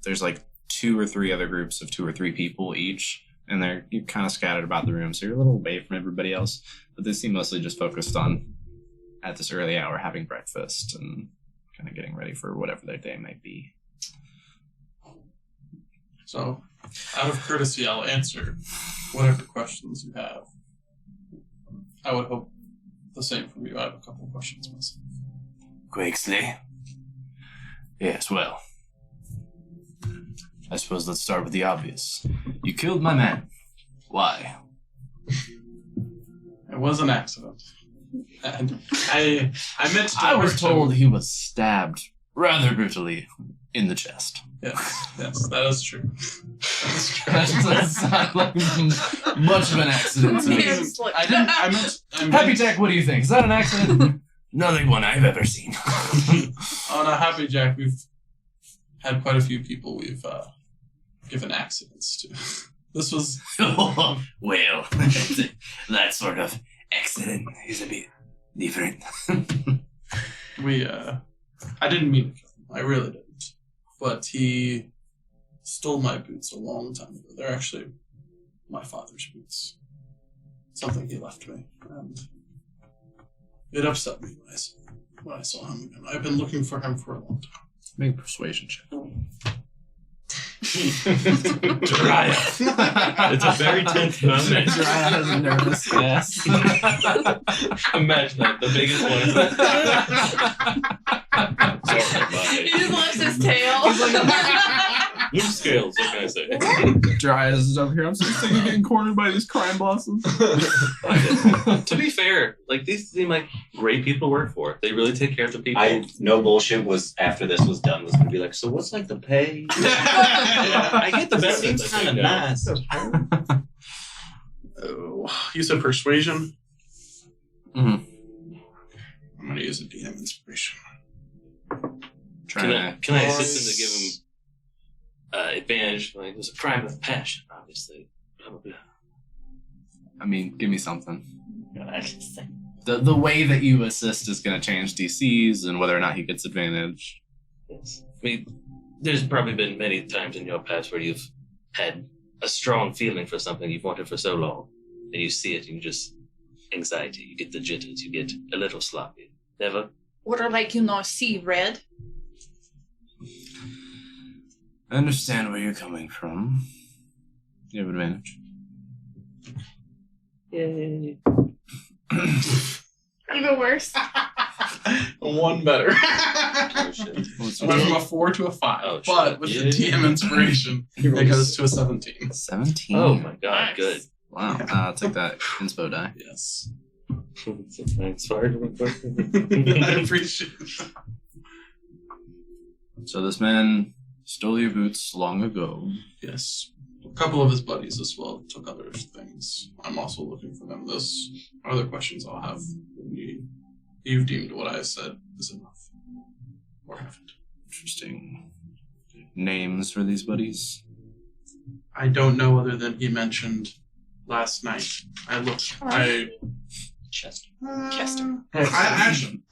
there's like 2 or 3 other groups of 2 or 3 people each, and you're kind of scattered about the room, so you're a little away from everybody else. But they seem mostly just focused on at this early hour having breakfast and kind of getting ready for whatever their day might be. So, out of courtesy, I'll answer whatever questions you have. I would hope the same from you. I have a couple of questions myself. Quakesley? Yes, well, I suppose let's start with the obvious. You killed my man. Why? It was an accident. And I meant to. I was told he was stabbed rather brutally in the chest. Yes, that is true. That is true. That doesn't sound like much of an accident to me. I meant. Happy Jack, what do you think? Is that an accident? Nothing one I've ever seen. On a Happy Jack, we've had quite a few people we've given accidents to. This was. Well, that sort of accident is a bit different. I didn't mean to kill him. I really didn't. But he stole my boots a long time ago. They're actually my father's boots. Something he left me. And it upset me when I saw him again. I've been looking for him for a long time. Make a persuasion check. Jiraiya. It's a very tense moment. Jiraiya has a nervous yes. Imagine that, the biggest one. Sorry about He it. just lifts his tail. New scales, what can I say? Jiraiya is over here. I'm so sick of getting cornered by these crime bosses. To be fair, like these seem like great people to work for. They really take care of the people. No bullshit was after this was done was gonna be like, so what's like the pay? I get the That benefits. seems I kind think, of nice. Oh, you said persuasion? Mhm. I'm gonna use a DM inspiration. Can I assist him to give him advantage? Like, it was a crime of passion, obviously. Blah, blah, blah. I mean, give me something. The way that you assist is going to change DCs and whether or not he gets advantage. Yes. I mean, there's probably been many times in your past where you've had a strong feeling for something you've wanted for so long, and you see it, and you just anxiety. You get the jitters. You get a little sloppy. Never. What are like, see red? I understand where you're coming from. You have advantage. Yay. Even worse. One better. Oh, shit. I went from a 4 to a 5, Oh, shit. but with the DM inspiration, it goes to a 17. 17. Oh my god, Nice. good. Wow. I'll take that inspo die. Yes. I inspired real quick. I appreciate it. So this man stole your boots long ago. Yes. A couple of his buddies as well took other things. I'm also looking for them. Those other questions I'll have when you've deemed what I said is enough. Or haven't. Interesting. Names for these buddies? I don't know other than he mentioned last night. Chester. Chester.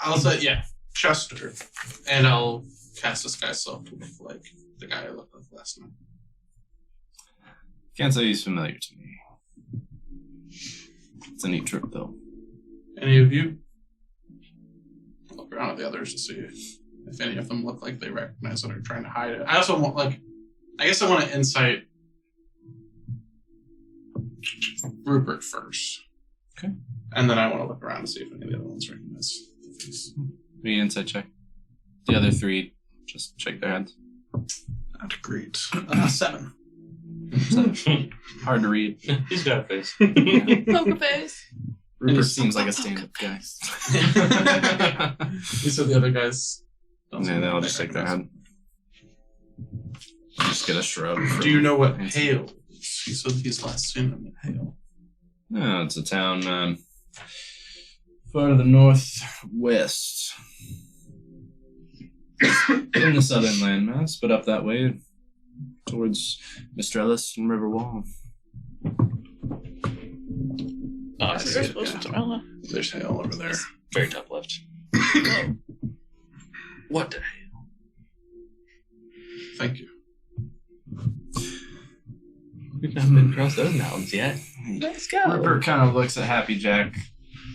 I'll say, yeah, Chester. And I'll cast this guy's self to look like the guy I looked like last night. Can't say he's familiar to me. It's a neat trick, though. Any of you? I'll look around at the others to see if any of them look like they recognize it or trying to hide it. I also want, I guess I want to insight Rupert first. Okay. And then I want to look around and see if any of the other ones recognize the face. Be an insight check. The other 3 just shake their heads. That's great. 7. Hard to read. He's got a face. Poker face. Rupert seems like a stand-up guy. You said the other guys. don't Yeah, seem they'll like just shake their recognize head. Just get a shrug. it. Do you know what Hale is? He said he's last seen him in Hale. No, it's a town far to the northwest. in the southern landmass, but up that way towards Mistrellis and Riverwall. Oh, I We're see. supposed to Torella. There's hail over there. Very top left. What the hell? Thank you. We've not been across those mountains yet. Let's go. Rupert kind of looks at Happy Jack,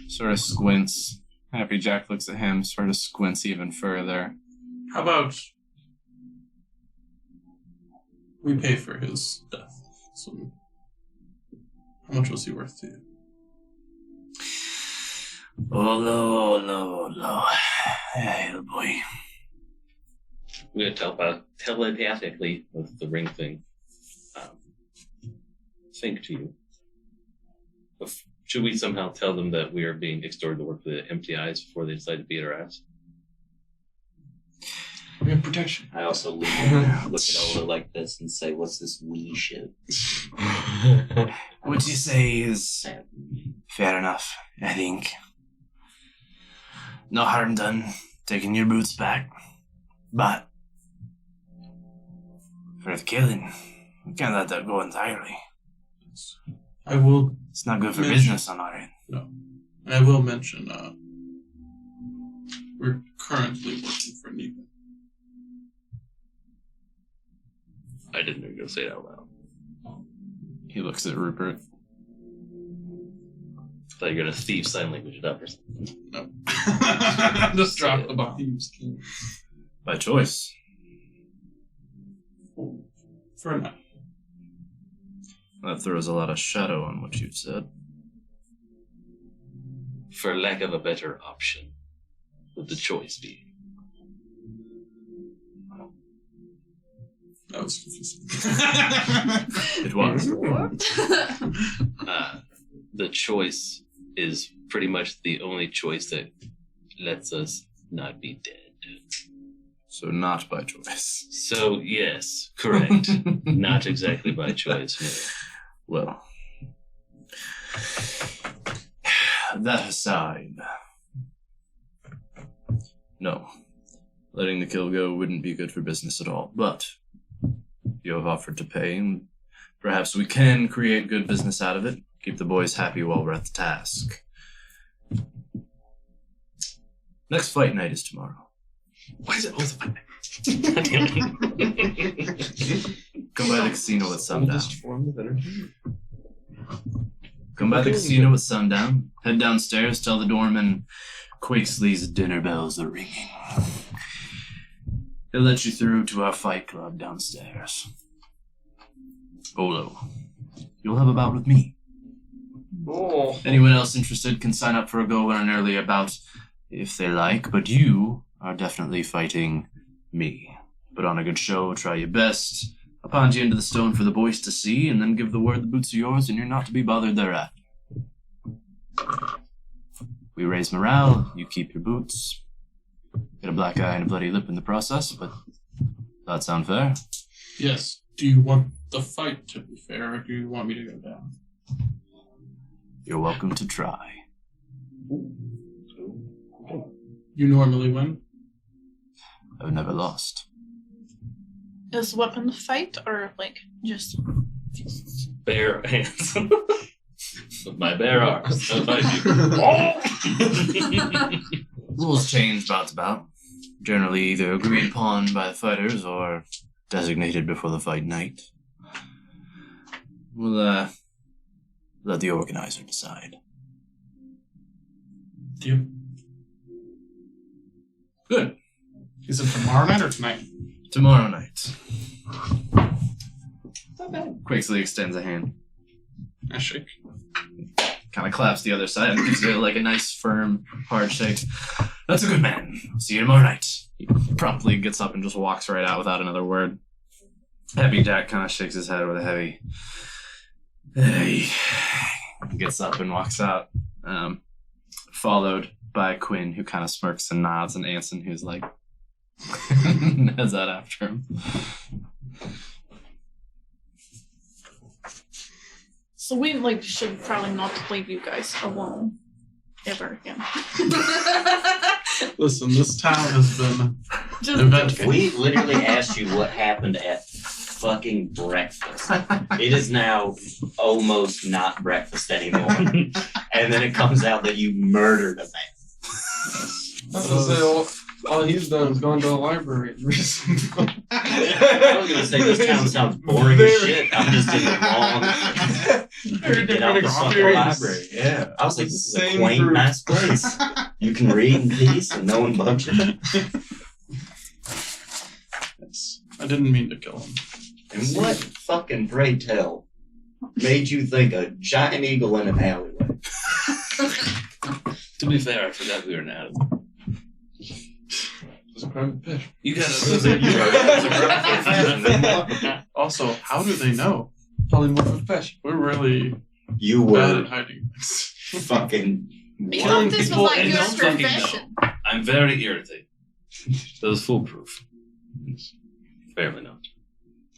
sort of squints. Happy Jack looks at him, sort of squints even further. How about we pay for his death? So, how much was he worth to you? Oh, no. Hey, little boy. We're gonna telepathically with the ring thing. Think to you. Should we somehow tell them that we are being extorted to work for the empty eyes before they decide to beat our ass? We have protection. I also look at Ola like this and say, "What's this wee shit?" What you say is fair enough, I think. No harm done taking your boots back. But for the killing, we can't let that go entirely. I will. It's not good for Mention- business on our end. No. I will mention. We're currently working for Neva. I didn't know you were gonna say it out loud. He looks at Rupert. I thought you were gonna thief sign language it up or something. No. Just drop the behind. By choice. For now. That throws a lot of shadow on what you've said. For lack of a better option, would the choice be? That was confusing. It was. The choice is pretty much the only choice that lets us not be dead. So not by choice. So, yes, correct. Not exactly by choice. No. Well, that aside, no, letting the kill go wouldn't be good for business at all. But you have offered to pay, and perhaps we can create good business out of it. Keep the boys happy while we're at the task. Next fight night is tomorrow. Why is it always a fight? Come by the casino at sundown. Oldest form of energy. Come by the casino at sundown. Head downstairs. Tell the doorman Quakesley's dinner bells are ringing. He'll let you through to our fight club downstairs. Olo, you'll have a bout with me. Oh. Anyone else interested can sign up for a go and an earlier bout if they like, but you are definitely fighting me. Put on a good show, try your best. I'll pound you into the stone for the boys to see, and then give the word the boots are yours and you're not to be bothered thereafter. We raise morale, you keep your boots. Get a black eye and a bloody lip in the process, but does that sound fair? Yes. Do you want the fight to be fair, or do you want me to go down? You're welcome to try. You normally win. I've never lost. Is weapon fight or like just Bare hands. With my bare arms. I'll fight you. Rules change bout to bout. Generally either agreed upon by the fighters or designated before the fight night. We'll, let the organizer decide. Deal. Good. Is it tomorrow night or tonight? Tomorrow night. Quakesley extends a hand. I shake. Kind of claps the other side and gives you like a nice, firm, hard shake. That's a good man. See you tomorrow night. He promptly gets up and just walks right out without another word. Happy Jack kind of shakes his head with a heavy hey. Gets up and walks out. Followed by Quinn, who kind of smirks and nods, and Anson, who's like heads out after him. so we like should probably not leave you guys alone ever again. Listen, this town has been Just Event. We literally asked you what happened at fucking breakfast. It is now almost not breakfast anymore. And then it comes out that you murdered a man. That's to say, all he's done is gone to the library and read some I was gonna say this town sounds boring as shit. I'm just in the wrong. very Get out different the fucking experience. library. Yeah. I was like, this is a Same quaint, group. nice place. You can read in peace and no one bugs you. Yes. I didn't mean to kill him. And what fucking, pray tell, made you think a giant eagle in an alleyway? To be fair, I forgot we were in Adam. It's a private pit. You got to. Also, how do they know? Probably more of a passion. We're really You bad at were hiding things. fucking. I Killing thought this was people like and your don't fucking profession. I'm very irritated. That was foolproof. Fairly not.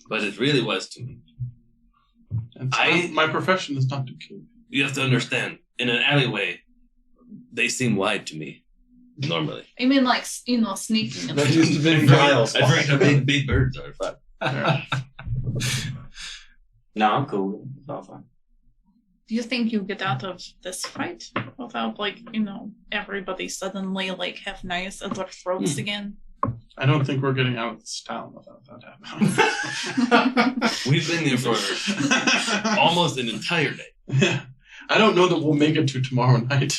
But it really was to me. And I- my profession is not to kill. You have to understand, in an alleyway, they seem wide to me, normally. I mean, like, sneaking. That used to be Miles. I think the big birds are fun. Yeah. No, I'm cool. It's all fine. Do you think you get out of this fight without, like, everybody suddenly, like, have knives at their throats again? I don't think we're getting out of this town without that happening. We've been there for almost an entire day. Yeah. I don't know that we'll make it to tomorrow night.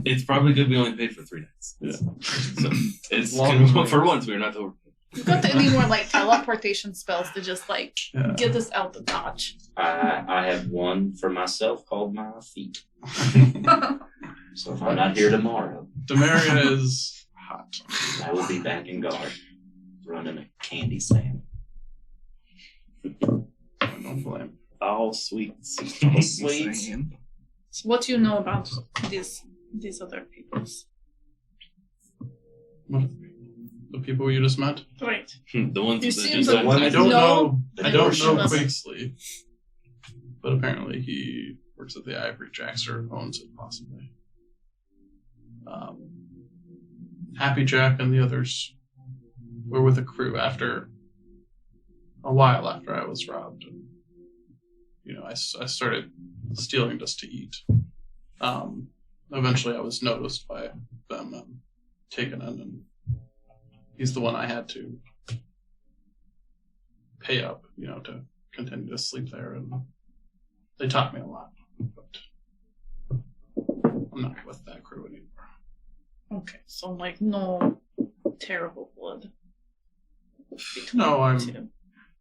It's probably good we only paid for 3 nights. Yeah. So it's Long for once we're not over. You got any more, like, teleportation spells to just, like, Yeah. get us out the dodge? I have one for myself called my feet. So if I'm not here tomorrow, Demaria is hot. I will be back in guard, running a candy stand. I don't blame. All sweets. Sweets. So what do you know about these other peoples? What? The people you just met? Right. The ones You that seem just to- like, one- I don't know. The I don't door know shut. Quakesley, but apparently he works at the Ivory Jacks or owns it, possibly. Happy Jack and the others were with a crew after a while after I was robbed, and I started stealing just to eat. Eventually, I was noticed by them and taken in, and he's the one I had to pay up, to continue to sleep there, and they taught me a lot, but I'm not with that crew anymore. Okay, so, like, no terrible blood. No, between the two.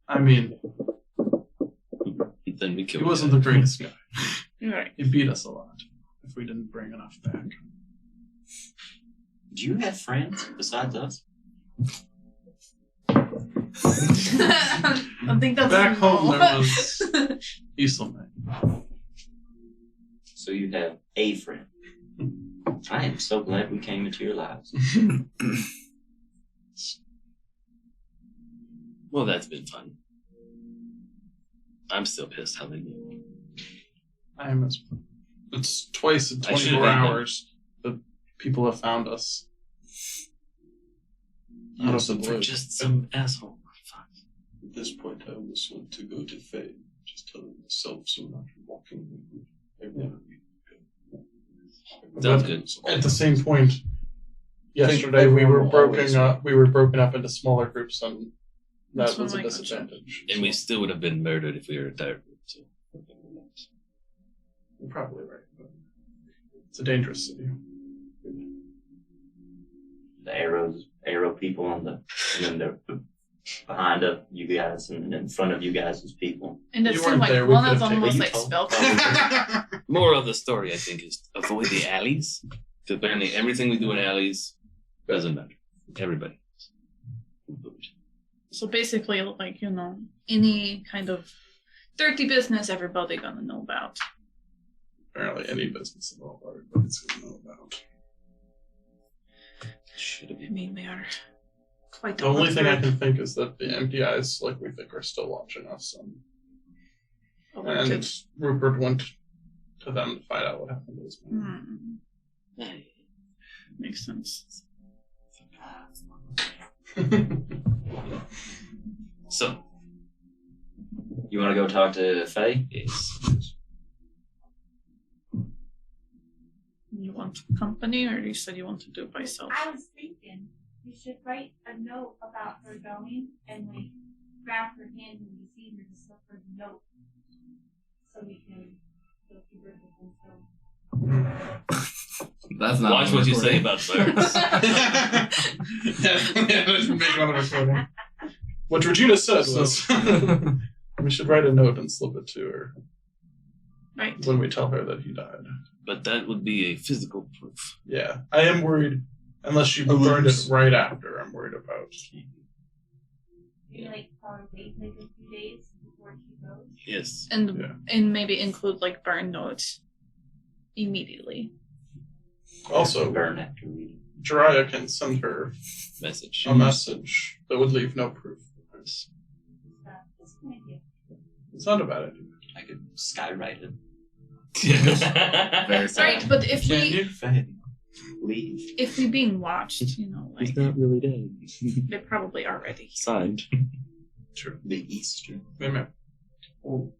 I mean, then we he killed wasn't the greatest guy. You're right. He beat us a lot if we didn't bring enough back. Do you have friends besides us? I think that's Back home, no. there was Islame. So you have a friend. I am so glad we came into your lives. Well, that's been fun. I'm still pissed how they knew. I am as it's twice in I should've 24 been there. hours that people have found us. Out of the For blue. just some asshole. Fuck. At this point, I almost want to go to Faye. Just telling myself so not walking. Sounds good. At the same point, yesterday we were everyone will always- broken up. We were broken up into smaller groups, and that That's was a what I got. disadvantage. And we still would have been murdered if we were a entire group. So. You're probably right, but it's a dangerous city. The arrow people on the, and then the behind of you guys, and in front of you guys is people. And it You seemed weren't like there, we one of could've them was taken- like You spell told- Moral of the story, I think, is avoid the alleys. Because apparently everything we do in alleys doesn't matter. Everybody. So basically, like, any kind of dirty business, everybody gonna know about. Apparently, any business in the world, everybody's going to know about. Should have I been. mean, we are quite The only thing I group. can think is that the MPIs, like we think, are still watching us, and Rupert went to them to find out what happened to his man. Makes sense. So, You want to go talk to Faye? yes. You want company, or you said you want to do it by yourself? I was thinking we should write a note about her going and like grab her hand when we see her to slip her the note so we can go through her That's not. Watch on what you recording. say about birds. Yeah, let's make it on the recording. What Regina said was we should write a note and slip it to her Right. when we tell her that he died. But that would be a physical proof. Yeah, I am worried. Unless she burned it right after, I'm worried about. Maybe like probably wait like a few days before she goes. Yes. And Yeah. and maybe include like burn notes immediately. Also, Burn after reading. Jiraiya can send her Message. a message that would leave no proof. So that's an idea. It's not a bad idea. I could skywrite it. Very Right, but if Can we you? Faye, leave. if we being watched, like really dead. they probably are ready. Signed. True. The Easter. Maybe. Well,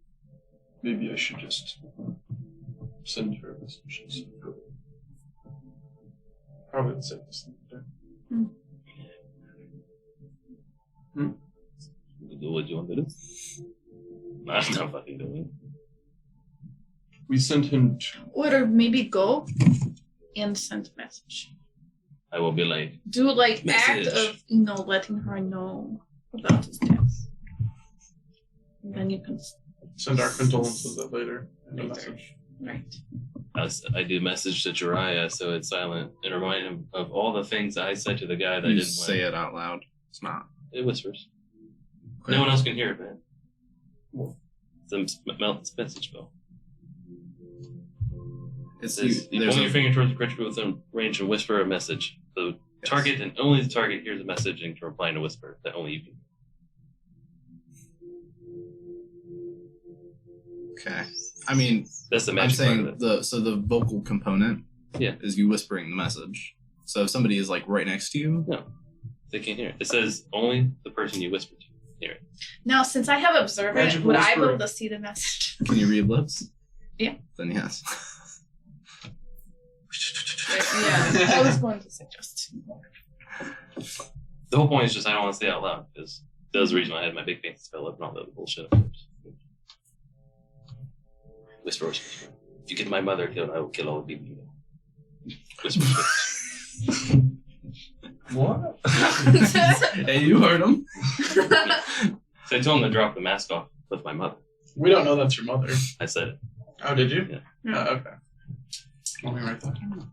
maybe I should just send her a message and say, go. Probably the safest thing to do. What do you want to do? Nah, I'm not fucking doing it. We sent him to. Or maybe go and send a message. I will be like, Do like act Message. of letting her know about his death. And then you can Send our condolences later in a Later. message. right. I do message to Jiraiya so it's silent and remind him of all the things I said to the guy that I You didn't say want. it out loud. It's not. It whispers. No one else can hear it, man. It's a message spell. It's It says, you there's point a- your finger towards the creature within range and whisper a message. The target and only the target hears the message and can reply in a whisper that only you can. Okay. I mean, That's the I'm magic part of saying it. the vocal component Yeah. is you whispering the message. So if somebody is like right next to you, They can't hear it. It says only the person you whispered to hear it. Now, since I have observant, Magical would I be whispering. able to see the message? can you read lips? Yeah. Then yes. Yeah, I was going to suggest. The whole point is just I don't want to say it out loud because that was the reason why I had my big fancy spell up and all that other bullshit. Of course. Whisper, whisper, whisper. If you get my mother killed, I will kill all the people you know. Whisper, whisper. What? Hey, you heard him. So I told him to drop the mask off with my mother. We don't know that's your mother. I said it. Oh, did you? Yeah. Okay. Let me write that down.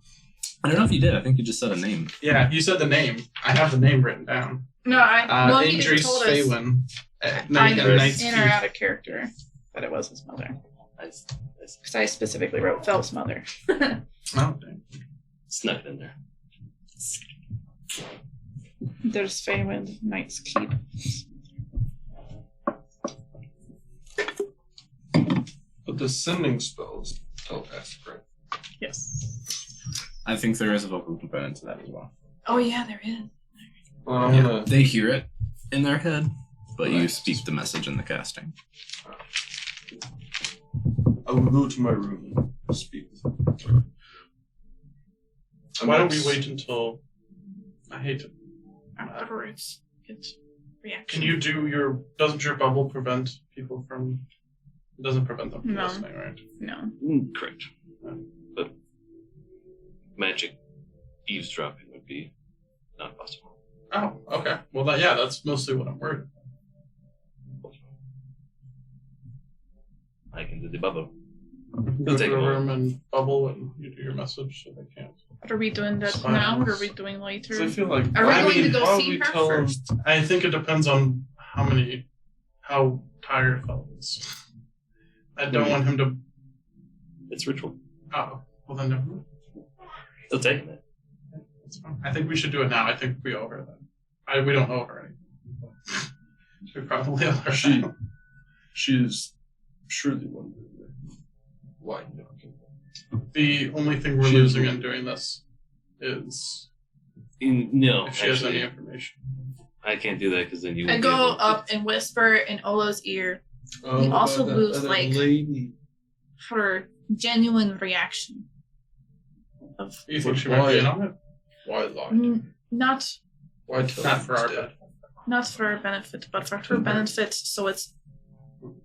I don't know if you did. I think you just said a name. Yeah, you said the name. I have the name written down. No, well, he Idris told us Faywin. either Knight's in or Keep. out of character that it was his mother. I Because I specifically wrote Phelps' mother. Oh, dang. snuck it in there. There's Feywind, Knight's Keep. But the sending spells telepathic, right? Yes. I think there is a vocal component to that as well. Oh yeah, there is. Well, I'm Yeah, gonna. they hear it in their head, but you Right. speak the message in the casting. I will go to my room and speak with him. Why don't we wait until? I hate to. Afterwards, it's reaction. Can you do your? Doesn't your bubble prevent people from? It doesn't prevent them from No. listening, right? No. Correct. But magic eavesdropping would be not possible. Oh, okay. Well, that's mostly what I'm worried about. I can do the bubble. Go to take the a room and bubble, and you do your message so they can't. Are we doing that Silence. now, or are we doing later? 'Cause I feel like. Are we I going mean, to go why see we her tell him- first? I think it depends on how tired Phil is. I don't want him to. It's ritual. Oh, well then never mind. Still taking it. That's fine. I think we should do it now. I think we owe her then. We don't owe her anything. We probably owe her. She is surely wondering why you don't get that. The only thing we're She is- losing in doing this is No, if she has any actually, information. I can't do that because then you. I won't be go able to- up and whisper in Ola's ear Oh, We what also about that lose, other like- lady? for genuine reaction. Of You think she might be in on it? Why lie? not Why tell Not him for our instead? bed. not for our benefit, but for her benefit, so it's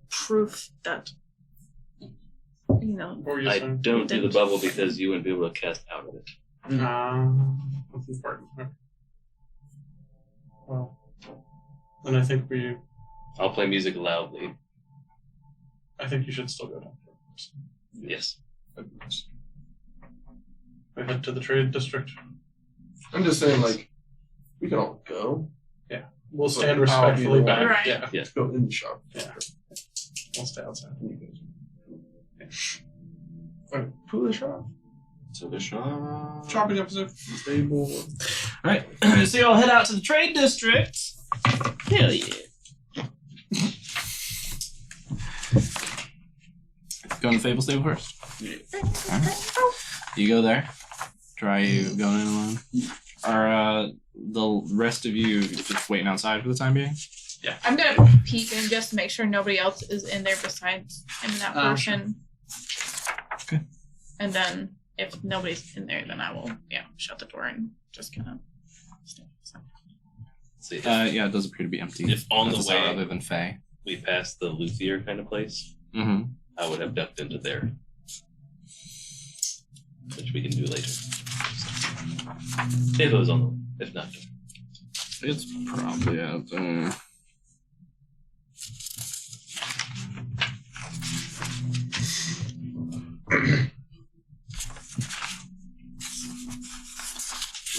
proof that What were you I saying? don't do the bubble because you wouldn't be able to cast out of it. That's important. Okay. Well, then I think I'll play music loudly. you should still go downstairs. Yes. We head to the trade district. I'm just saying, like, we can all go. We'll So stand I'll be respectfully the back. one. Right. Yeah. Let's go in the shop. Yeah. We'll stay outside. Alright, to the shop. To the shop. Shopping episode. Stable. Alright, so y'all head out to the trade district. Hell yeah. Going to Fable Stable first? Yeah. Alright. You go there. Try you going in alone. Are the rest of you just waiting outside for the time being? I'm gonna peek and just make sure nobody else is in there besides him and that person. Okay. And then if nobody's in there, then I will shut the door and just kind of stand outside. See, Yeah, it does appear to be empty. if on the That's way other than Faye. we pass the luthier kind of place, Mm-hmm. I would have ducked into there. Which we can do later. If it was on the way. If not, don't. It's probably out there.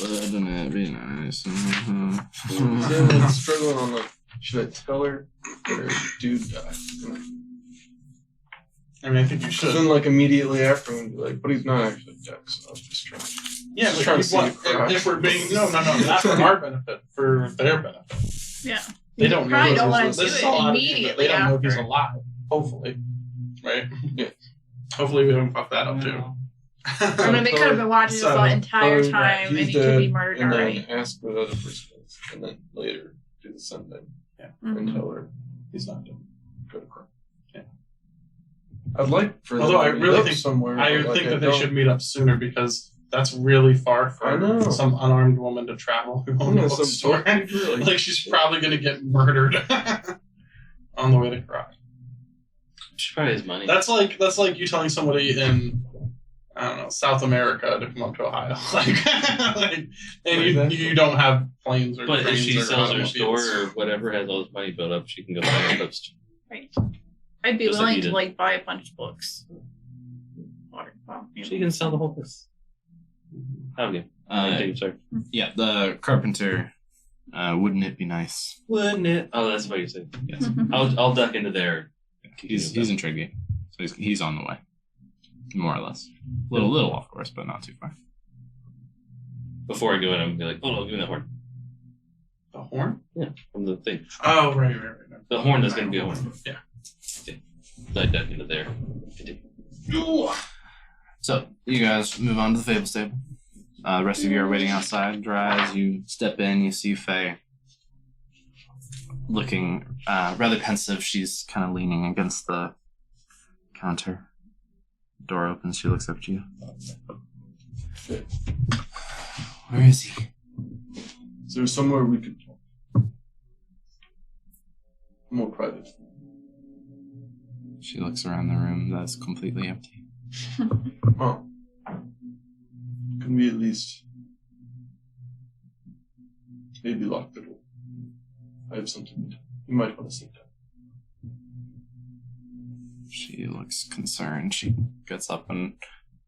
Wouldn't it be nice? Then it's struggling on, like, should I tell her that her dude died? I mean, I think you So should. then, like, immediately after, I'm like, but he's not actually dead, so I was just trying. Yeah, Just but trying to you see want, the cry. if we're being no, not for our benefit, for their benefit. Yeah. They You don't know probably this don't is- wanna this do is it a lot of people that immediately They don't know if he's after. alive. Hopefully, right? Yeah. Hopefully, we don't fuck that up too. I mean, they could have been watching this the entire time, and He's he could be dead, murdered and already. then ask what the other person is, and then later do the same thing and Mhm. tell her He's not dead. go to court. Yeah. I'd like for Although them I to meet really up think- somewhere. I but, like, think that they don't- should meet up sooner because that's really far I know. for some unarmed woman to travel who owns a Yeah, some bookstore. dark people, Like she's probably gonna get murdered on the way to Karate. She probably has money. That's like you telling somebody in I don't know South America to come up to Ohio, and you don't have planes or But if trains she or sells her automobiles. store or whatever, has all this money built up, she can go buy a post. Right. I'd be Just like willing you to did. like buy a bunch of books. Or, well, She can sell the whole place. Okay. Sorry. Yeah, the carpenter. Wouldn't it be nice? Wouldn't it? Oh, that's what you said. Yes. I'll duck into there. He's in Trigate, so he's on the way, more or less. Little off course, but not too far. Before I go in, I'm gonna be like, oh no, give me that horn. The horn? Yeah, from the thing. Oh right. The horn that's gonna be a horn. Yeah. I duck into there. So you guys move on to the Fable Stable. The rest of you are waiting outside. As you step in, you see Faye looking rather pensive. She's kind of leaning against the counter. Door opens. She looks up to you. Where is he? Is there somewhere we could talk? More private. She looks around the room. That's completely empty. Oh. Can we at least maybe lock the door? I have something to you might want to sit down. She looks concerned. She gets up and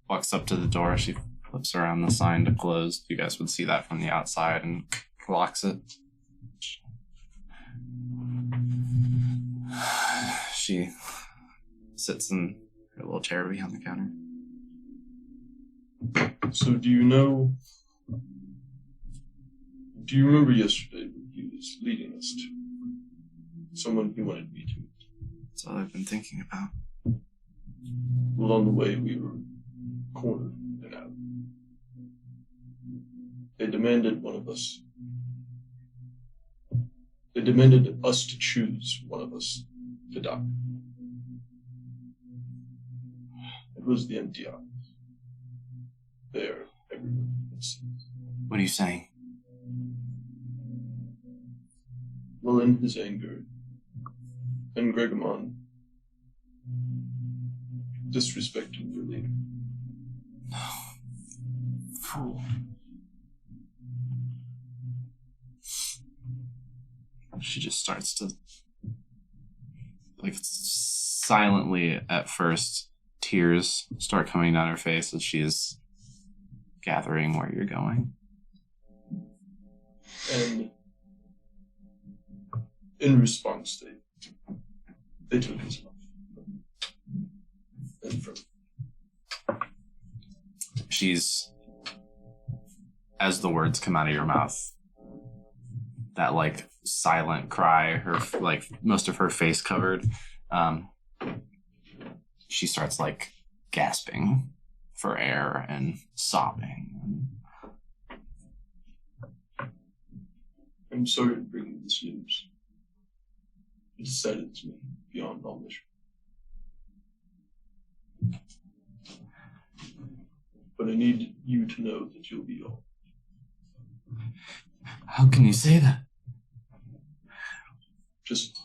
walks up to the door. She flips around the sign to close. You guys would see that from the outside and locks it. She sits in her little chair behind the counter. So do you remember yesterday when he was leading us to someone he wanted me to meet? That's all I've been thinking about. Well, on the way we were cornered and out. They demanded one of us demanded us to choose one of us to die. It was the empty eyes. There, everyone can see. What are you saying? Well, in his anger, and Gregomon disrespecting your leader. Fool. She just starts to, like, silently at first, tears start coming down her face as she is gathering where you're going. And in response, they took his life. And from She's, as the words come out of your mouth, that, like, silent cry, her, like, most of her face covered, she starts, like, gasping for air and sobbing. I'm sorry to bring you this news. It saddens me beyond all measure. But I need you to know that you'll be all. How can you say that? Just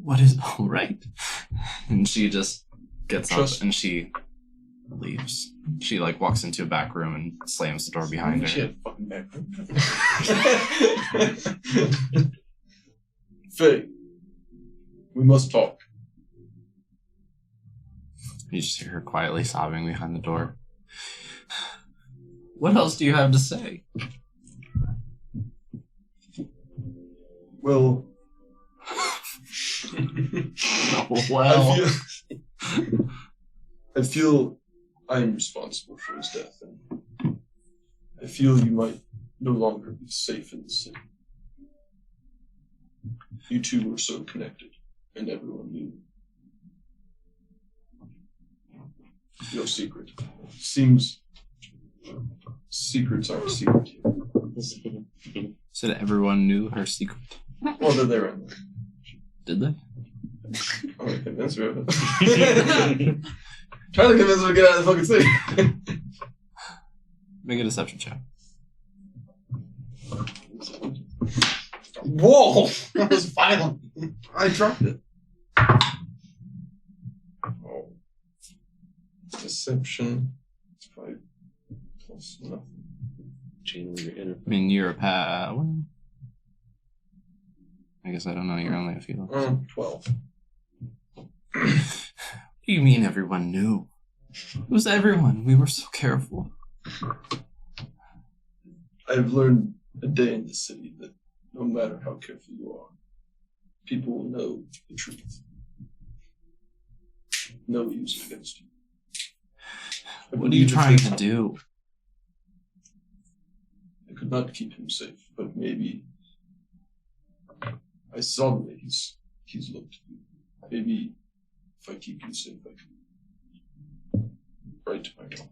What is all right? And she just gets Trust- up and she leaves. She, like, walks into a back room and slams the door behind her. Shit, fucking back. Faye, we must talk. You just hear her quietly sobbing behind the door. What else do you have to say? Well, Well, I feel I am responsible for his death, and I feel you might no longer be safe in the city. You two were so connected, and everyone knew. No secret. Seems secrets aren't secret here. said everyone knew her secret. Well, they're there anyway. Did they? I'm gonna convince her of it. Trying to convince her to get out of the fucking city. Make a deception check. Whoa! That was violent. I dropped it. Oh. Deception. 5 plus nothing. Channeling your inner. I mean, you're a well, I guess I don't know. You're only a few. 12. What do you mean everyone knew? It was everyone. We were so careful. I've learned a day in the city that no matter how careful you are, people will know the truth. No use against you. I What are you believe trying if to do? I could not keep him safe, but maybe I saw the way he's looked. Maybe if I keep you safe, I can right my wrong.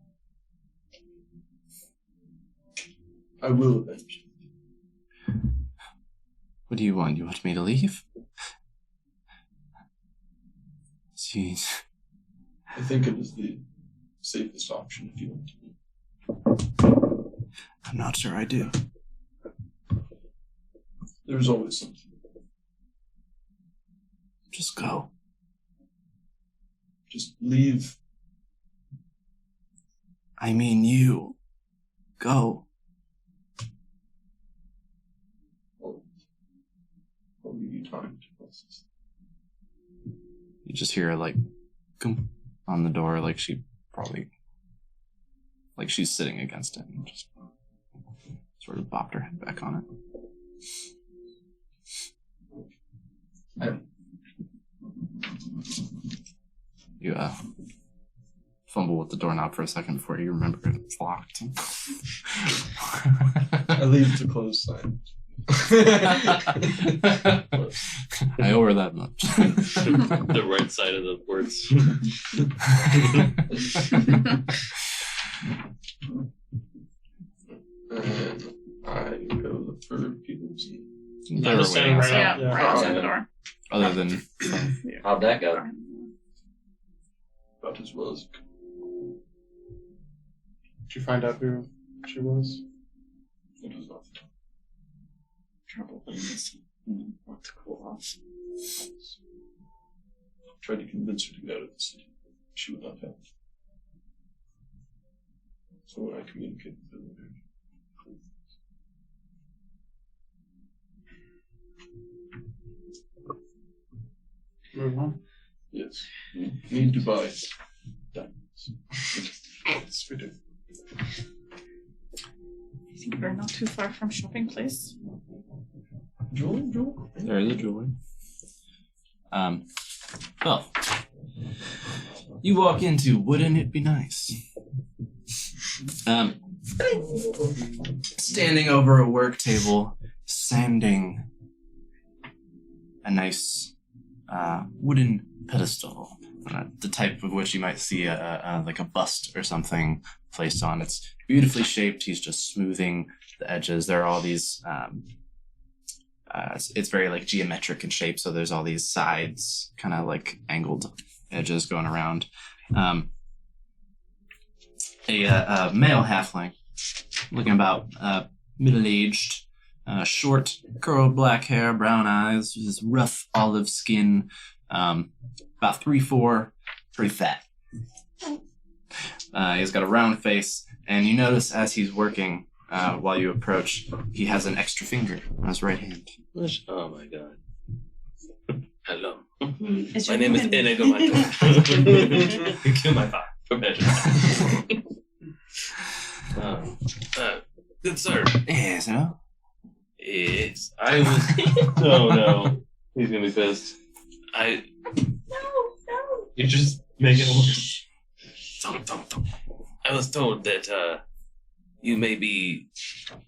I will avenge you. What do you want? You want me to leave? Jeez. I think it is the safest option if you want to leave. I'm not sure I do. There's always something. Just go. Just leave. I mean you. Go. I'll give you time to process. You just hear her, like, goom, on the door, like she probably, like she's sitting against it and just sort of bopped her head back on it. You fumble with the doorknob for a second before you remember it's locked. I leave the closed sign. I owe her that much. The right side of the words. And I go look for Peter's. They I'm were just standing waiting right outside. out. Right outside the door. Other than How'd that go? About as well as. Did you find out who she was? It was not. probably missing what to cool off. Tried to convince her to get out of the city. She would not have. So I communicated with her. Move on. Yes. We need to buy diamonds. Yes, we do. I think we're not too far from shopping place. Joel? There is a jeweler. Well, you walk into wouldn't it be nice? Standing over a work table, sanding a nice wooden pedestal, the type of which you might see like a bust or something placed on. It's beautifully shaped. He's just smoothing the edges. There are all these. It's very like geometric in shape, so there's all these sides, kind of like angled edges going around. A male halfling, looking about middle-aged, short, curled black hair, brown eyes, his rough olive skin, about 3'4", pretty fat. He's got a round face, and you notice as he's working, while you approach, he has an extra finger on his right hand. Oh my god. Hello. Is My your name is name- Inigo Mato. Kill my father for better. Good sir. Yes, no? Yes, I was. Oh no, he's gonna be pissed. No. You're just making it worse. I was told that you may be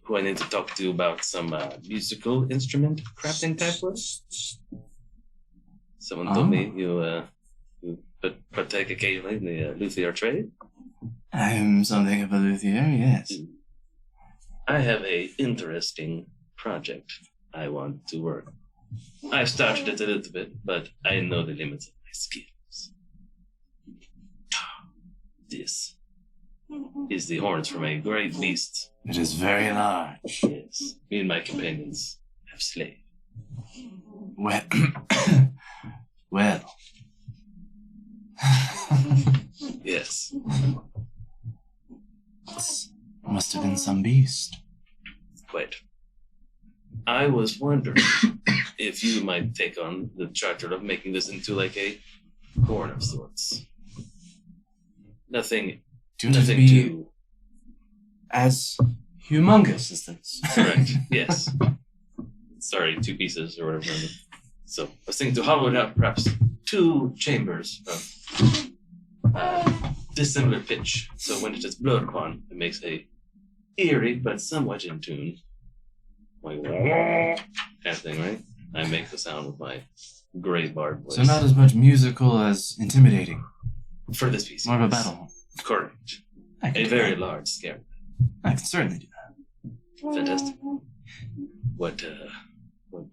who I need to talk to about some musical instrument crafting type work. Someone told me you partake occasionally in the luthier trade. I'm something of a luthier, yes. I have a interesting project I want to work. I've started it a little bit, but I know the limits of my skills. This is the horns from a great beast. It is very large. Yes, me and my companions have slayed. Well, well. Yes, This must have been some beast. wait. I was wondering if you might take on the charter of making this into like a horn of sorts. Nothing Do not Nothing be too as humongous as this. correct. Yes. Sorry, 2 pieces or whatever. So I was thinking to hollow it out, perhaps 2 chambers of dissimilar pitch. So when it is blown upon, it makes a eerie but somewhat in tune, like kind of thing, right? I make the sound with my gray bard voice. So not as much musical as intimidating. for this piece. More of a yes. battle. Correct. I can A do very that. large scare. I can certainly do that. Fantastic. What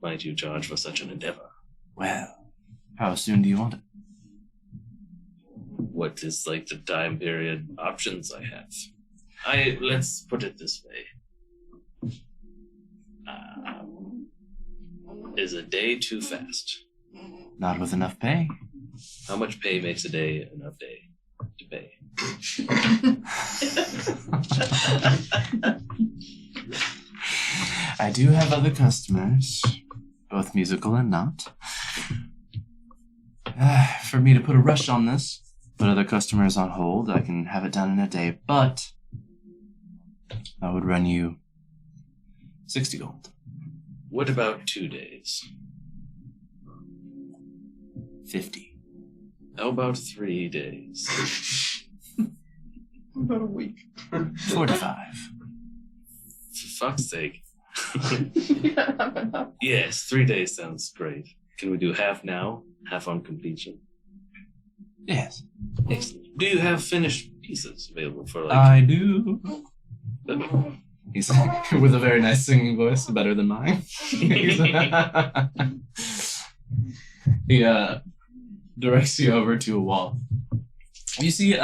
might you charge for such an endeavor? Well, how soon do you want it? What is like the time period options I have? Let's put it this way. Is a day too fast? Not with enough pay. How much pay makes a day enough day to pay? I do have other customers, both musical and not. For me to put a rush on this, put other customers on hold, I can have it done in a day, but I would run you 60 gold. What about 2 days? 50. How about 3 days? About a week. 45. For fuck's sake. Yes, 3 days sounds great. Can we do half now, half on completion? Yes, Excellent. Do you have finished pieces available for like? I do. He's with a very nice singing voice, better than mine. He directs you over to a wall. You see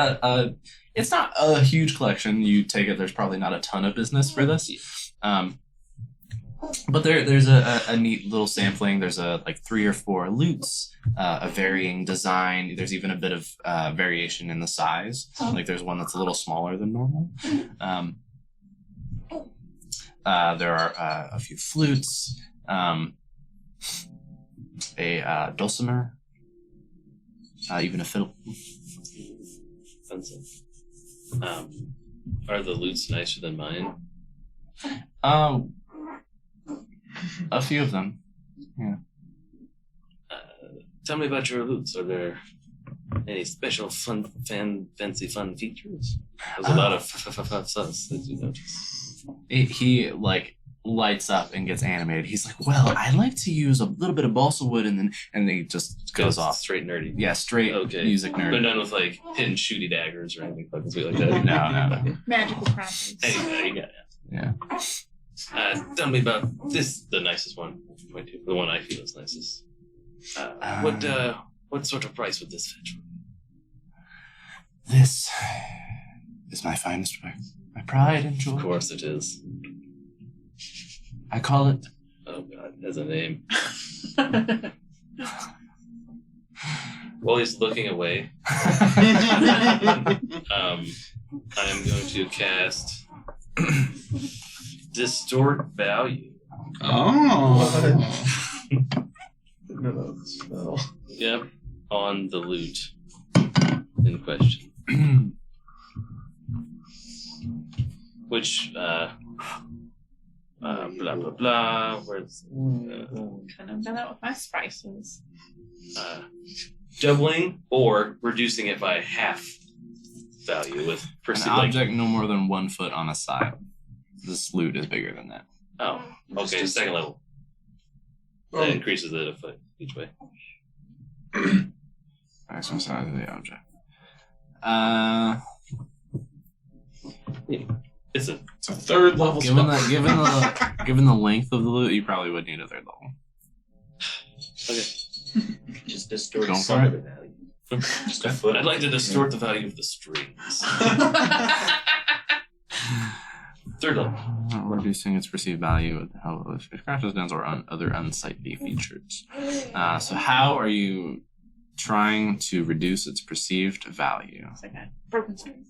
it's not a huge collection. You take it there's probably not a ton of business for this. But there's a neat little sampling. There's like 3 or 4 lutes, a varying design. There's even a bit of variation in the size. Like there's one that's a little smaller than normal. There are a few flutes, a dulcimer, even a fiddle. Expensive. Are the lutes nicer than mine? A few of them. Tell me about your lutes. Are there any special fancy fun features? There's a lot of sus that you notice. He like lights up and gets animated. He's like, "Well, I like to use a little bit of balsa wood," and he just goes off. Straight nerdy. Yeah, straight music nerd. But none with like hidden shooty daggers or anything fucking sweet like that. No. Magical properties. Hey, you got it. Yeah. Tell me about this. The nicest one. The one I feel is nicest. What sort of price would this fetch? This is my finest work. My pride and joy. Of course it is. I call it. Oh God, it has a name. While he's looking away, I am going to cast Distort Value. Oh. No, spell. Yep, on the loot in question. Which, blah, blah, blah, where's, Kind of done that with my spices. doubling or reducing it by half value with An perceived, object no more than 1 foot on a side. This loot is bigger than that. oh, okay, second level. That increases it a foot each way. Maximum size of the object. It's a It's a 3rd level Given spell. given the length of the loot, you probably would need a 3rd level. okay. Just distort Going some for of the value. Just a foot. I'd like to distort the value of the strings. 3rd level. Reducing its perceived value with how it scratches down or other unsightly features. So how are you trying to reduce its perceived value? It's like a broken string.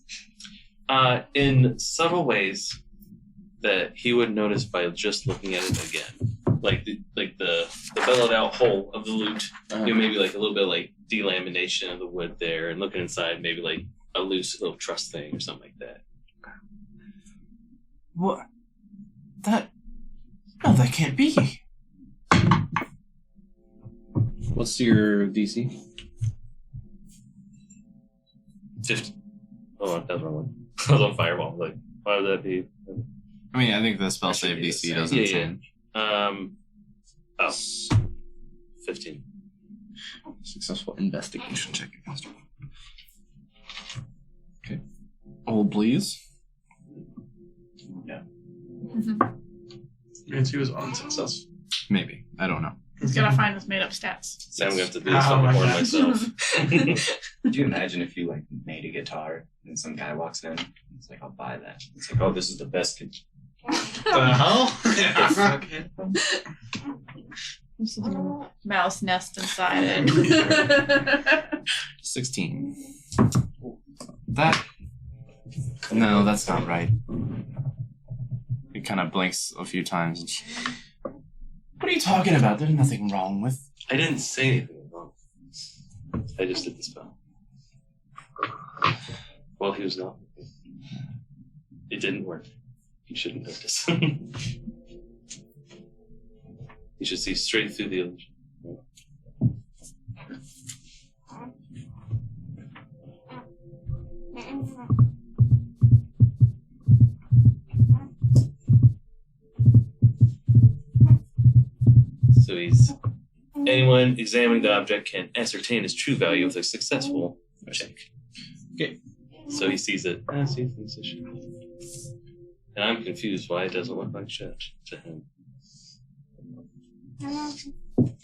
In subtle ways that he would notice by just looking at it again, like the bellowed out hole of the loot. Maybe like a little bit like delamination of the wood there, and looking inside, maybe like a loose little truss thing or something like that. What? No, that can't be. What's your DC? 50. Oh, that was the wrong one. I was on fireball. Like, why would that be? I mean, I think the spell save Actually, DC yeah. doesn't Yeah. change. 15. Successful investigation check against her. Okay. Hold, please. Means he was unsuccessful. Maybe. I don't know. He's gonna find his made up stats. So I'm gonna have to do this Oh fucking my horn God. myself. Could you imagine if you like made a guitar and some guy walks in? It's like, I'll buy that. It's like, oh, this is the best guitar. The hell? This is a mouse nest inside it. 16. That. No, that's not right. He kind of blinks a few times. What are you talking about? There's nothing wrong with. I didn't say anything wrong. I just did the spell. Well, he was not. It didn't work. You shouldn't notice. You should see straight through the illusion. So anyone examining the object can ascertain its true value with a successful check. Okay. So he sees it. Thinks it should be. And I'm confused why it doesn't look like shit to him.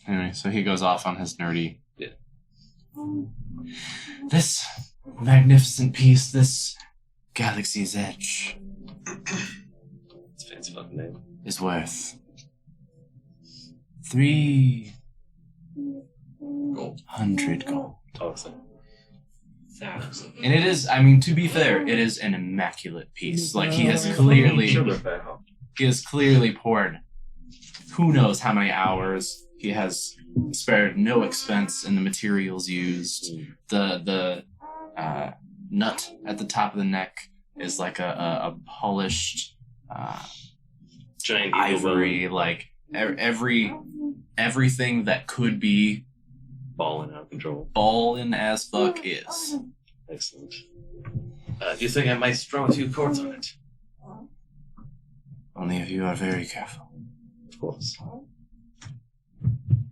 Anyway, so he goes off on his nerdy. Yeah. This magnificent piece, this Galaxy's Edge, It's a fancy fucking name. is worth 300 gold. Awesome. And it is, I mean, to be fair, it is an immaculate piece. Like, he has clearly poured who knows how many hours. He has spared no expense in the materials used. The nut at the top of the neck is like a polished Giant ivory, like everything that could be balling out of control. ballin' as fuck is. Excellent. Do you think I might throw a few chords on it? Only if you are very careful. Of course.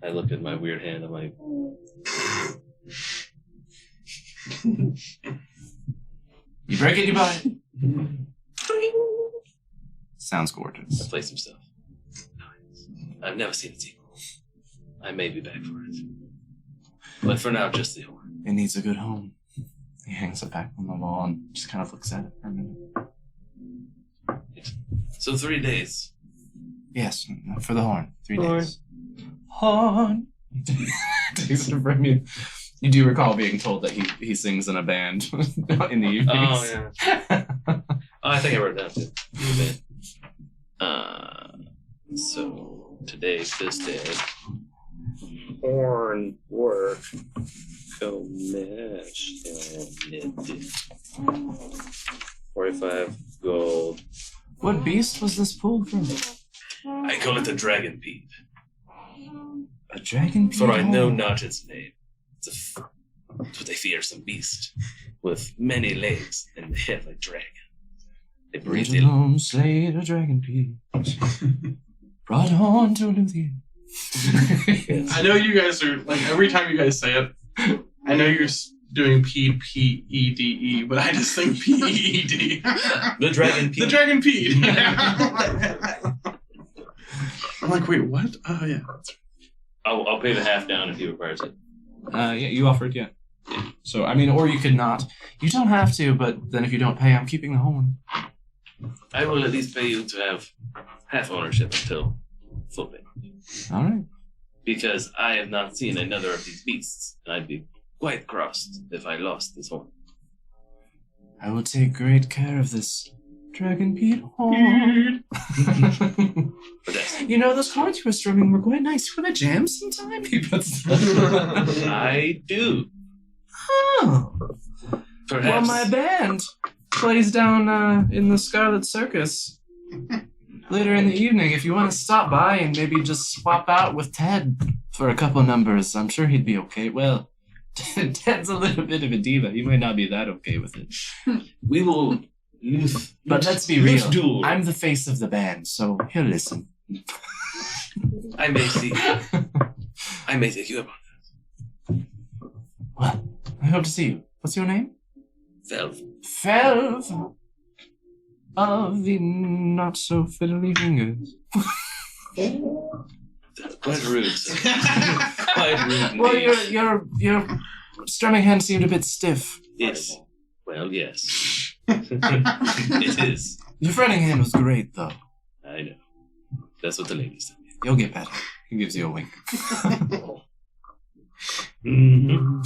I look at my weird hand. I'm like, You break it, you buy it. Sounds gorgeous. I play some stuff. Nice. I've never seen its equal. I may be back for it. But for now, just the horn. It needs a good home. He hangs it back on the wall and just kind of looks at it for a minute. So 3 days. Yes, for the horn. 3 days. Horn. Takes it from you. You do recall being told that he sings in a band in the evenings. Oh, yeah. I think I wrote it down too. So today, this day, horn work commissioned. 45 gold. What beast was this pulled from? I call it a dragon peep, A dragon for I know horn. not its name. It's a fearsome beast with many legs and the head like dragon. They breathe Little in. gnome slayed a dragon peep. Brought horn to Luthien. I know you guys are like every time you guys say it. I know you're doing PPEDE, but I just think PED. The dragon peep. The dragon P. I'm like, wait, what? Oh yeah. I'll pay the half down if he requires it. Yeah, you offered, yeah. So, I mean, or you could not. You don't have to, but then if you don't pay, I'm keeping the horn. I will at least pay you to have half ownership until full payment. All right. Because I have not seen another of these beasts, and I'd be quite crossed if I lost this horn. I will take great care of this dragon peat horn. But that's, You know, those chords you were strumming were quite nice. You want to jam sometime? He puts I do. Oh. Well, Perhaps. my band plays down in the Scarlet Circus later in the evening. If you want to stop by and maybe just swap out with Ted for a couple numbers, I'm sure he'd be okay. Well, Ted's a little bit of a diva. He might not be that okay with it. We will. But let's be real. Duel. I'm the face of the band, so he'll listen. I may see. I may take you up on Well, I hope to see you. What's your name? that. Felv of the not so fiddly fingers. Quite rude, sir. Quite rude. Well, indeed. your strumming hand seemed a bit stiff. Yes. Well, yes. It is. Your fretting hand was great, though. I know. That's what the ladies tell me. You'll get better. He gives you a wink. Mm-hmm.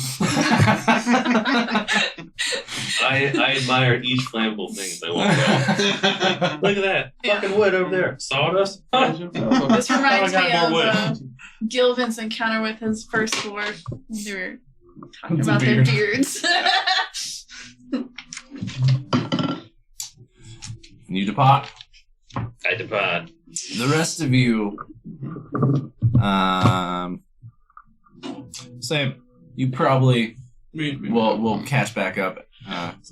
I admire each flammable thing as I walk out. Look at that. Fucking wood over there. Sawdust? This reminds Oh, I me got of more Gilvin's encounter with his first dwarf. They were talking It's a about their beard. beards. You depart. I depart. The rest of you, say you probably will catch back up,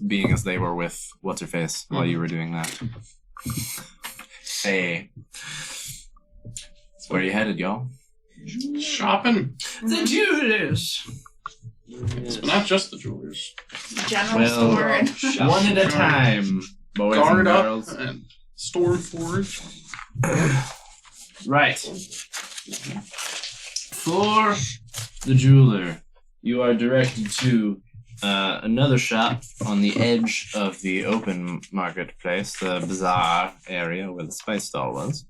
being as they were with what's her face while you were doing that. Hey, where are you headed, y'all? Shopping. The jewelers. But not just the jewelers. General Well, store. And One at a time, boys Guard and up girls. and Stoneforge. Right. For the jeweler, you are directed to another shop on the edge of the open marketplace, the bazaar area where the spice stall was.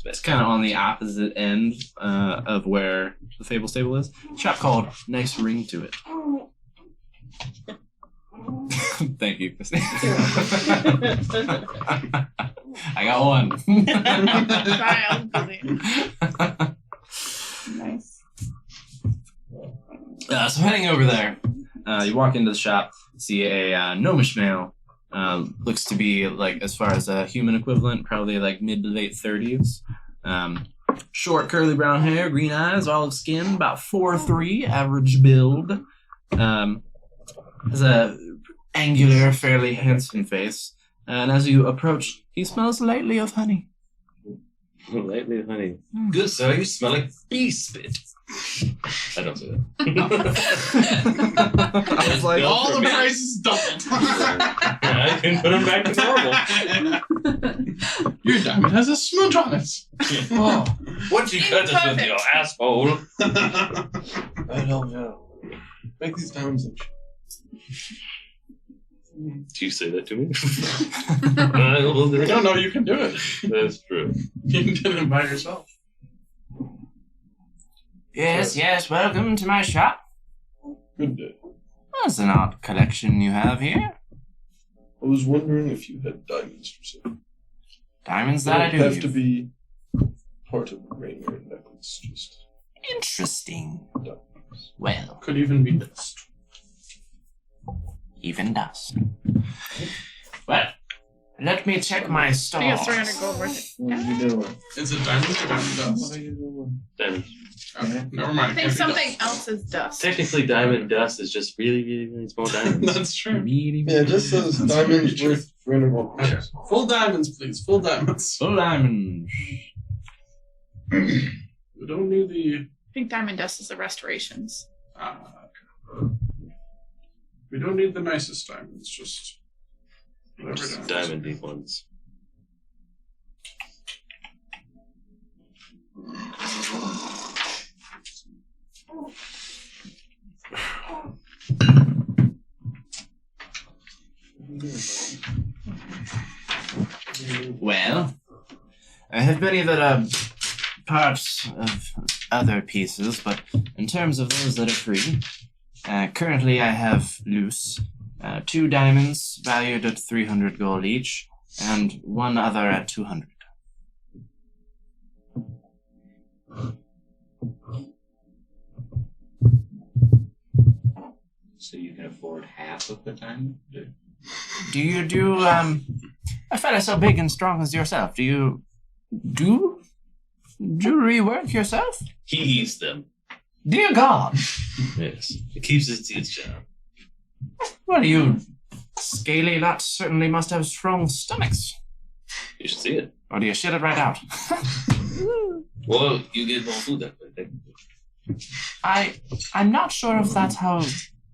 It's kind of on the opposite end of where the Fable Stable is. A shop called Nice Ring to It. Thank you, Christine. I got one. Sorry, I was busy. Nice. So heading over there, you walk into the shop, see a gnomish male. Looks to be like, as far as a human equivalent, probably like mid to late 30s. Short curly brown hair, green eyes, olive skin, about 4'3", average build. Has a angular, fairly handsome face. And as you approach, he smells lightly of honey. Lightly, honey. Good, sir. You smell like bee spit. I don't say that. I was like, All the prices doubled. I can put them back to normal. Your diamond has a smudge on it. Oh, once you cut this with your asshole. I don't know. Make these diamonds look. Do you say that to me? No, you can do it. That's true. You can do it by yourself. Yes, welcome to my shop. Good day. That's an odd collection you have here. I was wondering if you had diamonds for sale. Diamonds They that I don't do. have to be part of the rainwear necklace, just Interesting. diamonds. Well, Could even be dust. even dust. Well, let me check my I store. think it's 300 gold worth. What are you doing? Is it diamond or diamond dust? What are you doing? Diamond. Okay, never I mind. think Can't be something else is dust. Technically, diamond dust is just really, really, really small dust. diamonds. That's true. Yeah, it just says diamonds worth 300 gold. Okay. Full diamonds, please. Full diamonds. Full diamonds. We don't need the. I think diamond dust is the restorations. Okay. We don't need the nicest diamonds. Just whatever Just diamonds. diamond deep ones. Well, I have many that are parts of other pieces, but in terms of those that are free, currently I have loose 2 diamonds valued at 300 gold each, and 1 other at 200. So you can afford half of the diamond? Do you do, a fella so big and strong as yourself, do you do jewelry work yourself? He eats them. Dear God! Yes. It keeps its teeth down. Well, you scaly lot certainly must have strong stomachs. You should see it. Or do you shit it right out? Well, you get more food that way. technically. I'm not sure if that's how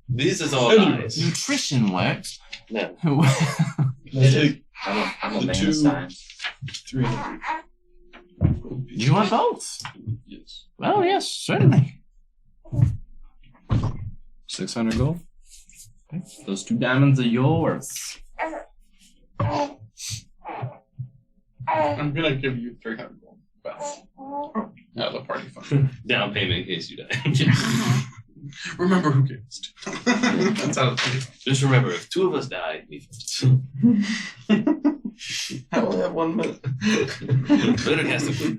This is all lies. nutrition works. No. Can I take I'm a The man two- of science. 300 gold pieces? You want both? Yes. Well, yes, certainly. 600 gold. Okay. Those 2 diamonds are yours. I'm gonna give you 300 gold. But yeah, the party fund. Down payment in case you die. Remember who gave us to. That's how it's Just remember, if 2 of us die, me first. I only have 1 minute. Better cast a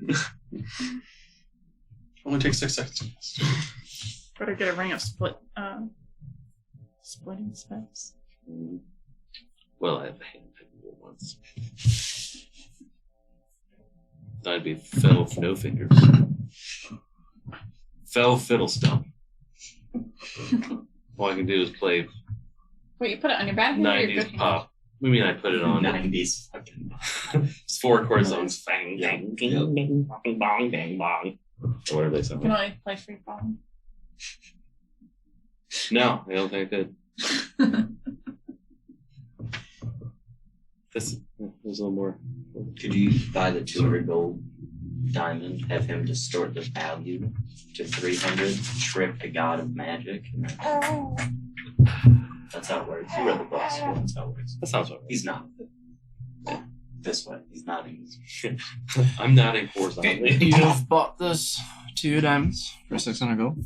only takes 6 seconds. Better get a ring of splitting spells. Well, I have a hand pick once. I'd be fell with no fingers. Fell fiddle stump. All I can do is play Wait, you put it on your bad hand or your good 90s hand? pop. What do you mean I put it on? 90s fucking. It's 4 chord songs. Bang, bang, ding, ding, bong, bong, bang, bong. Or whatever they You sound can like. only play free falling. No, I don't think I could. This, There's a little more. Could you buy the 200 gold diamond, have him distort the value to 300, trick the god of magic? And that's how it works. You read the books. Yeah, that's how it works. That sounds right. He's not. This way. He's nodding. I'm nodding horizontally. You've bought this 2 diamonds for 600 gold.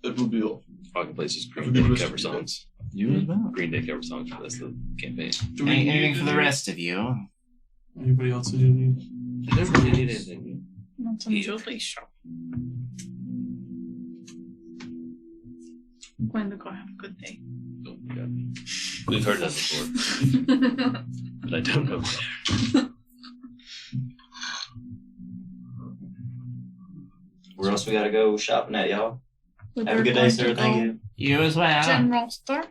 It will be all. Fucking place just I Green forget Day what cover it's- songs. You as well. Green Day cover songs for this campaign. Do we need Anything for the to- rest of you? Anybody else need any? I never really need anything. Want some jewelry shop. Going to go have a good day. Oh, God. We've heard that before, but I don't know where. Where else we gotta go shopping at, y'all? Have a good day, sir. Thank you. You as well. General store.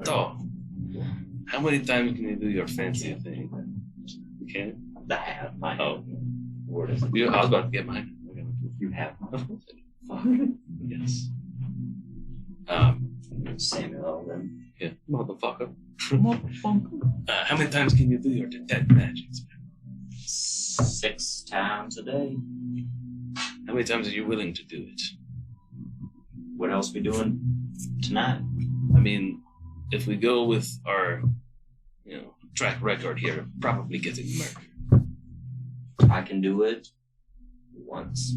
Oh, how many times can you do your fancy thing? You can't. The hat. My Oh. Word is it? I was about to get mine. You have one. Fuck. Yes. Samuel L. then. Yeah, motherfucker. How many times can you do your detect magics? 6 times a day. How many times are you willing to do it? What else we doing tonight? I mean, if we go with our, track record here, probably getting murdered. I can do it once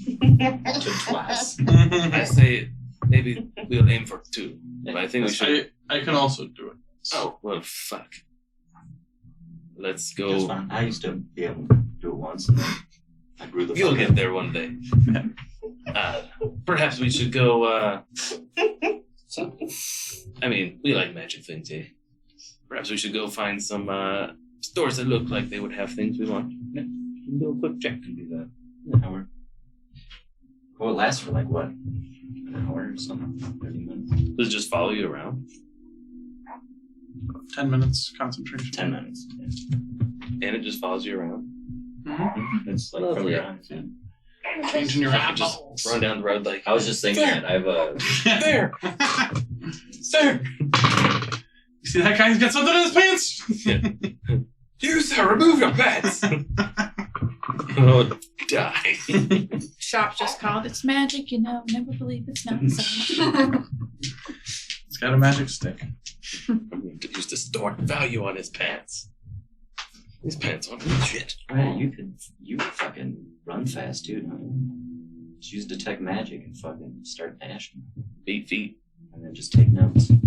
to twice. I say maybe we'll aim for 2. But I think we should. I can also do it. Oh well, fuck. Let's That's go. fine. I used to be able to do it once, and then I grew the. You'll fuck get up. there one day. Perhaps we should go. I mean, we like magic things, eh? Perhaps we should go find some stores that look like they would have things we want. Yeah, we can do a quick check and do that. An hour. Well, it lasts for like what? An hour or something? 30 minutes? Does it just follow you around? 10 minutes concentration. 10 minutes. Yeah. And it just follows you around? Mm-hmm. It's like Lovely. from your eyes. Yeah. Changing your I just eyeballs. run down the road like, I was just thinking that I've there! Sir! You see that guy? He's got something in his pants! You, sir, remove your pants! Oh, die. Shop just called. It's magic, Never believe it's not so. He's got a magic stick. I'm going to use distort value on his pants. These pants aren't good shit. Right, you could fucking run fast too, huh? Just use detect magic and fucking start dashing. 8 feet. And then just take notes. In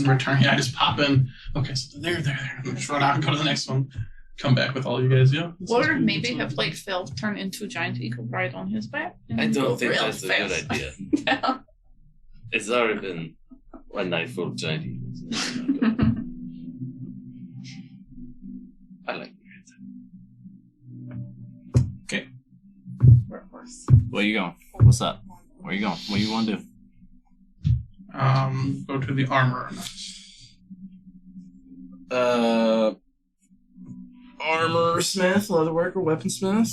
return, yeah, I just pop in. Okay, so there. And just run out and go to the next one. Come back with all you guys, yeah? Or maybe have like Phil turn into a giant eagle ride on his back. And I go don't think real that's a fast. good idea. Yeah. It's already been one night full of giant eagles. I like Okay. Where you going? What's up? Where you going? What do you want to do? Go to the armor. Armor smith, leatherworker, weaponsmith.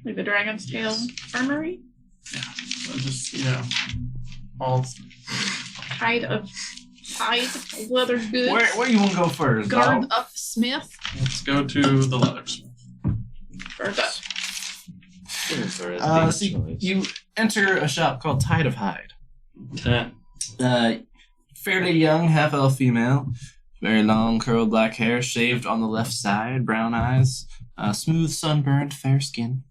Like the Dragon's Tail Armory. So just, all Hide leather goods. Where you want to go first? Guard dog? up Smith. Let's go to the leathersmith. Guard up. So you enter a shop called Tide of Hide. Fairly young, half-elf female. Very long, curled black hair, shaved on the left side, brown eyes, smooth, sunburned, fair skin.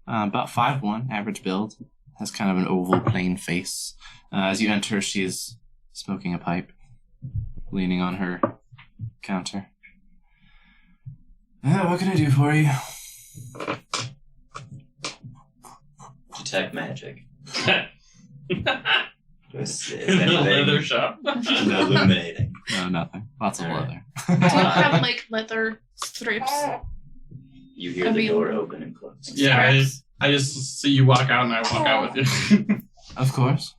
About 5'1", average build. Has kind of an oval, plain face. As you enter, she's smoking a pipe, leaning on her counter. What can I do for you? Detect magic. Is In the leather shop. illuminating. No, nothing. Lots of leather. Do you have like leather strips? You hear the door open and close. Yeah, I just see you walk out and I walk out with you. Of course.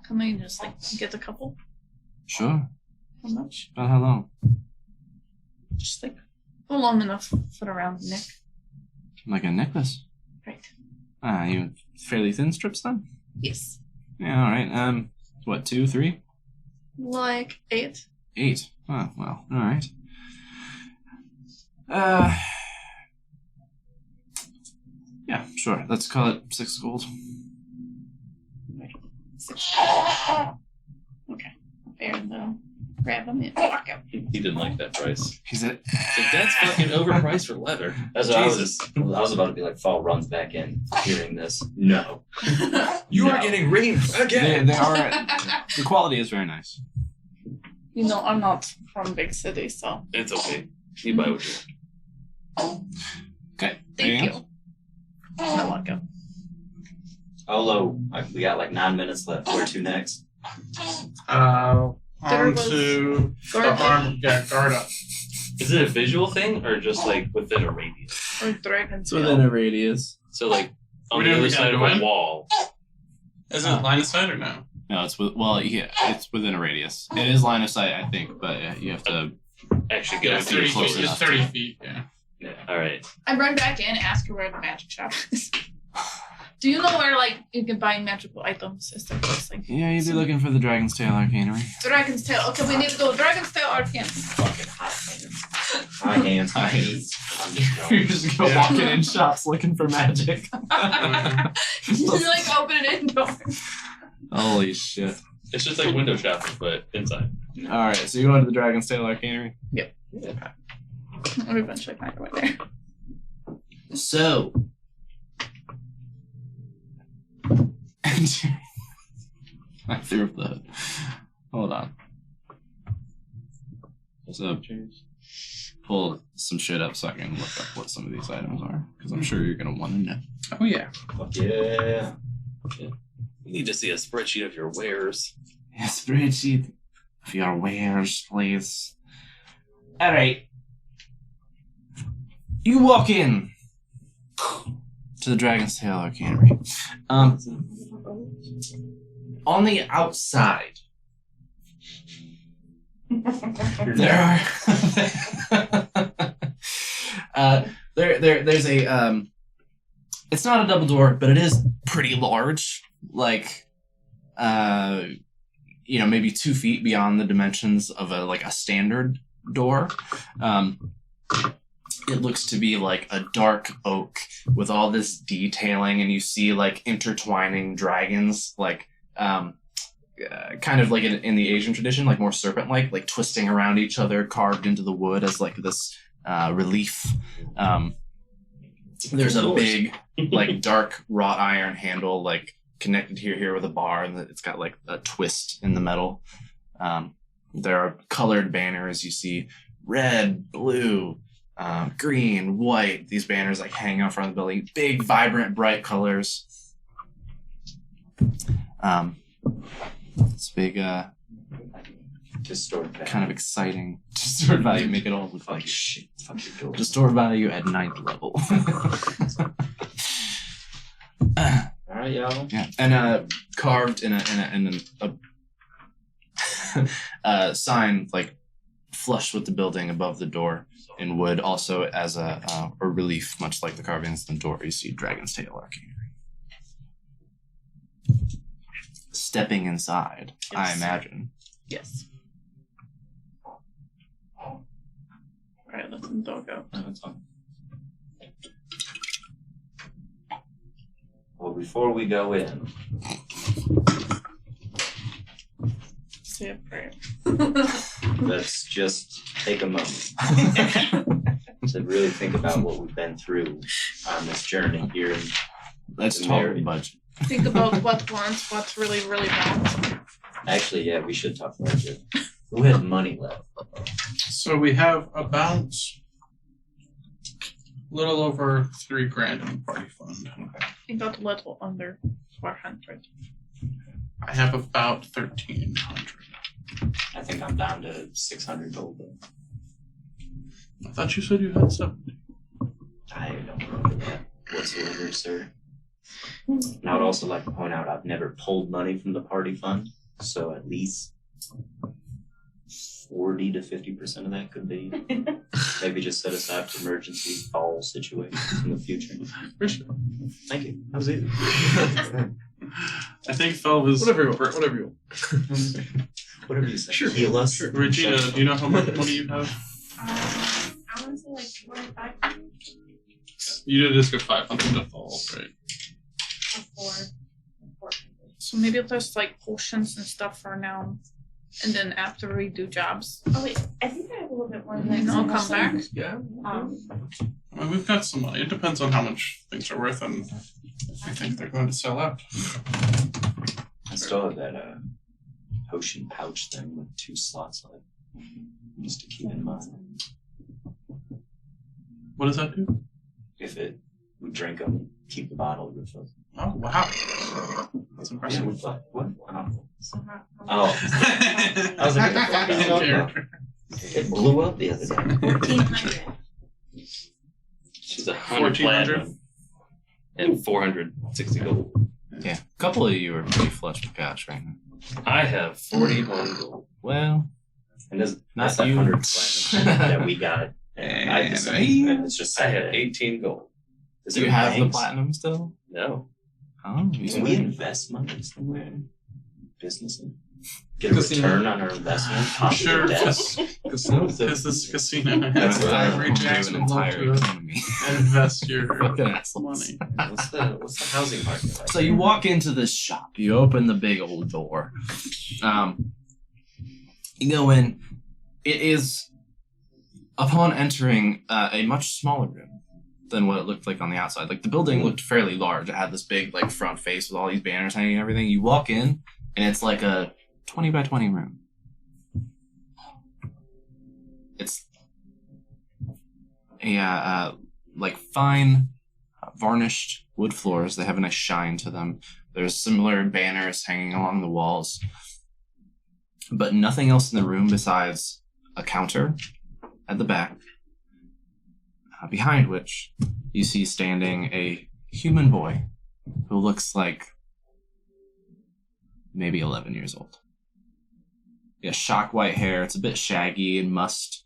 Can I just like get a couple? Sure. How much? About how long? Just like long enough for around the neck. Like a necklace? Right. You fairly thin strips then? Yes. Yeah, alright. What, 2, 3? Like 8. 8. Oh, well, alright. Yeah, sure. Let's call it 6 gold. 6. Okay. Fair enough. Grab them and walk out. He didn't like that price. He said, He's like, that's fucking overpriced for leather. That's what Jesus. I was about to be like, Fall runs back in, hearing this. No. You No. are getting reamed again. they are. The quality is very nice. You know, I'm not from big city, so It's okay. You buy what you want. Okay. thank anything you. else? You're welcome. Olo, we got like 9 minutes left. Where to next? There On was to the guard arm. Yeah, guard up. Is it a visual thing or just like within a radius? or dragon's It's within a radius. So like on We the never other got side of to a win? wall. Is it line of sight or no? No, it's it's within a radius. It is line of sight, I think, but you have to. Actually go Yeah, to 30 close feet. enough It's 30 to- feet. Yeah. Yeah. All right. I run back in, ask her where the magic shop is. Do you know where like you can buy magical items and stuff like that? Yeah, you'd be looking for the Dragon's Tail Arcanery. Dragon's Tail. Okay, we need to go Dragon's Tail Arcane. Fucking high hands. High hands, high knees. I'm just You're going. just go Yeah. walking in shops looking for magic. You like open an indoor. Holy shit! It's just like window shopping, but inside. All right, so you go into the Dragon's Tail Arcanery. I'll eventually find a way there. So. I threw up the hood. Hold on. So, pull some shit up so I can look up what some of these items are, because I'm sure you're gonna want to know. Oh yeah. Fuck yeah. You need to see a spreadsheet of your wares. A spreadsheet of your wares, please. All right. You walk in to the Dragon's Tail Arcanery. On the outside, there are there's a it's not a double door, but it is pretty large, like maybe 2 feet beyond the dimensions of a standard door. It looks to be like a dark oak with all this detailing, and you see like intertwining dragons, like kind of like in the Asian tradition, like more serpent-like, like twisting around each other, carved into the wood as like this relief. There's a big, like dark wrought iron handle, like connected here with a bar, and it's got like a twist in the metal. There are colored banners. You see red, blue, green, white. These banners like hang out front of the building. Big, vibrant, bright colors. It's big, Historic. kind of exciting. Store value, make it all look like shit. Fucking cool. Just store value at 9th level. Alright, y'all. Yeah, and carved in a sign like flush with the building above the door in wood, also as a relief, much like the carvings on the door. You see Dragon's Tail Arcanery. Stepping inside, I Yes. imagine. Yes. Alright, let them dog out. That's fine. Well, before we go in, Say a prayer. let's just take a moment to really think about what we've been through on this journey here. Let's The talk marriage. budget. Think about what wants, what's really, really wants. Actually, yeah, we should talk budget. Who has money left? So we have about a little over $3,000 in the party fund. Think about a little under 400. I have about 1,300. I think I'm down to 600 gold. I thought you said you had 70. I don't remember that whatsoever, sir. And I would also like to point out I've never pulled money from the party fund, so at least 40 to 50% of that could be maybe just set aside for emergency fall situations in the future. For sure. Thank you. That was easy. I think Phil was. Whatever you want. Whatever you say. Sure. Heal us. Regina, do you know how much money you have? I want to say like 4 or 5 You did just get 500 default, right? or 4. So maybe there's like potions and stuff for now. And then after we do jobs, Oh wait, I think I have a little bit more than that. then I'll come back. Yeah. I mean, we've got some money. It depends on how much things are worth and if we think they're going to sell out. I still have that potion pouch thing with 2 slots on it. Just to keep in mind. What does that do? If we drink them, keep the bottle refilled. Oh, wow. That's Yeah, impressive. we thought, what? Wow. So Oh, I was like, what the fuck are you talking about? It blew up the other day. 1400. She's 100 1400? platinum and 460 gold. Yeah, a couple of you are pretty flush with cash right now. I have 41 gold. Well, And that's Not that you. 100 platinum that we got. And I just, and it's just I have 18 gold. Is do you it have the banks? platinum still? No. Oh, you Can we should. invest money somewhere in business? Get a return on our investment? Possibly Sure. debt? Because this casino That's has Ivory an Jackson would love entire to economy. invest your Fucking assholes. money. What's the housing market like? So you walk into this shop. You open the big old door. You go in. It is, upon entering, a much smaller room than what it looked like on the outside. Like the building looked fairly large. It had this big like front face with all these banners hanging and everything. You walk in, and it's like a 20 by 20 room. It's like fine varnished wood floors. They have a nice shine to them. There's similar banners hanging along the walls, but nothing else in the room besides a counter at the back, behind which you see standing a human boy who looks like maybe 11 years old. He has shock white hair. It's a bit shaggy and mussed.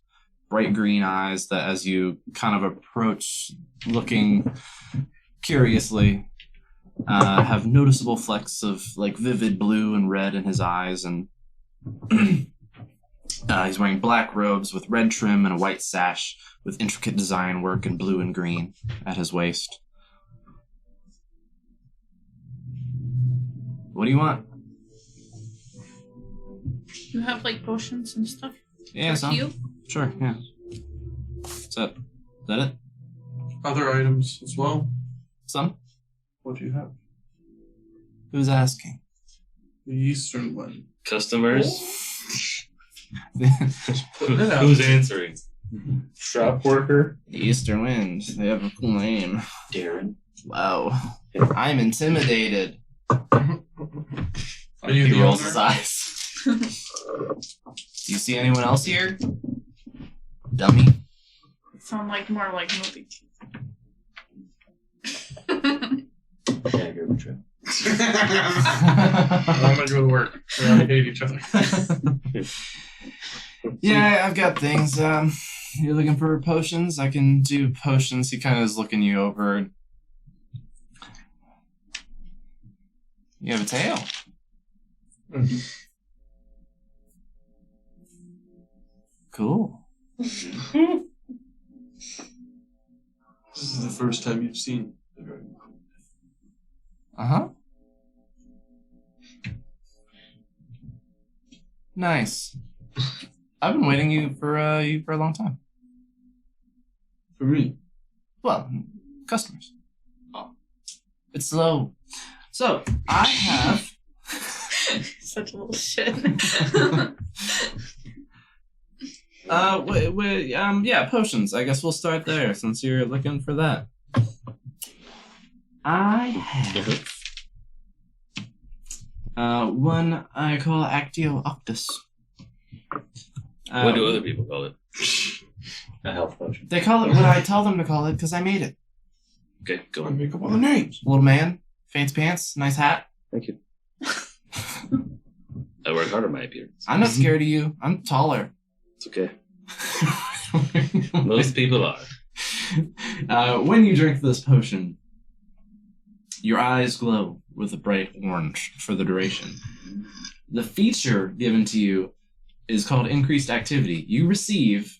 Bright green eyes that as you kind of approach looking curiously, have noticeable flecks of like vivid blue and red in his eyes, and he's wearing black robes with red trim and a white sash with intricate design work in blue and green at his waist. What do you want? You have like potions and stuff. Yeah, for some. heal? Sure, yeah. Is that it? Other items as well. Some? What do you have? Who's asking? The Eastern one. Customers? Putting it out. Who's answering? Shop worker. The Eastern Wind. They have a cool name. Darren. Wow. I'm intimidated. Are you He the rolls owner? his eyes. Do you see anyone else here? Dummy. Sound like more like movie. Yeah, I agree with you. I'm gonna go to work. We already hate each other. Yeah, I've got things. You're looking for potions? I can do potions. He kind of is looking you over. You have a tail. Cool. This is the first time you've seen the dragon. Uh-huh. Nice. I've been waiting you for a long time. For me. Well, customers. Oh. It's slow. So, I have Such a little shit. yeah, potions. I guess we'll start there since you're looking for that. I have one I call Actio Octus. What do other people call it? A health potion. They call it what I tell them to call it because I made it. Okay, go I on. make up all the names. Little man, fancy pants, nice hat. Thank you. I work hard on my appearance. I'm not scared of you. I'm taller. It's okay. Most people are. When you drink this potion, your eyes glow with a bright orange for the duration. The feature given to you is called Increased Activity. You receive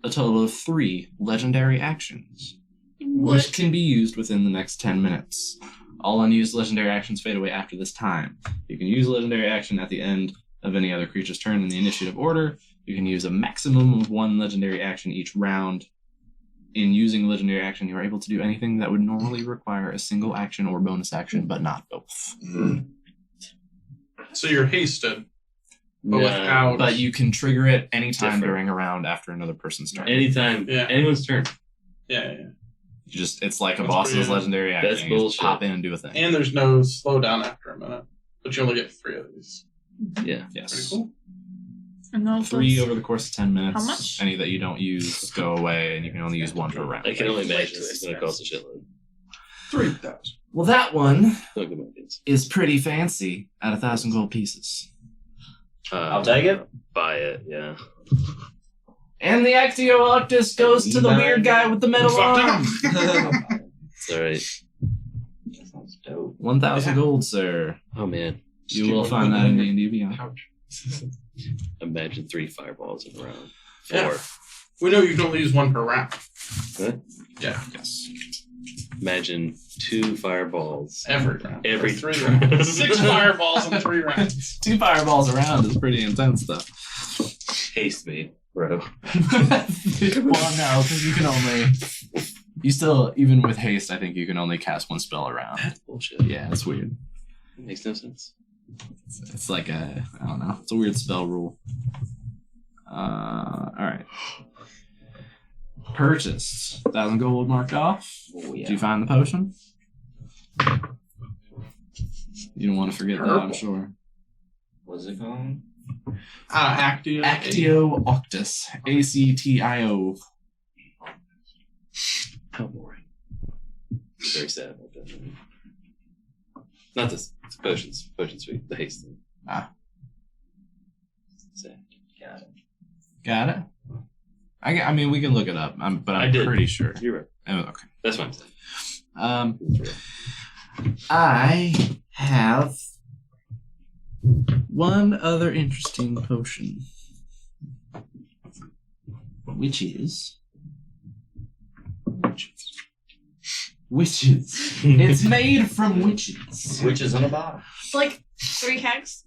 a total of 3 legendary actions, which can be used within the next 10 minutes. All unused legendary actions fade away after this time. You can use a legendary action at the end of any other creature's turn in the initiative order. You can use a maximum of 1 legendary action each round. In using a legendary action, you are able to do anything that would normally require a single action or bonus action, but not both. So you're hasted, but No. without. But you can trigger it anytime Different. during a round after another person's turn. Anytime, Yeah. anyone's turn. Yeah. It's like a That's boss's pretty- legendary action. That's You just bullshit. pop in and do a thing. And there's no slowdown after a minute, but you only get 3 of these. Yeah. Pretty Yes. cool. And those 3 over the course of 10 minutes. How much? Any that you don't use go away, and you can only use 1 per round. I can only Like imagine to this is going to cost a shitload. 3,000. Well, that one Don't get my kids. is pretty fancy at 1,000 gold pieces. I'll take it. Buy it, yeah. And the Actio Octus goes to the weird guy with the metal Fucked arm. up. It's alright. That sounds dope. 1,000 gold, sir. Oh man. You will find that in D&D Beyond. Ouch. Imagine 3 fireballs in a round. 4. Yeah. We know you can only use 1 per round. What? Yeah, Yes. Imagine 2 fireballs every round. every Or 3 turn. rounds. 6 fireballs in 3 rounds. 2 fireballs around is pretty intense, though. Haste me, bro. Well, no, because you can only... You still, even with haste, I think you can only cast 1 spell around. That's bullshit. Yeah, it's weird. It makes no sense. It's like a, I don't know, it's a weird spell rule. Alright. Purchased. 1,000 gold marked off. Oh, yeah. Did you find the potion? You don't want to forget that, I'm Purple. sure. What's it called? Actio. Actio Octus. ACTIO. How boring. Very sad about that. Not this. It's potions. Potion sweet. The haste thing. Ah. Sad. Got it. Got it? I mean, we can look it up, but I I'm did. pretty sure. You're right. Oh, okay. That's what I'm saying. I have one other interesting potion, which is witches. It's made from witches. Witches in a bottle. Like 3 hags.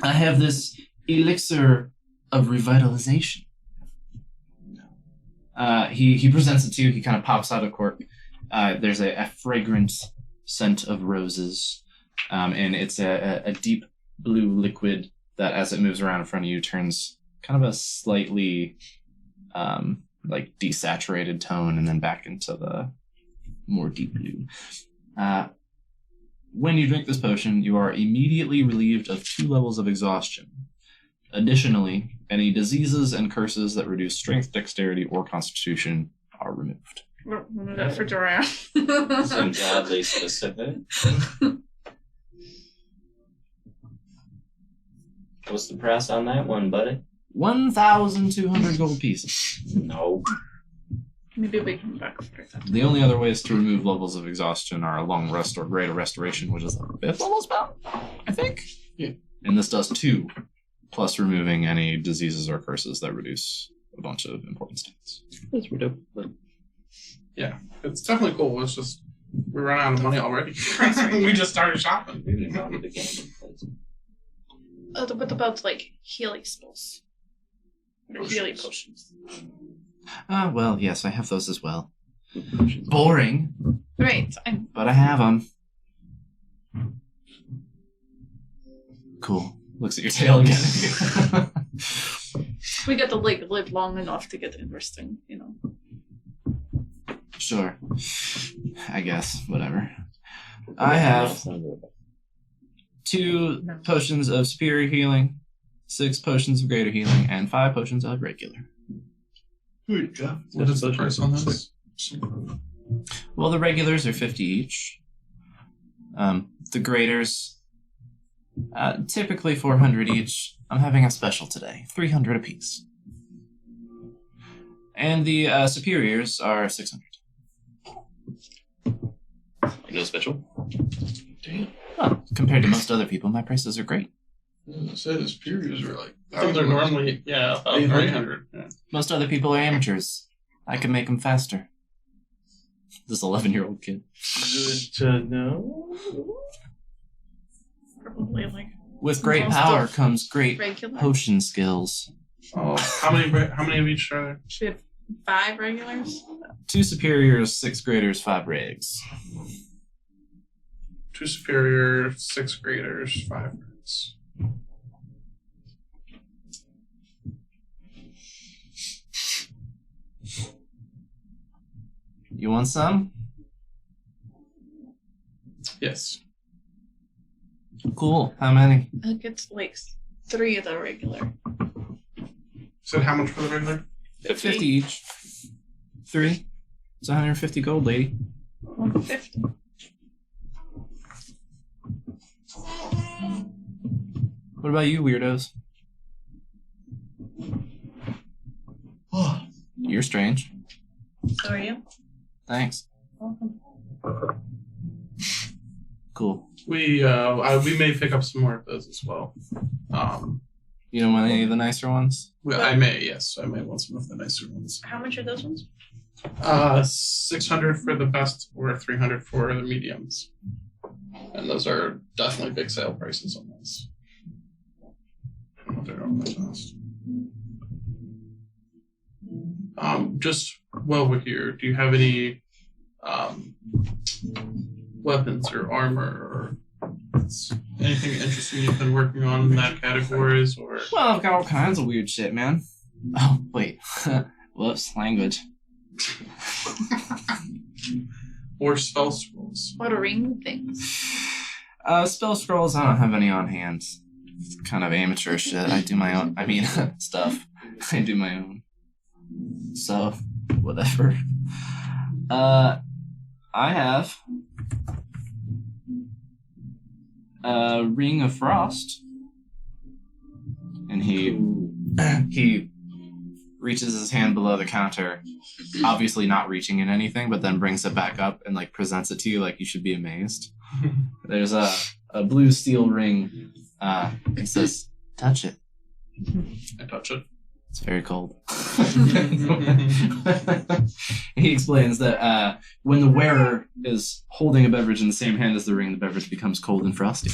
I have this elixir of revitalization. He presents it to you. He kind of pops out a cork. There's a fragrant scent of roses, and it's a deep blue liquid that, as it moves around in front of you, turns kind of a slightly like desaturated tone, and then back into the more deep blue. When you drink this potion, you are immediately relieved of 2 levels of exhaustion. Additionally, any diseases and curses that reduce strength, dexterity, or constitution are removed. Remove that for Joanne. Seems oddly specific. What's the price on that one, buddy? 1,200 gold pieces. No. Maybe we can back for that. The only other ways to remove levels of exhaustion are a long rest or greater restoration, which is a 5th level spell, I think. Yeah. And this does 2, plus removing any diseases or curses that reduce a bunch of important stats. That's pretty dope. But Yeah, it's definitely cool. It's just we ran out of money already. We just started shopping. We didn't know the game. What about like healing spells? Or healing potions? Well, yes, I have those as well. Boring, Right. but I have them. Cool. Looks at your tail again. We got to like live long enough to get interesting, you know. Sure. I guess. Whatever. I have 2 potions of superior healing, 6 potions of greater healing, and 5 potions of regular. What is the price on this? Well, the regulars are 50 each. The graders, typically 400 each. I'm having a special today, 300 apiece. And the superiors are 600. no special. Well, compared to most other people, my prices are great. I said his periods are like. I think they're normally, about 300. Yeah. Most other people are amateurs. I can make them faster. This 11-year-old kid. Good to know. Probably like With great Most power of comes great regular. potion skills. Oh, how many of each are there? Should we have 5 regulars? 2 superiors, 6 graders, 5 regs. 2 superior, 6 graders, 5 nerds. You want some? Yes. Cool. How many? I get like 3 of the regular. Said how much for the regular? 50 each. 3. It's 150 gold, lady. 150. What about you, weirdos? You're strange. So are you? Thanks. Cool. We may pick up some more of those as well. You don't want any of the nicer ones? I may want some of the nicer ones. How much are those ones? 600 for the best or 300 for the mediums. And those are definitely big sale prices on those. I don't know if they're on the best. Just while we're here, do you have any weapons or armor or anything interesting you've been working on in that categories or? Well, I've got all kinds of weird shit, man. Oh, wait. Whoops, language. Or spell scrolls. What are ring things? Spell scrolls, I don't have any on hand. It's kind of amateur shit. I do my own. I mean, stuff. I do my own. So, whatever. I have a Ring of Frost. And he reaches his hand below the counter, obviously not reaching in anything, but then brings it back up and like presents it to you like you should be amazed. There's a blue steel ring. It says, touch it. I touch it. It's very cold. He explains that when the wearer is holding a beverage in the same hand as the ring, the beverage becomes cold and frosty.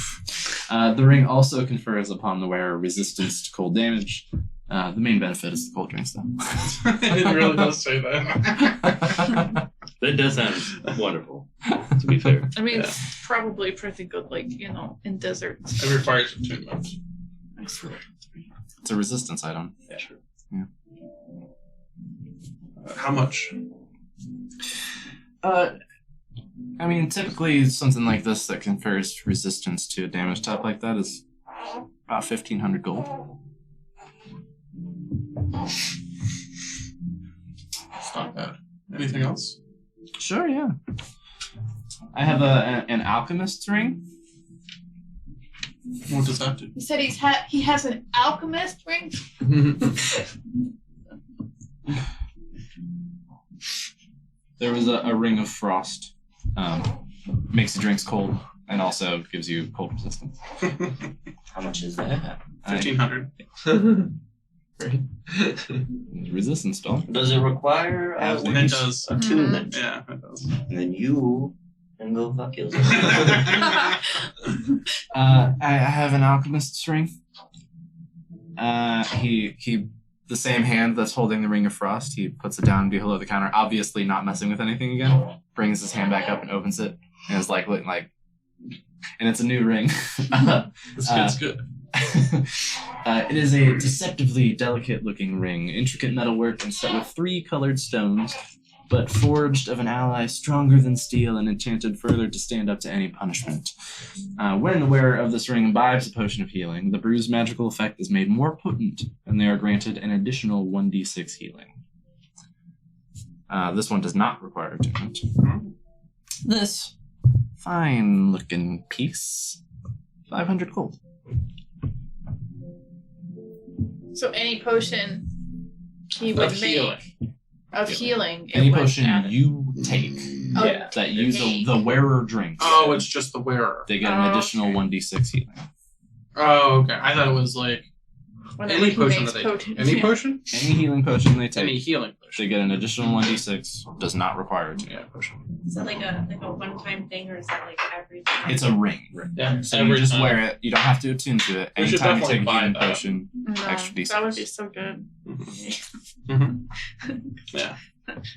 The ring also confers upon the wearer resistance to cold damage. The main benefit is the cold drinks, though. It really does say that. That does sound wonderful, to be fair. I mean, it's probably pretty good, like, in deserts. It requires attunement. It's a resistance item. Yeah, sure. Yeah. How much? I mean, typically something like this that confers resistance to a damage type like that is about 1,500 gold. It's not bad. Anything else? Sure, yeah. I have an alchemist's ring. What does that do? He said he has an alchemist ring. There was a ring of frost. Makes the drinks cold and also gives you cold resistance. How much is that? 1,500. Right. Resistance spell. Does it require It does. attunement? Yeah, it does. And then you can go fuck yourself. I have an alchemist's ring. He the same hand that's holding the ring of frost, he puts it down below the counter, obviously not messing with anything again. Brings his hand back up and opens it, and it's like, and it's a new ring. This kid's good. It is a deceptively delicate-looking ring, intricate metalwork and set with 3 colored stones, but forged of an ally stronger than steel and enchanted further to stand up to any punishment. When the wearer of this ring imbibes a potion of healing, the bruised magical effect is made more potent, and they are granted an additional 1d6 healing. This one does not require attunement. This fine-looking piece, 500 gold. So any potion he would Of make healing. of healing. Any it would potion add- you take Oh, Yeah. that me. the wearer drinks, Oh, it's just the wearer. they get an Oh, additional okay. 1d6 healing. Oh, okay. I thought it was like Whenever any he potion makes that they potions. any Yeah. potion, Any healing potion they take, any healing potion. they get an additional 1d6. Does not require it to be a potion. Is that like a one-time thing, or is that like every time? It's a ring. Yeah, So you just wear it. You don't have to attune to it. We should Anytime you definitely take a buy healing that. potion, No, extra d6. that would be so good. Yeah,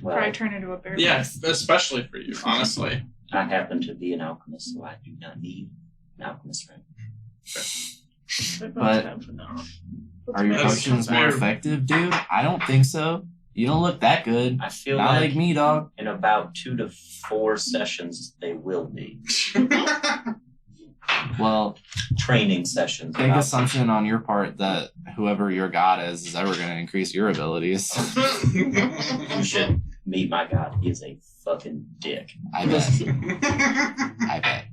Well, Probably turn into a bear. yeah, especially for you, honestly. I happen to be an alchemist, so I do not need an alchemist ring. But are your That's potions more fair. effective, dude? I don't think so. You don't look that good. I feel Not like like me, dog. in about 2 to 4 sessions they will be. Well, Training sessions. big about- assumption on your part that whoever your god is ever going to increase your abilities. You should meet my god. He is a fucking dick. I bet. I bet.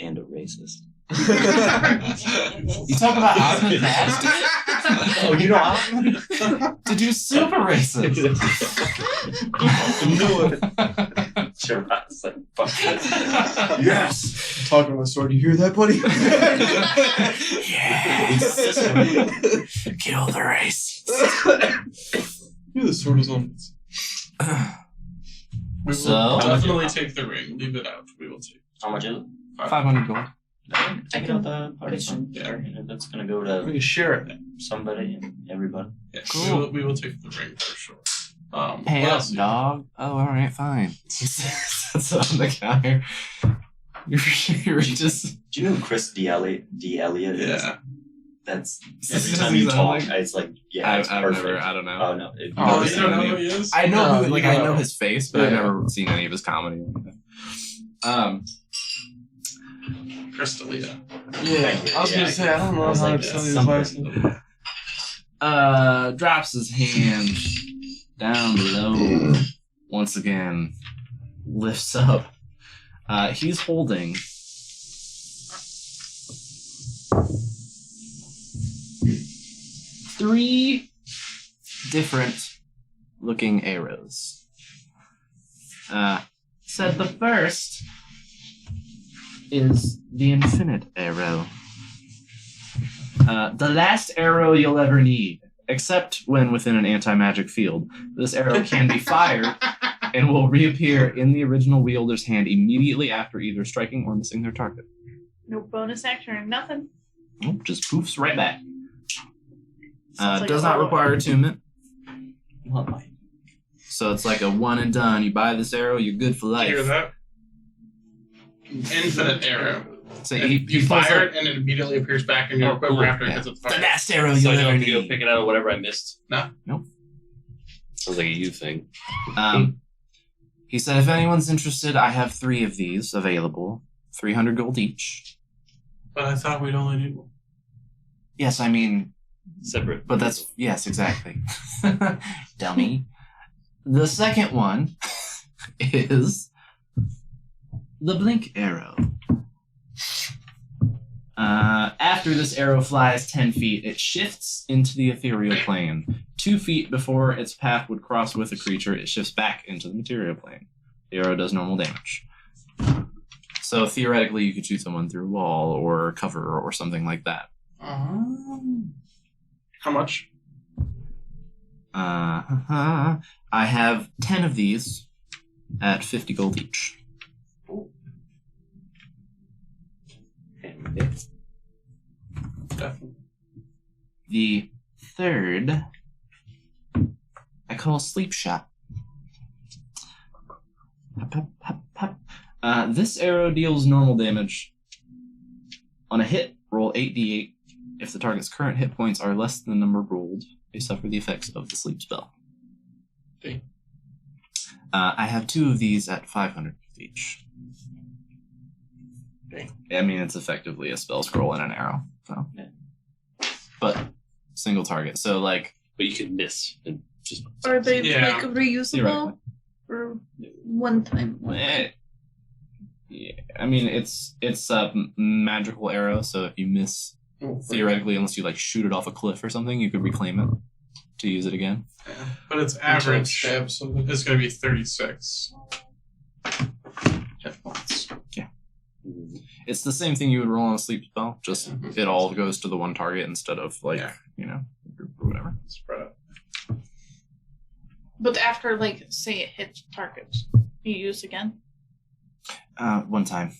And a racist. You talk about Osmond Bass, Oh, you know Osmond? dude, you're super racist. Knew it. Sure, I was like, fuck this. Yes! Talking about sword, you hear that, buddy? Yes. Kill the race. Yeah, the sword is on. We So- will definitely take the ring. Leave it out. We will take. How much is it? 500 gold. Take it out the party fund. Yeah. And that's gonna go We to can share it. somebody and everybody. Yeah, Cool. we will take the ring for sure. Hey what up, else? dog. Oh, all right, fine. That's on the counter. You're just. Do you know who Chris D. Elliott is? Yeah. That's Does every he time you sound talk, like- it's like, yeah, it's I've perfect. never. I don't know. Oh no. If you Oh, know you his don't know name- who he is? I know No, who, like you I know. know his face, but I've Yeah. never seen any of his comedy. Crystalia. Yeah, I was gonna say, I don't know I was how like, to tell you his something. last name. Drops his hand down below. Once again, lifts up. He's holding 3 different looking arrows. Said the first is the infinite arrow. The last arrow you'll ever need, except when within an anti-magic field. This arrow can be fired and will reappear in the original wielder's hand immediately after either striking or missing their target. No bonus action or nothing. Nope, just poofs right back. Sounds like Does a not roll. require attunement, What am I? so it's like a one and done. You buy this arrow, you're good for Do you hear life. that? Infinite arrow. So And he you pulls fire up it and it immediately appears back in your Oh, quiver cool. after it Yeah. hits its the fire. last arrow So you'll I don't ever have to go need. pick it out of whatever I missed. Nope. Sounds like a you thing. He said, if anyone's interested, I have 3 of these available, 300 gold each. But I thought we'd only need one. Yes, I mean, Separate. but that's, yes, exactly. Dummy. The second one is the blink arrow. After this arrow flies 10 feet, it shifts into the ethereal plane. 2 feet before its path would cross with a creature, it shifts back into the material plane. The arrow does normal damage. So theoretically, you could shoot someone through a wall or cover or something like that. How much? I have 10 of these at 50 gold each. Definitely. The third, I call sleep shot. Hup, hup, hup, hup. This arrow deals normal damage. On a hit, roll 8d8. If the target's current hit points are less than the number rolled, they suffer the effects of the sleep spell. Okay. I have 2 of these at 500 each. I mean, it's effectively a spell scroll and an arrow. So, Yeah. but single target. So, like, But you could miss and just. Are they Yeah. like reusable or one time? yeah, I mean, it's a magical arrow. So if you miss, theoretically, unless you like shoot it off a cliff or something, you could reclaim it to use it again. Yeah. But its average is going to be 36 hit points. It's the same thing you would roll on a sleep spell, just it all goes to the one target instead of like, you know, group or whatever. Spread out. But after, like, say it hits targets, you use again? One time.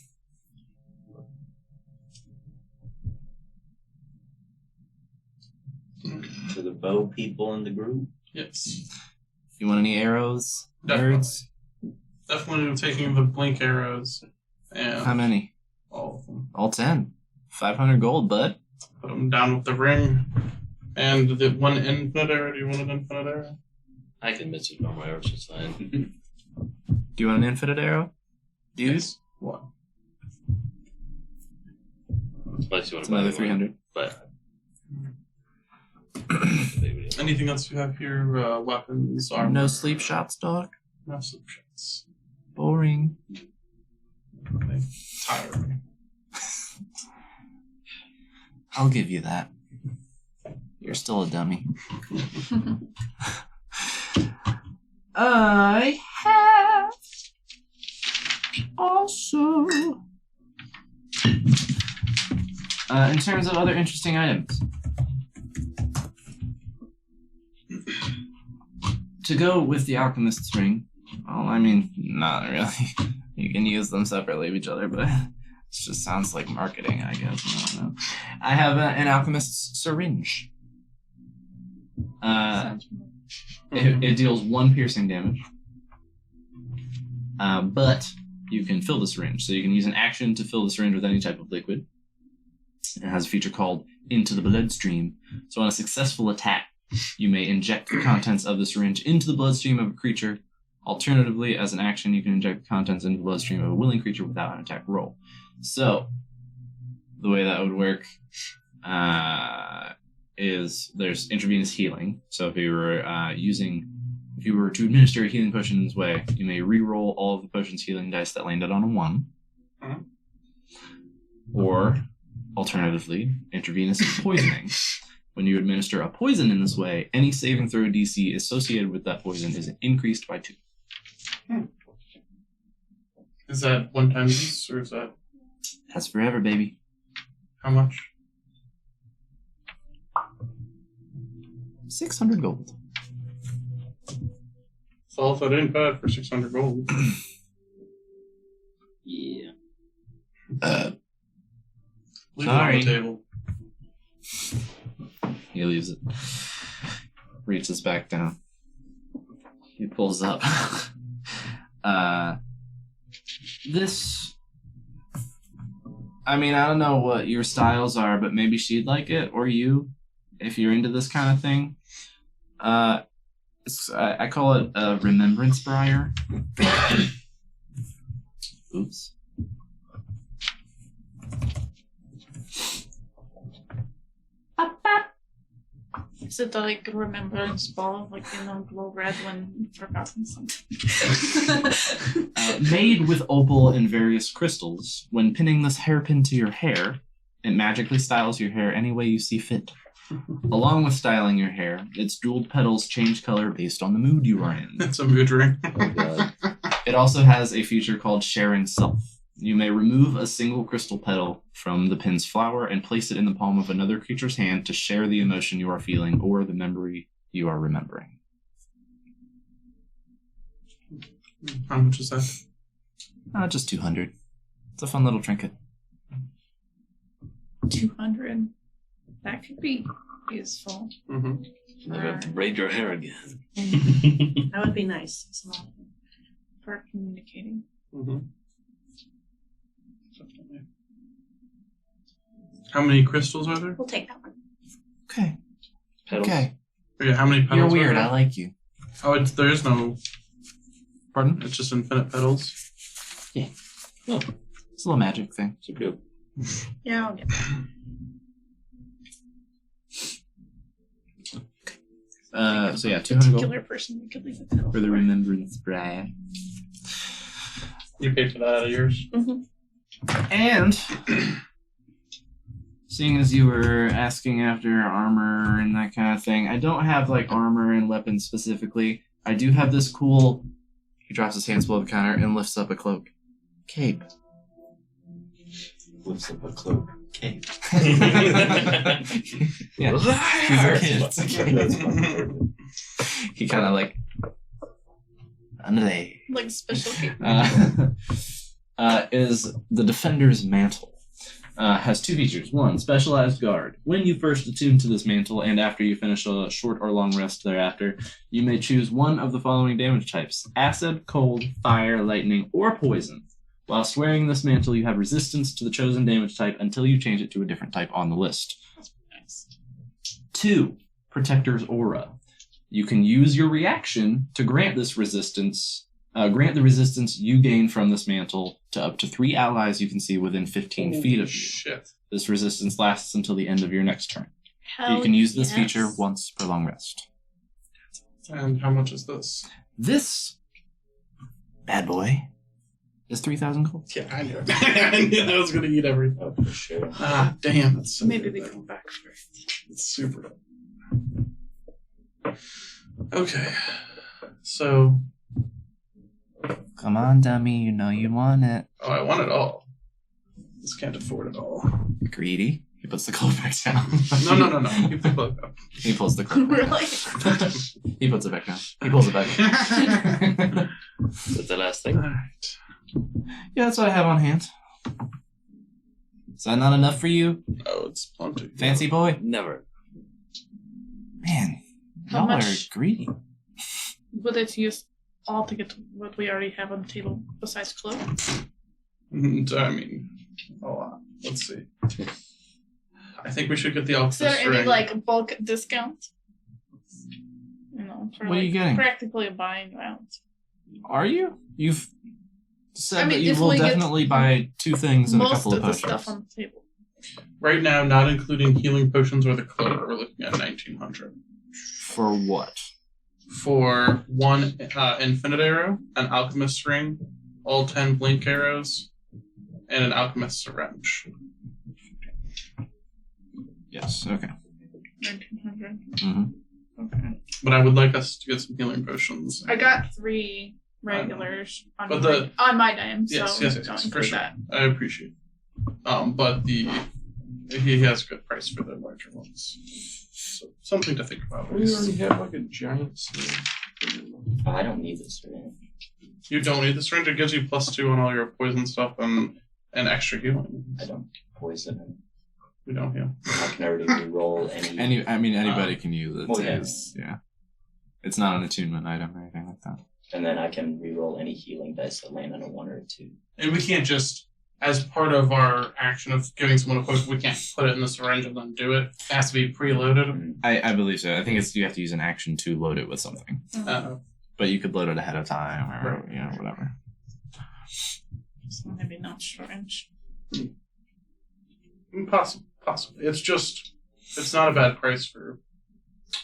To the bow people in the group. Yes. You want any arrows? Definitely. Nerds? Definitely taking the blink arrows and How many? all of them. All 10. 500 gold, bud. Put them down with the ring. And the one infinite arrow. Do you want an infinite arrow? I can miss it on my arrows, it's fine. Do you want an infinite arrow? Yes. One. Unless you want It's to buy another me 300. one, but Anything else you have here? Weapons, armor? No sleep shots, dog? No sleep shots. Boring. They tire me. I'll give you that. You're still a dummy. I have also. In terms of other interesting items, to go with the alchemist's ring. Well, I mean, not really. You can use them separately of each other, but it just sounds like marketing, I guess. I don't know. I have an alchemist's syringe. It deals 1 piercing damage. But you can fill the syringe. So you can use an action to fill the syringe with any type of liquid. It has a feature called Into the Bloodstream. So on a successful attack, you may inject the contents of the syringe into the bloodstream of a creature. Alternatively, as an action, you can inject the contents into the bloodstream of a willing creature without an attack roll. So, the way that would work is there's intravenous healing. So if you were to administer a healing potion in this way, you may re-roll all of the potion's healing dice that landed on a 1. Mhm. Or, alternatively, intravenous poisoning. When you administer a poison in this way, any saving throw DC associated with that poison is increased by 2. Is that one time use or is that That's forever, baby. how much? 600 gold. So that ain't bad for 600 gold. Yeah. Leave it on Sorry. the table. He leaves it. Reaches back down. He pulls up. This. I mean, I don't know what your styles are, but maybe she'd like it, or you, if you're into this kind of thing. I call it a remembrance briar. Oops. Is it the, like, remembrance ball, like, glow red when you've forgotten something? Made with opal and various crystals, when pinning this hairpin to your hair, it magically styles your hair any way you see fit. Along with styling your hair, its jeweled petals change color based on the mood you are in. It's a mood ring. Oh god. It also has a feature called Sharing Self. You may remove a single crystal petal from the pin's flower and place it in the palm of another creature's hand to share the emotion you are feeling or the memory you are remembering. How much is that? Just 200. It's a fun little trinket. 200. That could be useful. Mm-hmm. Never have to braid your hair again. That would be nice. So, For communicating. Mm-hmm. How many crystals are there? we'll take that one. Okay. Petals. Okay. Yeah, how many petals You're are weird. there? I like you. Oh, there is no. Pardon? It's just infinite petals. It's a little magic thing. So good. Yeah, I'll get that. So yeah, 200 gold Particular person we could leave a pedal for the remembrance briar. You paid for that out of yours? And seeing as you were asking after armor and that kind of thing, I don't have like armor and weapons specifically. I do have this cool. He drops his hands below the counter and lifts up a cloak. Cape. Whips up a cloak. Okay. Yeah, he's a kid. That's funny. He kind of like under Like special case. is the Defender's Mantle. Has two features. One, Specialized Guard. When you first attune to this mantle and after you finish a short or long rest thereafter, you may choose one of the following damage types: acid, cold, fire, lightning, or poison. Whilst wearing this mantle, you have resistance to the chosen damage type until you change it to a different type on the list. Nice. 2, Protector's Aura. You can use your reaction to grant this resistance. Grant the resistance you gain from this mantle to up to 3 allies you can see within 15 feet of you. Shit. This resistance lasts until the end of your next turn. Hell You can use this yes. feature once per long rest. And how much is this? This bad boy is 3,000 gold. Yeah, I knew it. I knew I was going to eat everything. Oh, for sure. Ah, damn. That's so Maybe good, we though. come back first. It's super. Okay. So, Come on, dummy. You know you want it. I want it all. Just can't afford it all. Greedy. He puts the cloak back down. No. Keep the cloak up. He pulls the cloak back Really? down. He puts it back down. He pulls it back down. That's the last thing. Alright. Yeah, that's what I have on hand. Is that not enough for you, Oh, it's plenty. fancy boy? Never. Man, How y'all are much- greedy. Would it use all to get to what we already have on the table besides cloak? I mean, a lot. Let's see. I think we should get the Is alchemist there any ring. like bulk discount? You know, for What are you getting? practically a buying round. Are you? You've said I mean, that you if will we get definitely buy 2 things and a Most couple of of the potions. stuff on the table. Right now, not including healing potions or the cloak, we're looking at 1,900 For what? for one infinite arrow, an alchemist ring, all 10 blink arrows, and an alchemist syringe. Yes. Okay. 1,900. Mm-hmm. Okay. But I would like us to get some healing potions. I got 3 regulars on, But on my dime, so Yes, don't for include sure. that. I appreciate it. But he has a good price for the larger ones. So something to think about. We already have like a giant snake. Oh, I don't need this ring. You don't need the syringe. It gives you +2 on all your poison stuff and extra healing. I don't poison him. We don't heal. I can already re-roll any. Anybody can use it. Well, yeah. Yeah. It's not an attunement item or anything like that. And then I can re-roll any healing dice that land on a 1 or a 2. And we can't just, as part of our action of giving someone a potion, we can't put it in the syringe and then do it. It has to be preloaded. I believe so. I think you have to use an action to load it with something. But you could load it ahead of time or whatever. So maybe not syringe. Possibly. It's not a bad price for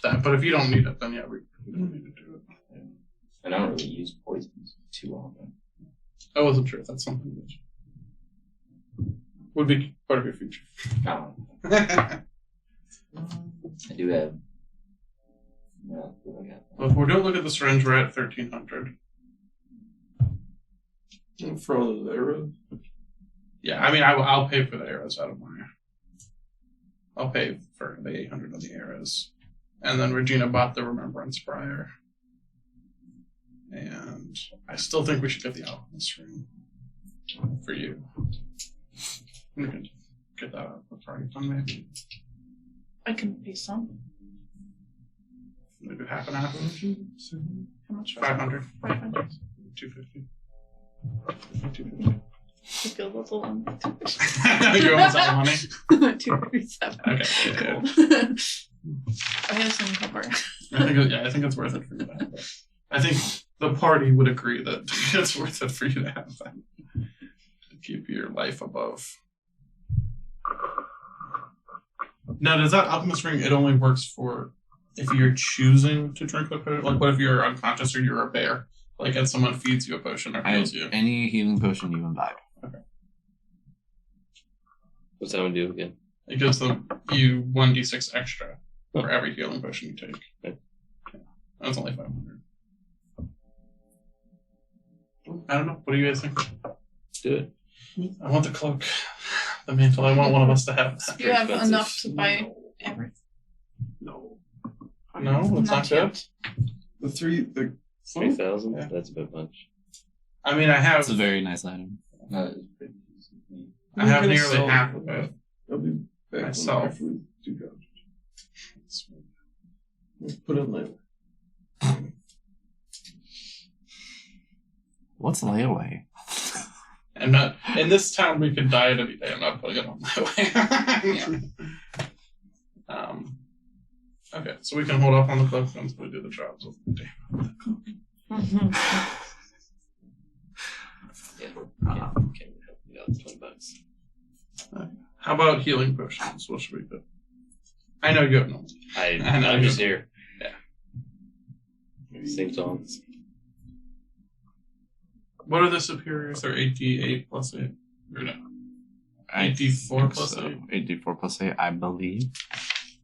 that. But if you don't need it, then yeah, we don't need to do it. And I don't really use poisons too often. I wasn't sure if that's something that would be part of your future. I do have. Well, what do I got? Well, if we don't look at the syringe, we're at 1,300. For all those arrows. Yeah, I mean, I'll pay for the arrows out of my. I'll pay for the 800 of the arrows, and then Regina bought the Remembrance Briar. And I still think we should get the alchemist ring for you. We could get that out of the party fund, maybe. I can pay some. Maybe half and half. How much? 500. 500. 250. 250. I feel a little You almost out of money? 237. Okay. Yeah. Cool. I have some cover. I think it's worth it for you to have that. I think the party would agree that it's worth it for you to have that. To keep your life above. Now, does that alchemist ring, it only works for if you're choosing to drink the potion? Like, what if you're unconscious or you're a bear? Like, and someone feeds you a potion or heals you? Any healing potion you imbibe. What's that one do again? It gives them you 1d6 extra for every healing potion you take. Okay. Yeah. That's only 500. I don't know. What do you guys think? Do it. I want the cloak. The mantle. I want one of us to have that. You have expensive. enough to buy everything. No. No, it's not good. The 3,000? Yeah. That's a bit much. I mean, I have It's a very nice item. I have We're gonna nearly sell half it. of it. I'll be back Myself. after we do go. Put it later. What's layaway? I'm not in this town. We could die at any day. I'm not putting it on my way. Okay, so we can hold off on the cloak until we do the jobs. Yeah. Okay. Yeah, $20. How about healing potions? What should we do? I know you have no. I know I'm you- just here. Yeah. Same songs. What are the superiors? They're 8d8 plus 8. Or no? 8d4 plus 8. 8d4 plus 8, I believe.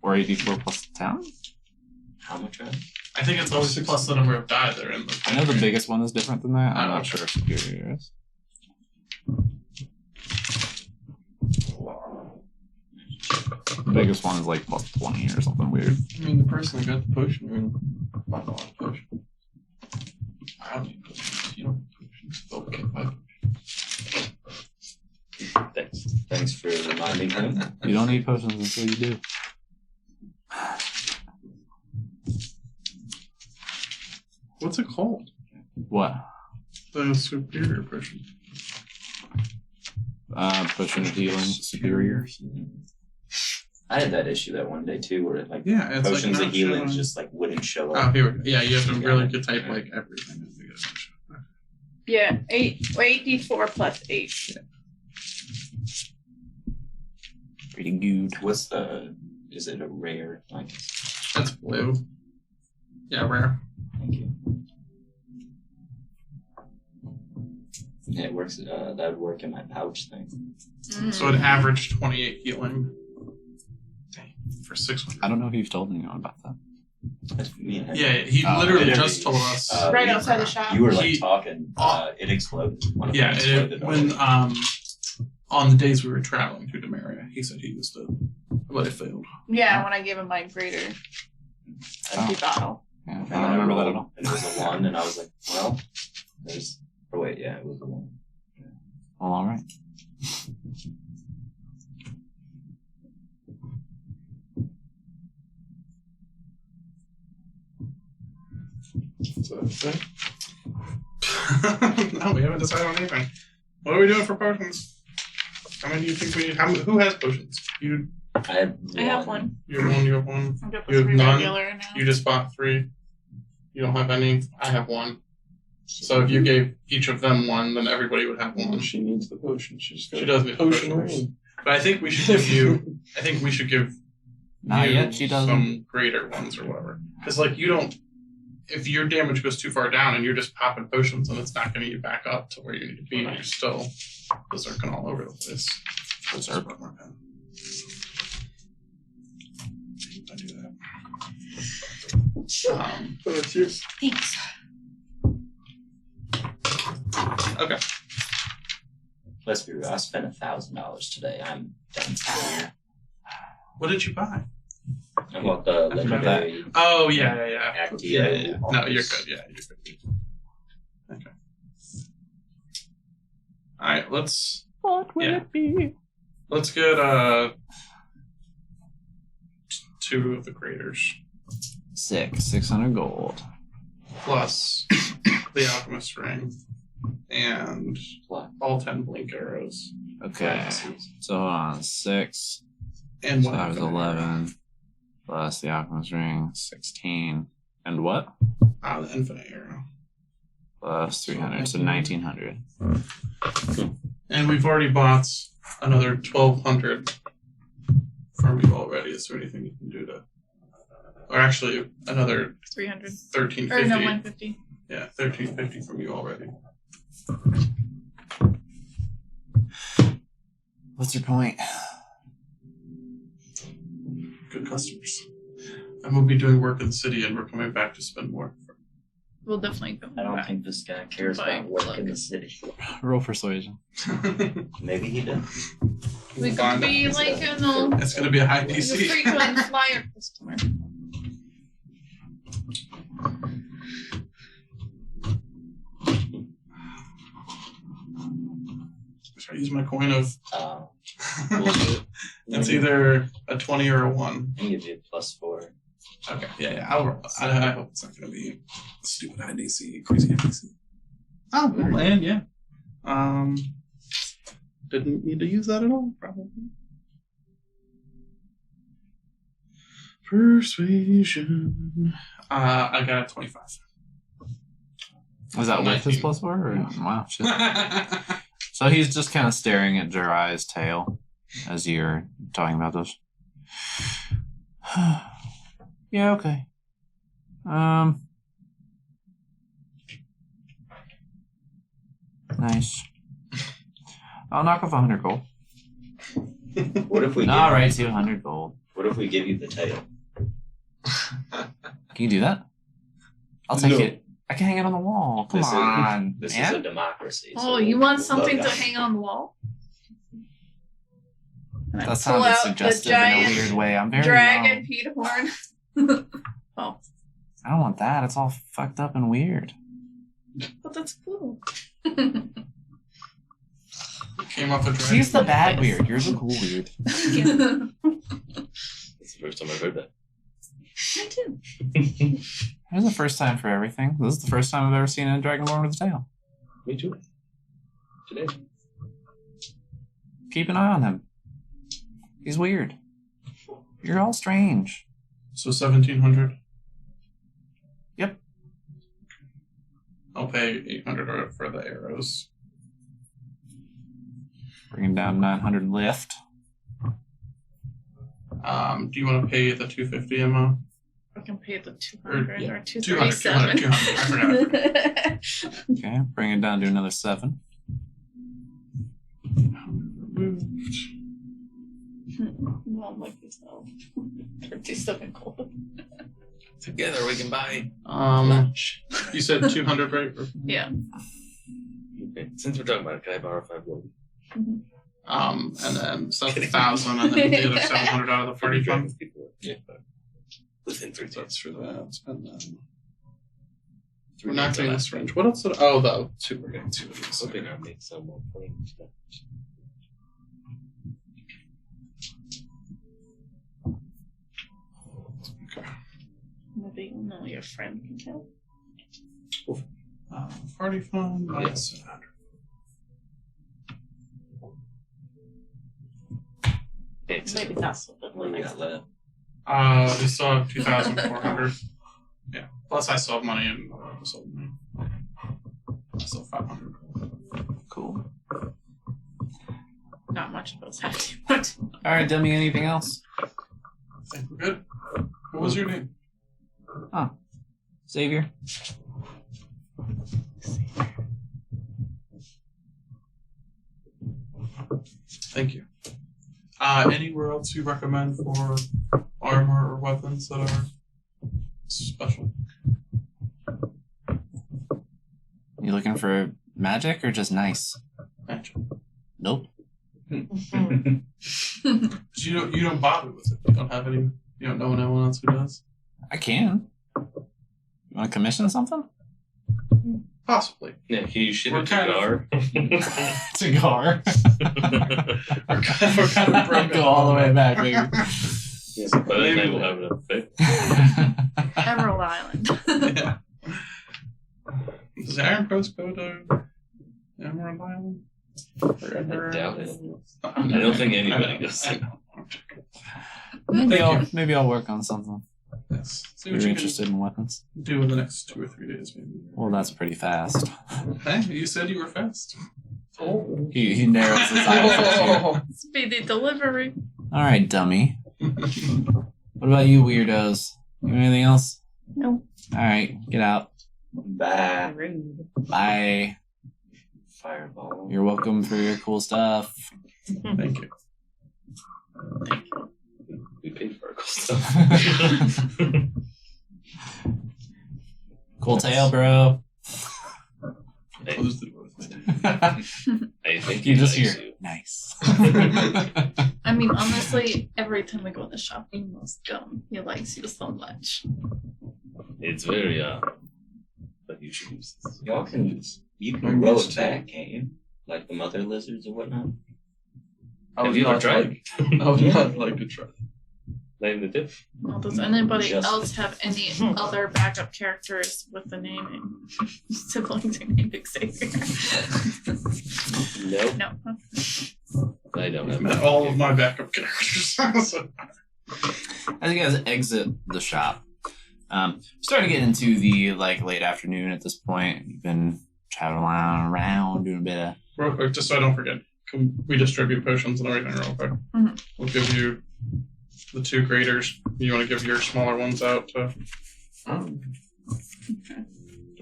Or 8d4 plus 10? How much? I think it's always plus the number of die they're in. I know the biggest one is different than that. I'm Oh, not okay. sure if superior is. The biggest one is like plus 20 or something weird. I mean, the person that got the potion, I mean, I don't want a potion. I don't need potions. You don't need potions. Okay, fine. Thanks. Thanks for reminding him. You don't need potions until you do. What's it called? What? The superior potion. Potion of healing, superior. I had that issue that one day too, where like Yeah, it's potions like of healing showing- just like wouldn't show Oh, up. here we go. Yeah, you have to really good type like everything. Yeah, 8d4 plus 8. Pretty good. What's the? Is it a rare? Like, That's blue. Yeah, rare. thank you. Yeah, it works. That would work in my pouch thing. So it averaged 28 healing. Dang, for 600. I don't know if you've told anyone about that. That's me and him. Yeah, he Oh, literally literally, just told us. Right we- outside the shop. You were like He- talking. It exploded. One of Yeah, them exploded when already. on the days we were traveling to Demaria, he said he used it, but it failed. Yeah, when I gave him my greater empty bottle. Yeah, I And don't then remember that rolled, at all. and it was a 1, and I was like, well, there's. Or wait, yeah, it was a 1. Well, alright. So, okay. No, we haven't decided on anything. What are we doing for potions? How many do you think we need? Who has potions? You I have I have one. you have one. You have one. I'm good You have with 3 none? regular now. You just bought 3. You don't have any. I have 1. So if you gave each of them 1, then everybody would have 1. She needs the potion. She's got She does need the potion potions. only. But I think we should give you. I think we should give Not you yet, she doesn't. some greater ones or whatever. Because like you don't. If your damage goes too far down and you're just popping potions and it's not going to get back up to where you need to be, you're still berserking all over the place. Let's just put more pen. I do that. Oh, it's yours. Thanks. Okay. Let's be real. I spent $1,000 today. I'm done for here. What did you buy? I bought the forgot legendary Oh yeah. Actio. Yeah. No, you're good. Yeah, you're good. Okay. All right. Let's. What will Yeah. it be? Let's get 2 of the graders 600 gold. plus the alchemist ring and all 10 blink arrows Okay. So hold on. 6. and So one that was infinite arrow. 11. Plus the alchemist ring, 16. And what? The infinite arrow. Plus 300. So 1900. And we've already bought another 1,200 from you already. Is there anything you can do to? Or actually, another 300. 1350. Or no, 150. Yeah, 1350 from you already. What's your point? Good customers. And we'll be doing work in the city, and we're coming back to spend more. We'll definitely come I don't back. think this guy cares Bye. about work in the city. Roll persuasion. Maybe he does. We could Find be it. like, you know, It's gonna be a high a DC. frequent flyer customer. Should I use my coin of? Bullshit. It's either a 20 or a 1. I can give you a +4. Okay, yeah. I'll roll. I hope it's not gonna be a stupid high DC, crazy high DC. Oh, well, and yeah. Didn't need to use that at all, probably. Persuasion. I got a 25. Was that with his 19. +4? Or? Wow, shit. So he's just kind of staring at Jiraiya's tail as you're talking about this. Yeah, okay. Nice. I'll knock off 100 gold. What if we? All right, 200 gold. What if we give you the tail? Can you do that? I'll take it. I can hang it on the wall. Come on, This man. is a democracy. Oh, so you want something vote to on it. hang on the wall? And I That pull sounded out suggestive the in a giant weird way. I'm very dragon young. Peter horn. Oh, I don't want that. It's all fucked up and weird. but that's cool. Came off a dragon. She's the bad weird. You're the cool weird. That's the first time I've heard that. Me too. It was the first time for everything. This is the first time I've ever seen a dragonborn with a tail. Me too. Today. Keep an eye on him. He's weird. You're all strange. So 1,700. Yep. I'll pay 800 for the arrows. Bringing down 900 lift. Do you want to pay the 250 MO? I can pay the 200 Yeah. or 200, 237. 200, I forgot. Okay, bring it down to another 7. Removed. No, I'm like yourself. 37 gold. Together we can buy lunch. You said 200, right? Yeah. Okay. Since we're talking about it, can I borrow 5 gold? And then 7,000, and then the other 700 out of the party fund. Yeah. Within 3 So that's for that, and then Three we're not days doing on this that. range. What else? Oh, the two. We're getting two of these. Hoping I'll make some more planes. Okay. Maybe no, your friend can tell. Party fund. Minus 700. Okay, so Maybe that's what the What do we next got left? We still have 2,400. Yeah. Plus, I still have money in. Still 500. Cool. Not much of us have too much. All right, Demi, anything else? I think we're good. What was your name? Xavier? Thank you. Anywhere else you recommend for armor or weapons that are special? You looking for magic or just nice? Magic. Nope. You don't bother with it. You don't have any. You don't know anyone else who does. I can. You want to commission something? Possibly. yeah, can you ship We're it to kind of- Gar? Cigar. We're kind of broke. Go all the way back, baby. Yes, by that night we'll have enough fix. Emerald Island. Yeah. Does Aaron Post go to Emerald Island? I doubt it. I don't think anybody does. I know. Maybe I'll work on something. Yes. See If what you're you interested in weapons. can do in the next 2 or 3 days, maybe. Well, that's pretty fast. Hey, you said you were fast. Oh. He narrows his eyes. Speedy delivery. All right, dummy. What about you, weirdos? You have anything else? No. All right, get out. Bye. Rude. Bye. Fireball. You're welcome for your cool stuff. Thank you. We paid for our cool stuff. Cool tail, bro. Hey, Close the door. I think You just likes hear. you. nice. I mean, honestly, every time we go in the shop, he must come. He likes you so much. It's very but you should use this. Y'all can grow it back, can't you? Like the mother lizards or whatnot. Have you ever tried? I would not like to try. Name the tip. Well, does anybody Just- else have any other backup characters with the naming? Siblings who named Xavier. Nope. No. I don't have Met all of my backup characters. So- As you guys exit the shop, starting to get into the late afternoon at this point. You've been traveling around, doing a bit of. Real quick, just so I don't forget, can we distribute potions and everything real quick? Mhm. We'll give you the 2 graders. You want to give your smaller ones out to... But,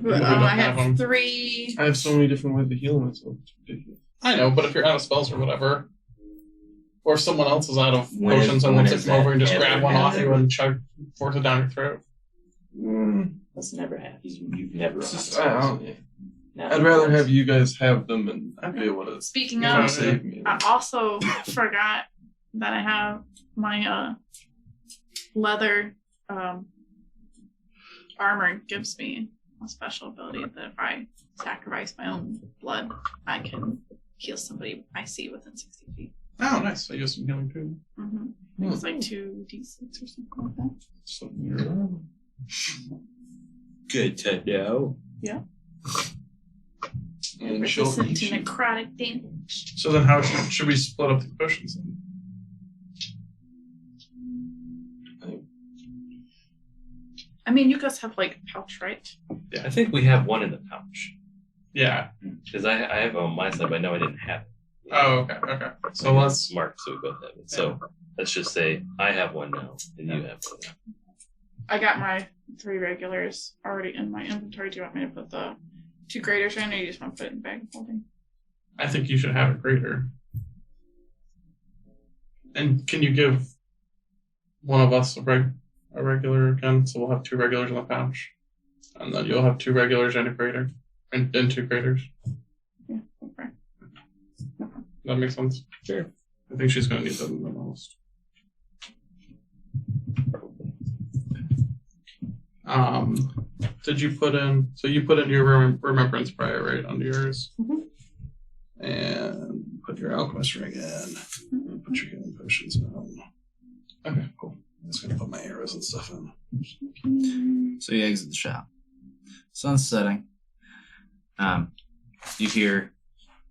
don't I have 'em. have 3. I have so many different ways to heal myself. It's ridiculous. I know, but if you're out of spells or whatever, or if someone else is out of When is- potions and when wants to is come over that and just ever grab one off happened? you and force it down your throat. That's never happened. You've never. It's just, Never. I'd rather have you guys have them and be able to Speaking Yeah. of, save me. I also forgot that I have my leather armor gives me a special ability that if I sacrifice my own blood, I can heal somebody I see within 60 feet. Oh, nice. I use some healing too. Mm-hmm. It's like 2d6 or something like that. So you're... Good to know. And she'll Resistant eat to you. necrotic damage. So then how should we split up the potions then? I mean, you guys have like a pouch, right? I think we have one in the pouch. Yeah. Because I have it on my side, but I know I didn't have it. Oh, okay. So So let's... smart, so we both have it. So let's just say I have one now, and you have one now. I got my 3 regulars already in my inventory. Do you want me to put the 2 graders in, or you just want to put it in the bag of holding? I think you should have a grader. And can you give one of us a regular again? So we'll have 2 regulars in the pouch. And then you'll have 2 regulars and a grader. And 2 graders. Yeah, okay. That makes sense? Sure. I think she's going to need them the most. Did you put in... So you put in your remembrance prayer, right, under yours? Mhm. And put your alchemist ring in. Put your healing potions in. Okay, cool. I'm just going to put my arrows and stuff in. So you exit the shop. Sun's setting. You hear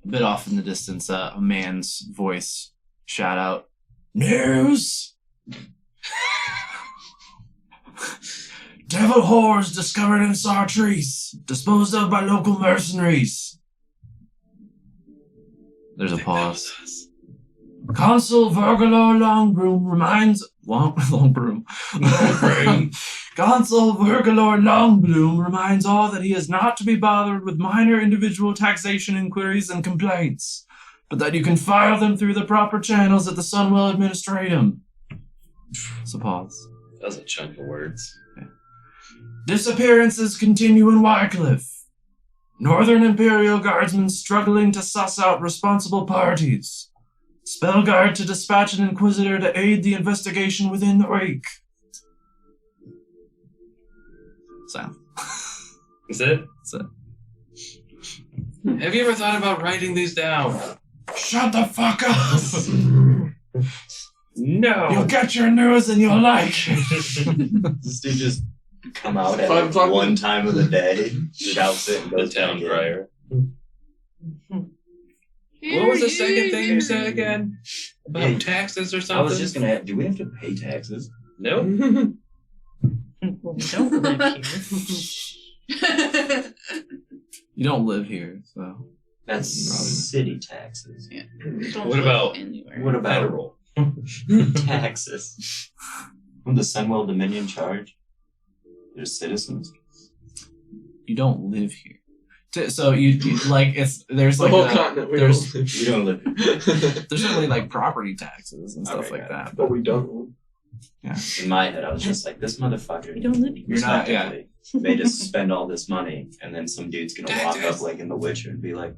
a bit off in the distance a man's voice shout out, "News! Devil whores discovered in Sartreuse, disposed of by local mercenaries." There's a pause. Consul Vergalor Longbroom reminds... Longbroom. Consul Vergalor Longbloom reminds all that he is not to be bothered with minor individual taxation inquiries and complaints, but that you can file them through the proper channels at the Sunwell Administratum. It's a pause. That was a chunk of words. Disappearances continue in Wycliffe. Northern Imperial Guardsmen struggling to suss out responsible parties. Spellguard to dispatch an Inquisitor to aid the investigation within the Wake. Sound. Is it? That's it. Have you ever thought about writing these down? Shut the fuck up! No. You'll get your news and you'll like it. This dude just come out at 5 o'clock. one time of the day, shouts it, and The goes town back in. crier. What was the second thing you said again? About Yeah, taxes or I something? was just gonna ask, do we have to pay taxes? Nope. Well, we don't live here. You don't live here, so. That's Probably. city taxes. Don't What live about- anywhere. What about Federal. taxes? From the Sunwell Dominion charge? There's citizens. You don't live here. So you like it's there's The like whole a, continent. We there's don't live. We don't live here. there's certainly like property taxes and stuff Okay, like got that. But we don't. In my head, I was just like, this motherfucker. We don't live here. You're not, yeah. respectively made us spend all this money, and then some dude's gonna walk up like in The Witcher and be like,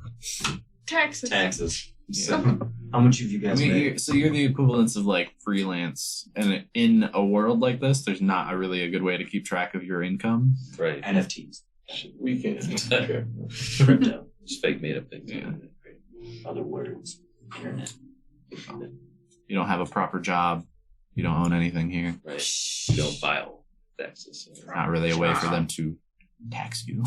Taxes. taxes. Yeah. So, How much have you I guys mean, made? you're the equivalence of like freelance, and in a world like this, there's not really a good way to keep track of your income. Right. NFTs. We can't. Okay. Crypto. Just fake made up things. Yeah. Other words. Internet. You don't have a proper job. You don't own anything here. Right. You don't file taxes. Not really a way for them to tax you.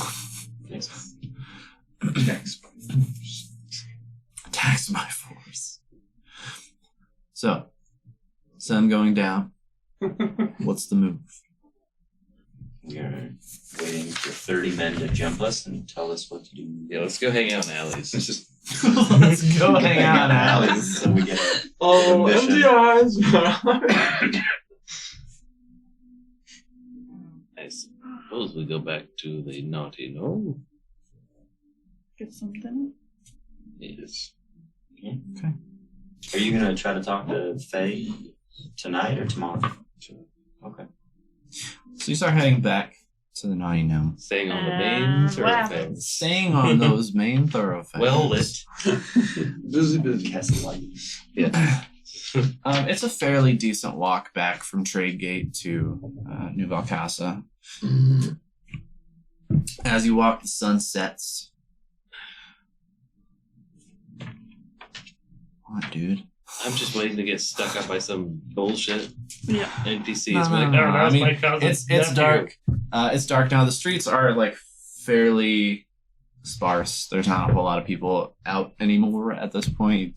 Tax my force. So, sun going down. What's the move? We're waiting for 30 men to jump us and tell us what to do. Yeah, let's go hang out in alleys. It's just Let's go hang out in alleys. so we get Oh, Mission. empty eyes. I suppose we go back to the naughty no. Get something. Yes. Are you gonna try to talk to Faye tonight or tomorrow? Okay. So you start heading back to the Naughty Gnome. Staying on the main What thoroughfare. happens? Staying on those main thoroughfares. Well lit. Busy. Castle Yeah. It's a fairly decent walk back from Trade Gate to New Valcasa. As you walk, the sun sets. What, dude? I'm just waiting to get stuck up by some bullshit Yeah. NPCs. No, Be no, like, no, "Oh, no. that's I mean, my cousin. It's nephew." dark. It's dark now. The streets are like fairly sparse. There's not a whole lot of people out anymore at this point.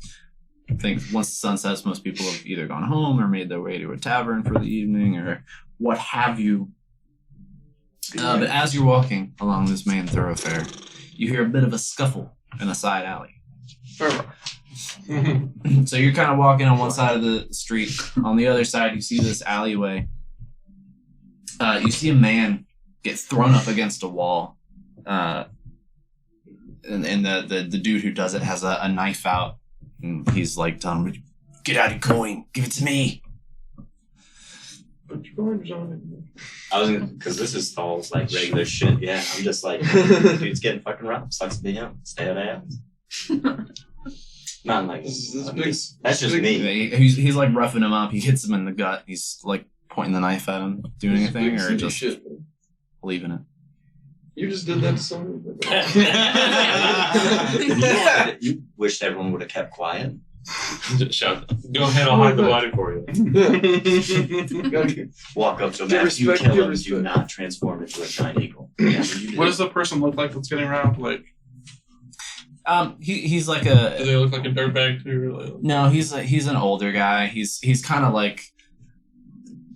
I think once the sun sets, most people have either gone home or made their way to a tavern for the evening or what have you. But as you're walking along this main thoroughfare, you hear a bit of a scuffle in a side alley. So you're kind of walking on one side of the street. On the other side, you see this alleyway. You see a man get thrown up against a wall. And the dude who does it has a knife out. And he's like telling him, "Get out your coin. Give it to me." Put your orange on it. I was because this is Thal's like regular shit. Yeah, I'm just like, dude's getting fucking robbed. Sucks to be him. Stay out of house. Not like This I'm big. just- that's just big- me. He's like roughing him up. He hits him in the gut. He's like pointing the knife at him. Doing This anything big or city just shit, man. leaving it? You just did that to someone. You wished everyone would have kept quiet. Just shout, "Go ahead, I'll hide the body for you." Walk up to him Give after you respect, kill give him. Do respect. not transform into a giant eagle. Yeah, you did. What does the person look like that's getting around? Like, He's like do a they look like a dirtbag too? Or like, no. He's an older guy. He's kind of like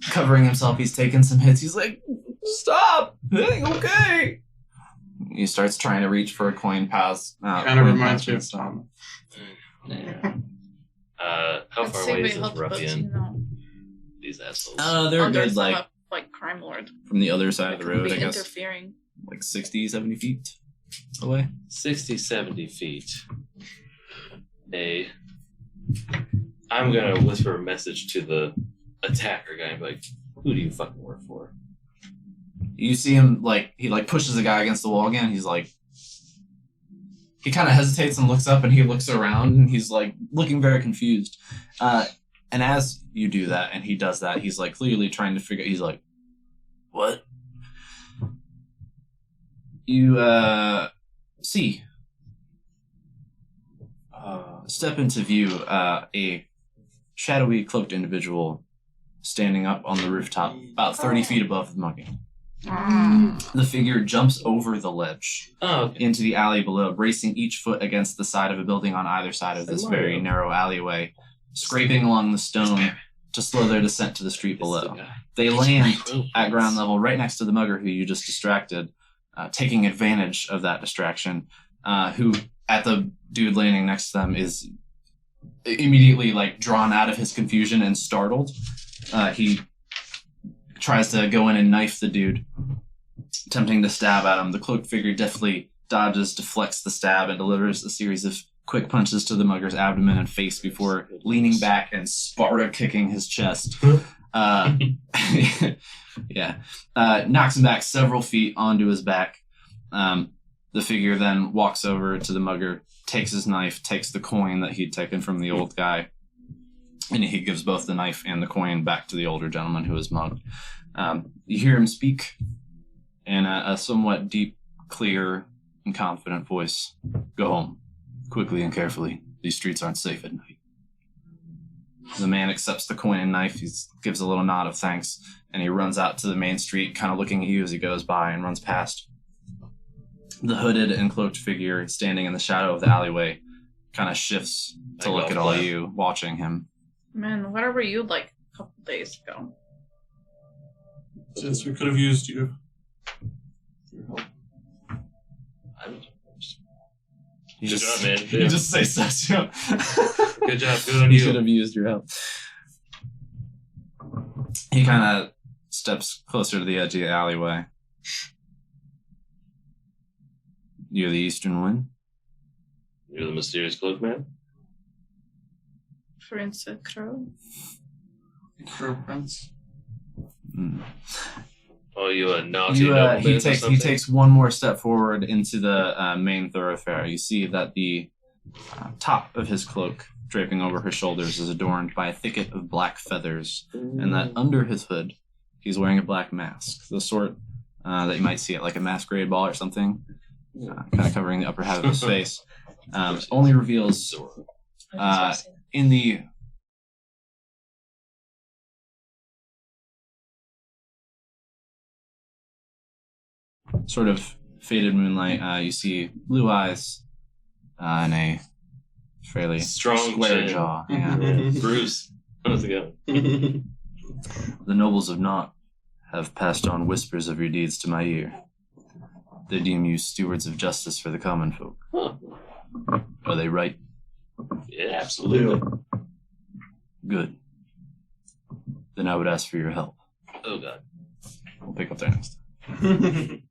covering himself. He's taking some hits. He's like, "Stop! It ain't okay." He starts trying to reach for a coin pass. kind of reminds me of Tom. Yeah. How I'd far say away we is this helped, but, ruffian? you know, These assholes. They're under good, some like like crime lord. from the other side of the Could road. be I guess interfering. like 60, 70 feet away. 60, 70 feet. I'm gonna whisper a message to the attacker guy, like, "Who do you fucking work for?" You see him like he like pushes the guy against the wall again. He's like, he kind of hesitates and looks up and he looks around and he's like looking very confused. And as you do that and he does that, he's like clearly trying to figure. He's like, "What?" You see step into view a shadowy cloaked individual standing up on the rooftop about 30 feet above the mugging. The figure jumps over the ledge Oh, okay. into the alley below, bracing each foot against the side of a building on either side of this very narrow alleyway, scraping along the stone to slow their descent to the street below. They land at ground level right next to the mugger who you just distracted, taking advantage of that distraction, who at the dude landing next to them is immediately like drawn out of his confusion and startled. He tries to go in and knife the dude, attempting to stab at him. The cloaked figure deftly dodges, deflects the stab, and delivers a series of quick punches to the mugger's abdomen and face before leaning back and Sparta kicking his chest. Yeah. Knocks him back several feet onto his back. The figure then walks over to the mugger, takes his knife, takes the coin that he'd taken from the old guy, and he gives both the knife and the coin back to the older gentleman who is mugged. You hear him speak in a somewhat deep, clear, and confident voice. Go home, quickly and carefully. These streets aren't safe at night. The man accepts the coin and knife. He gives a little nod of thanks, and he runs out to the main street, kind of looking at you as he goes by and runs past. The hooded and cloaked figure standing in the shadow of the alleyway kind of shifts to look at all you, watching him. Man, where were you like a couple days ago? Since we could have used you. Your help. You Good just, job, man. You just say so. Good job. Good on You you. should have used your help. He kind of steps closer to the edge of the alleyway. You're the Eastern Wind? You're the mysterious cloak man? Prince Crow. Crow Prince. Mm. Oh, you a naughty nobleman He or takes something? one more step forward into the main thoroughfare. You see that the top of his cloak, draping over his shoulders, is adorned by a thicket of black feathers, and that under his hood, he's wearing a black mask, the sort that you might see at like a masquerade ball or something, kind of covering the upper half of his face. Only reveals in the sort of faded moonlight, you see blue eyes and a fairly Strong square chin. jaw. Yeah. Bruce. How's it going? The nobles of Naught have passed on whispers of your deeds to my ear. They deem you stewards of justice for the common folk. Huh. Are they right? Yeah, absolutely. Good. Then I would ask for your help. Oh, God. We'll pick up there next time.